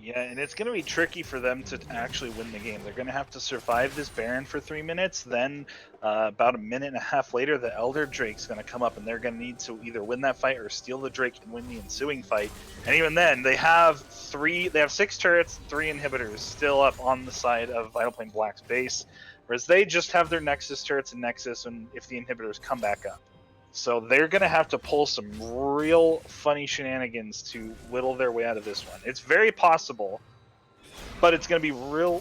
S2: Yeah, and it's going to be tricky for them to actually win the game. They're going to have to survive this Baron for 3 minutes. Then about a minute and a half later, the Elder Drake's going to come up, and they're going to need to either win that fight or steal the Drake and win the ensuing fight. And even then, they have 6 turrets and 3 inhibitors still up on the side of Vital Point Black's base, whereas they just have their Nexus turrets and Nexus and if the inhibitors come back up. So they're going to have to pull some real funny shenanigans to whittle their way out of this one. It's very possible, but it's going to be real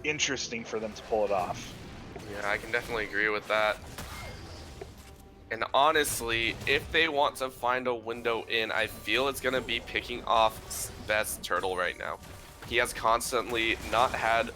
S2: interesting for them to pull it off.
S1: Yeah, I can definitely agree with that. And honestly, if they want to find a window in, I feel it's going to be picking off Best Turtle right now. He has constantly not had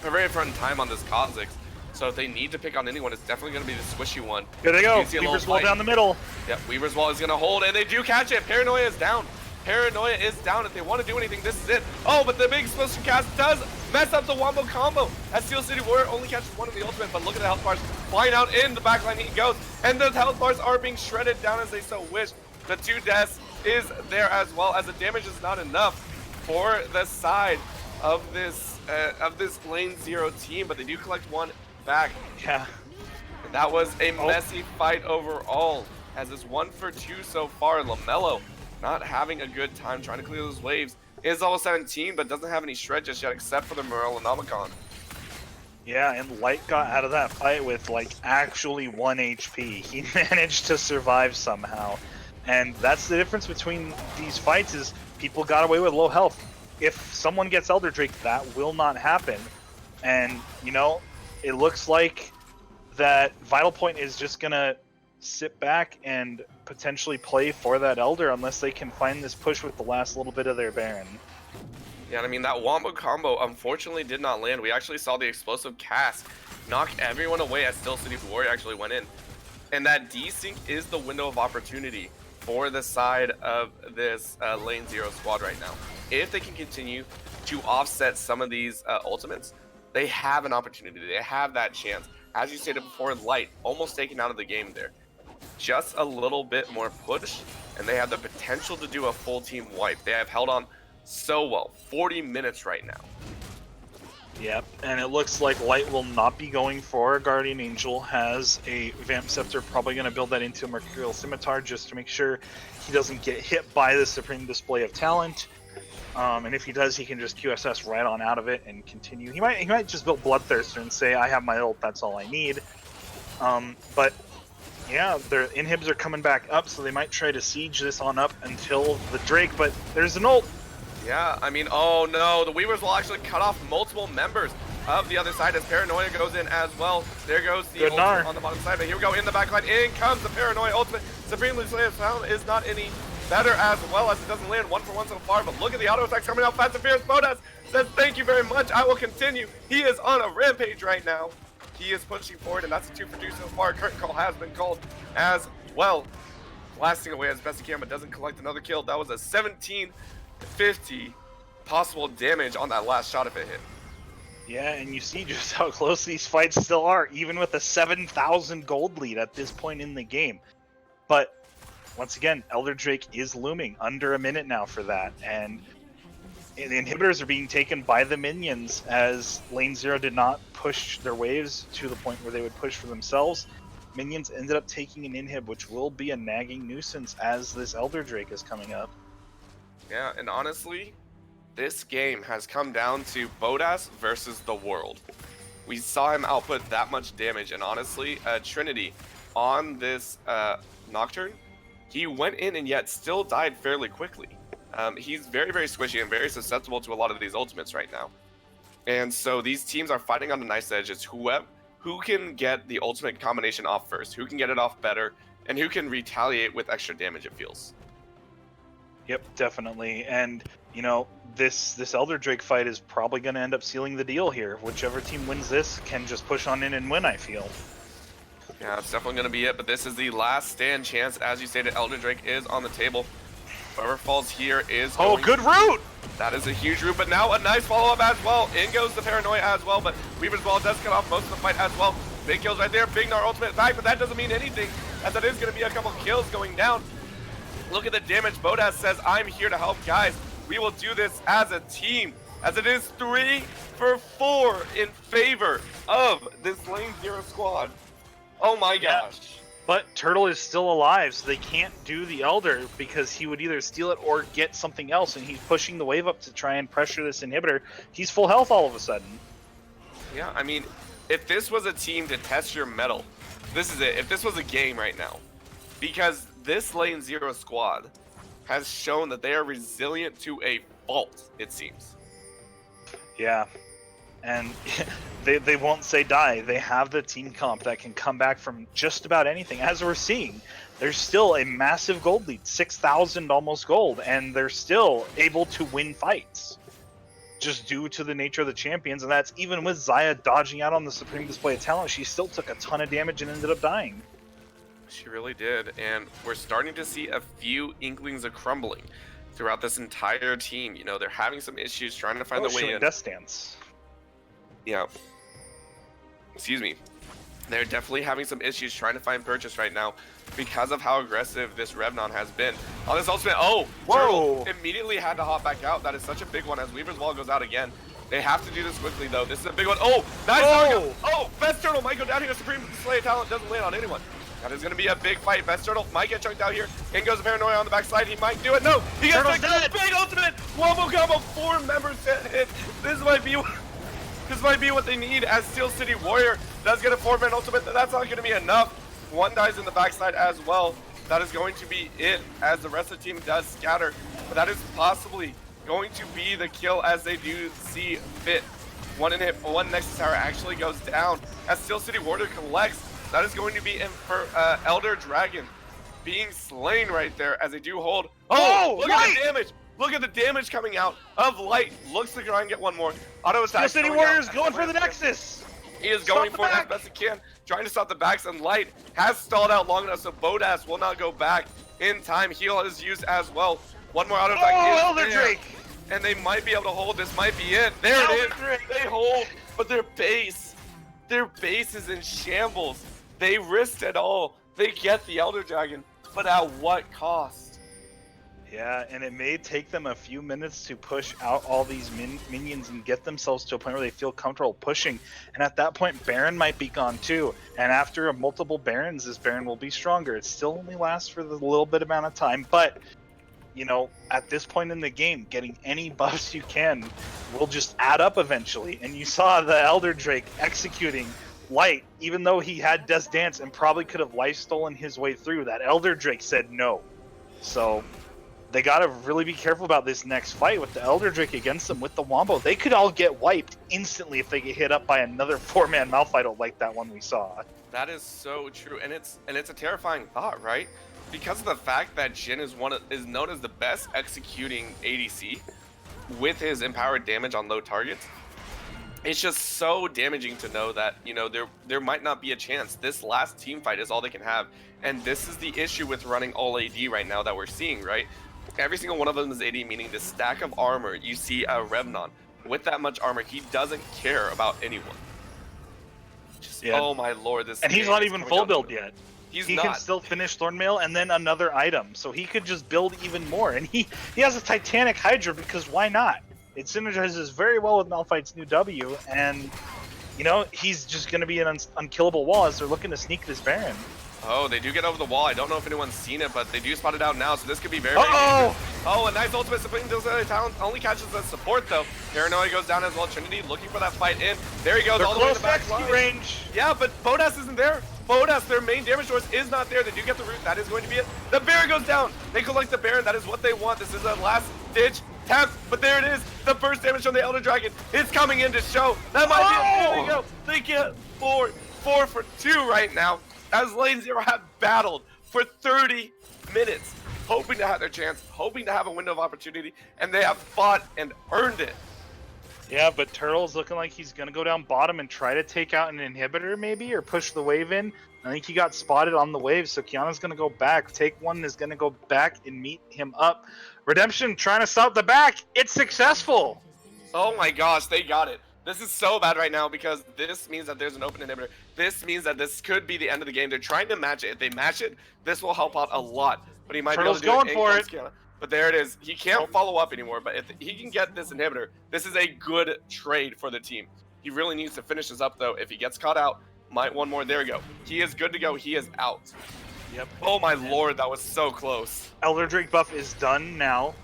S1: a very fun time on this Kha'Zix. So if they need to pick on anyone, it's definitely going to be the squishy one.
S2: Here they go. Weaver's Wall down the middle.
S1: Yep, Weaver's Wall is going to hold, and they do catch it. Paranoia is down. Paranoia is down. If they want to do anything, this is it. Oh, but the big explosion cast does mess up the wombo combo. As Steel City Warrior only catches one of the ultimate, but look at the health bars flying out in the backline. He goes, and the health bars are being shredded down as they so wish. The 2 deaths is there as well, as the damage is not enough for the side of this lane 0 team, but they do collect 1 back.
S2: Yeah.
S1: And that was a messy fight overall, as it's 1 for 2 so far. LaMelo not having a good time trying to clear those waves. Is level 17, but doesn't have any shred just yet, except for the Morellonomicon.
S2: Yeah, and Light got out of that fight with actually 1 HP. He managed to survive somehow. And that's the difference between these fights, is people got away with low health. If someone gets Elder Drake, that will not happen. And, it looks like that Vital Point is just going to sit back and potentially play for that Elder unless they can find this push with the last little bit of their Baron.
S1: Yeah, I mean, that wombo combo unfortunately did not land. We actually saw the explosive cast knock everyone away as Steel City Warrior actually went in. And that desync is the window of opportunity for the side of this lane 0 squad right now. If they can continue to offset some of these ultimates, they have an opportunity. They have that chance. As you stated before, Light almost taken out of the game there. Just a little bit more push, and they have the potential to do a full team wipe. They have held on so well. 40 minutes right now.
S2: Yep, and it looks like Light will not be going for a Guardian Angel, has a Vamp Scepter, probably going to build that into a Mercurial Scimitar just to make sure he doesn't get hit by the Supreme Display of Talent. And if he does, he can just QSS right on out of it and continue. He might just build Bloodthirster and say, I have my ult, that's all I need. But yeah, their inhibs are coming back up, so they might try to siege this on up until the Drake, but there's an ult.
S1: Yeah, I mean, oh no, the Weavers will actually cut off multiple members of the other side as Paranoia goes in as well. There goes the ultimate on the bottom side, but here we go in the backline. In comes the Paranoia ultimate. Supremely Slayer Sound is not any better as well as it doesn't land 1-for-1 so far, but look at the auto attacks coming out fast and fierce. Bodas says, thank you very much, I will continue. He is on a rampage right now. He is pushing forward, and that's a 2-for-2 so far. Curtain call has been called as well. Blasting away as best he can, but doesn't collect another kill. That was a 1750 possible damage on that last shot if it hit.
S2: Yeah, and you see just how close these fights still are, even with a 7,000 gold lead at this point in the game. But once again, Elder Drake is looming, under a minute now for that, and the inhibitors are being taken by the minions as Lane 0 did not push their waves to the point where they would push for themselves. Minions ended up taking an inhib, which will be a nagging nuisance as this Elder Drake is coming up.
S1: Yeah, and honestly, this game has come down to Bodas versus the world. We saw him output that much damage, and honestly, Trinity on this Nocturne, he went in and yet still died fairly quickly. He's very, very squishy and very susceptible to a lot of these ultimates right now. And so these teams are fighting on a nice edge. It's who can get the ultimate combination off first, who can get it off better, and who can retaliate with extra damage, it feels.
S2: Yep, definitely. And, you know, this Elder Drake fight is probably going to end up sealing the deal here. Whichever team wins this can just push on in and win, I feel.
S1: Yeah, it's definitely going to be it, but this is the last stand chance. As you stated, Elder Drake is on the table. Whoever falls here is
S2: good route!
S1: That is a huge route, but now a nice follow-up as well. In goes the Paranoia as well, but Weaver's Ball does cut off most of the fight as well. Big kills right there, Big Gnar ultimate back, but that doesn't mean anything, as that is going to be a couple kills going down. Look at the damage. Bodas says, I'm here to help, guys. We will do this as a team, as it is 3 for 4 in favor of this Lane 0 squad. Oh my gosh.
S2: But Turtle is still alive, so they can't do the Elder because he would either steal it or get something else, and he's pushing the wave up to try and pressure this inhibitor. He's full health all of a sudden.
S1: Yeah, I mean, if this was a team to test your mettle, this is it. If this was a game right now, because this Lane 0 squad has shown that they are resilient to a fault, it seems.
S2: Yeah, and they won't say die. They have the team comp that can come back from just about anything. As we're seeing, there's still a massive gold lead, 6,000 almost gold, and they're still able to win fights. Just due to the nature of the champions, and that's even with Xayah dodging out on the Supreme Display of Talent. She still took a ton of damage and ended up dying.
S1: She really did, and we're starting to see a few inklings of crumbling throughout this entire team. You know, they're having some issues trying to find the way in.
S2: Death Stance.
S1: Yeah. Excuse me. They're definitely having some issues trying to find purchase right now because of how aggressive this Revnon has been. On this ultimate, whoa! Turtle immediately had to hop back out. That is such a big one as Weaver's Wall goes out again. They have to do this quickly though. This is a big one. Oh! Nice! Oh! Best Turtle might go down here. Supreme Display of Talent doesn't land on anyone. That is going to be a big fight. Best Turtle might get chunked out here. In goes the Paranoia on the backside. He might do it. No! He gets the big ultimate! Wombo combo! 4 members hit. This might be what they need as Steel City Warrior does get a 4-man ultimate. That's not going to be enough. One dies in the backside as well. That is going to be it as the rest of the team does scatter. But that is possibly going to be the kill as they do see fit. One Nexus Tower actually goes down as Steel City Warrior collects. That is going to be Elder Dragon being slain right there as they do hold. Oh, look at the damage. Look at the damage coming out of Light. Looks to try and get one more. Auto attack.
S2: Steel City Warrior's going for the Nexus.
S1: He is going for it as best he can, trying to stop the backs, and Light has stalled out long enough, so Bodas will not go back in time. Heal is used as well. One more auto attack.
S2: Oh, Elder Drake!
S1: And they might be able to hold. This might be it. There it is. They hold, but their base is in shambles. They risked it all. They get the Elder Dragon, but at what cost?
S2: Yeah, and it may take them a few minutes to push out all these minions and get themselves to a point where they feel comfortable pushing. And at that point, Baron might be gone too. And after multiple Barons, this Baron will be stronger. It still only lasts for the little bit amount of time, but at this point in the game, getting any buffs you can will just add up eventually. And you saw the Elder Drake executing Light, even though he had Death's Dance and probably could have life stolen his way through. That Elder Drake said no. So they got to really be careful about this next fight with the Elder Drake against them with the Wombo. They could all get wiped instantly if they get hit up by another 4-man Malphite like that one we saw.
S1: That is so true, and it's a terrifying thought, right? Because of the fact that Jhin is known as the best executing ADC with his empowered damage on low targets. It's just so damaging to know that there might not be a chance. This last team fight is all they can have, and this is the issue with running all AD right now that we're seeing, right? Every single one of them is AD, meaning the stack of armor. You see a Revenant with that much armor, he doesn't care about anyone. Oh my lord, this
S2: and he's not even full build yet.
S1: He
S2: can still finish Thornmail and then another item, so he could just build even more. And he has a Titanic Hydra because why not? It synergizes very well with Malphite's new W, and he's just going to be an unkillable wall as they're looking to sneak this Baron.
S1: Oh, they do get over the wall. I don't know if anyone's seen it, but they do spot it out now, so this could be very, very dangerous. Oh, a nice ultimate Supreme deals talent. Only catches the support, though. Paranoia goes down as well. Trinity looking for that fight in. There he goes,
S2: They're
S1: all the way to the back
S2: line. Range.
S1: Yeah, but Bodas isn't there. Bodas, their main damage source, is not there. They do get the root. That is going to be it. The Baron goes down. They collect the Baron. That is what they want. This is a last-ditch tap, but there it is. The first damage from the Elder Dragon. It's coming in to show. That might be it. There we go. They get 4 for 2 right now, as Lane Zero have battled for 30 minutes, hoping to have their chance, hoping to have a window of opportunity, and they have fought and earned it.
S2: Yeah, but Turtle's looking like he's going to go down bottom and try to take out an inhibitor maybe, or push the wave in. I think he got spotted on the wave, so Kiana's going to go back. Take One is going to go back and meet him up. Redemption trying to stop the back. It's successful.
S1: Oh my gosh, they got it. This is so bad right now because this means that there's an open inhibitor. This means that this could be the end of the game. They're trying to match it. If they match it, this will help out a lot. But he might
S2: Turtle's
S1: be able to do
S2: going for it.
S1: Kiana. But there it is. He can't follow up anymore. But if he can get this inhibitor, this is a good trade for the team. He really needs to finish this up, though. If he gets caught out, might one more. There we go. He is good to go. He is out.
S2: Yep.
S1: Oh my lord, that was so close.
S2: Elder Drake buff is done now.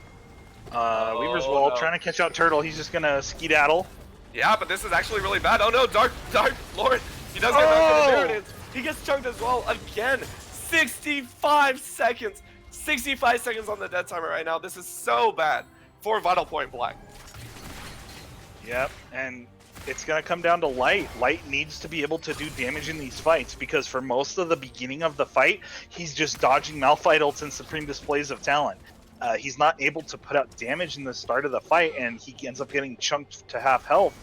S2: Weaver's Wall trying to catch out Turtle. He's just gonna skedaddle.
S1: Yeah, but this is actually really bad. Oh no, Dark Lord. He does get back in. There it is. He gets chunked as well again. 65 seconds. 65 seconds on the dead timer right now. This is so bad for Vital Point Black.
S2: Yep, and it's going to come down to Light. Light needs to be able to do damage in these fights because for most of the beginning of the fight, he's just dodging Malphite ults and Supreme Displays of Talent. He's not able to put out damage in the start of the fight, and he ends up getting chunked to half health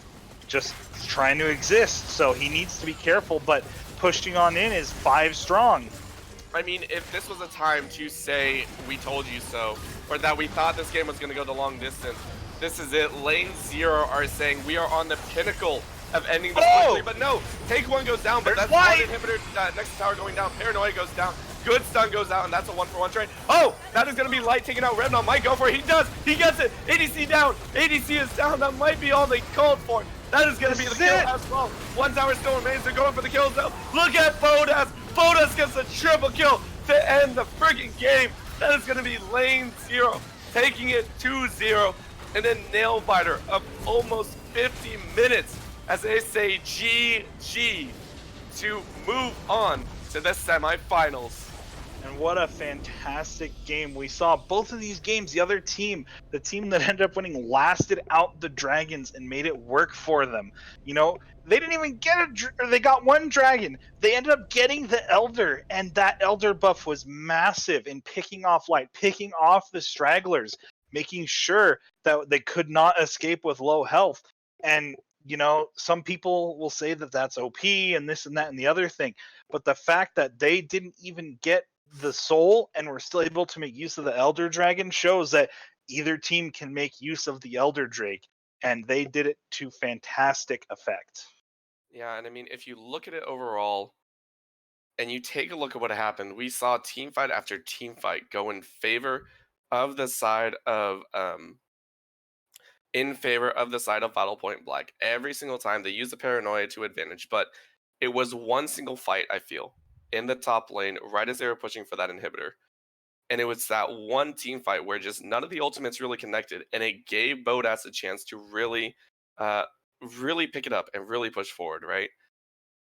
S2: just trying to exist. So he needs to be careful, but pushing on in is 5 strong.
S1: I mean, if this was a time to say, we told you so, or that we thought this game was going to go the long distance, this is it. Lane Zero are saying we are on the pinnacle of ending this quickly, but no, Take One goes down, but that's one inhibitor next tower going down. Paranoia goes down. Good stun goes out, and that's a 1-for-1 trade. Oh, that is going to be Light taking out Revenant. Might go for it. He does. He gets it. ADC down. ADC is down. That might be all they called for. That is going to be the kill as well. 1 tower still remains. They're going for the kills, though. Look at Bodas. Bodas gets a triple kill to end the freaking game. That is going to be Lane Zero taking it 2-0 in a nail biter of almost 50 minutes as they say GG to move on to the semifinals.
S2: And what a fantastic game. We saw both of these games. The other team, the team that ended up winning, lasted out the dragons and made it work for them. They didn't even get they got 1 dragon. They ended up getting the Elder, and that Elder buff was massive in picking off Light, picking off the stragglers, making sure that they could not escape with low health. And some people will say that that's OP and this and that and the other thing. But the fact that they didn't even get the soul and were still able to make use of the Elder Dragon shows that either team can make use of the Elder Drake, and they did it to fantastic effect.
S1: Yeah, and I mean, if you look at it overall and you take a look at what happened, we saw team fight after team fight go in favor of the side of in favor of the side of Vital Point Black. Every single time they use the paranoia to advantage, but it was one single fight, I feel, in the top lane, right as they were pushing for that inhibitor. And it was that one team fight where just none of the ultimates really connected, and it gave Bodas a chance to uh, really pick it up and really push forward, right?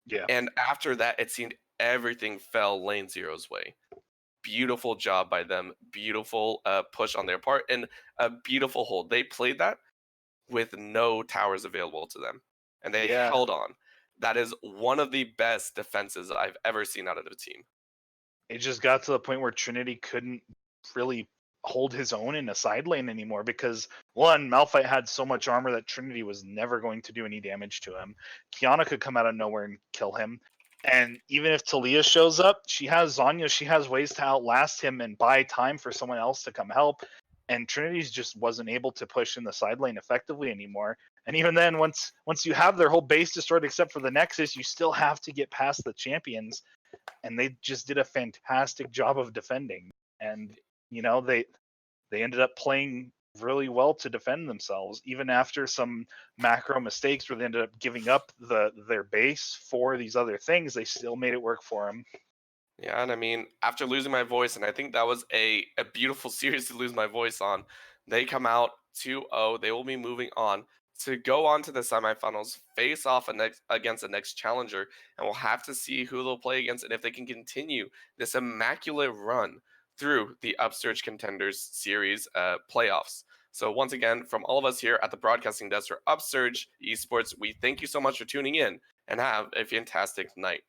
S2: Yeah.
S1: And after that, it seemed everything fell Lane Zero's way. Beautiful job by them, beautiful push on their part, and a beautiful hold. They played that with no towers available to them, and they
S2: Yeah.
S1: held on. That is one of the best defenses I've ever seen out of a team.
S2: It just got to the point where Trinity couldn't really hold his own in a side lane anymore because one, Malphite had so much armor that Trinity was never going to do any damage to him. Kiana could come out of nowhere and kill him. And even if Talia shows up, she has Zanya, she has ways to outlast him and buy time for someone else to come help. And Trinity's just wasn't able to push in the side lane effectively anymore. And even then, once you have their whole base destroyed except for the Nexus, you still have to get past the champions, and they just did a fantastic job of defending. And they ended up playing really well to defend themselves, even after some macro mistakes where they ended up giving up their base for these other things. They still made it work for them.
S1: Yeah, and I mean, after losing my voice, and I think that was a beautiful series to lose my voice on, they come out 2-0. They will be moving on to go on to the semifinals, face off against the next challenger, and we'll have to see who they'll play against and if they can continue this immaculate run through the Upsurge Contenders series playoffs. So once again, from all of us here at the broadcasting desk for Upsurge Esports, we thank you so much for tuning in and have a fantastic night.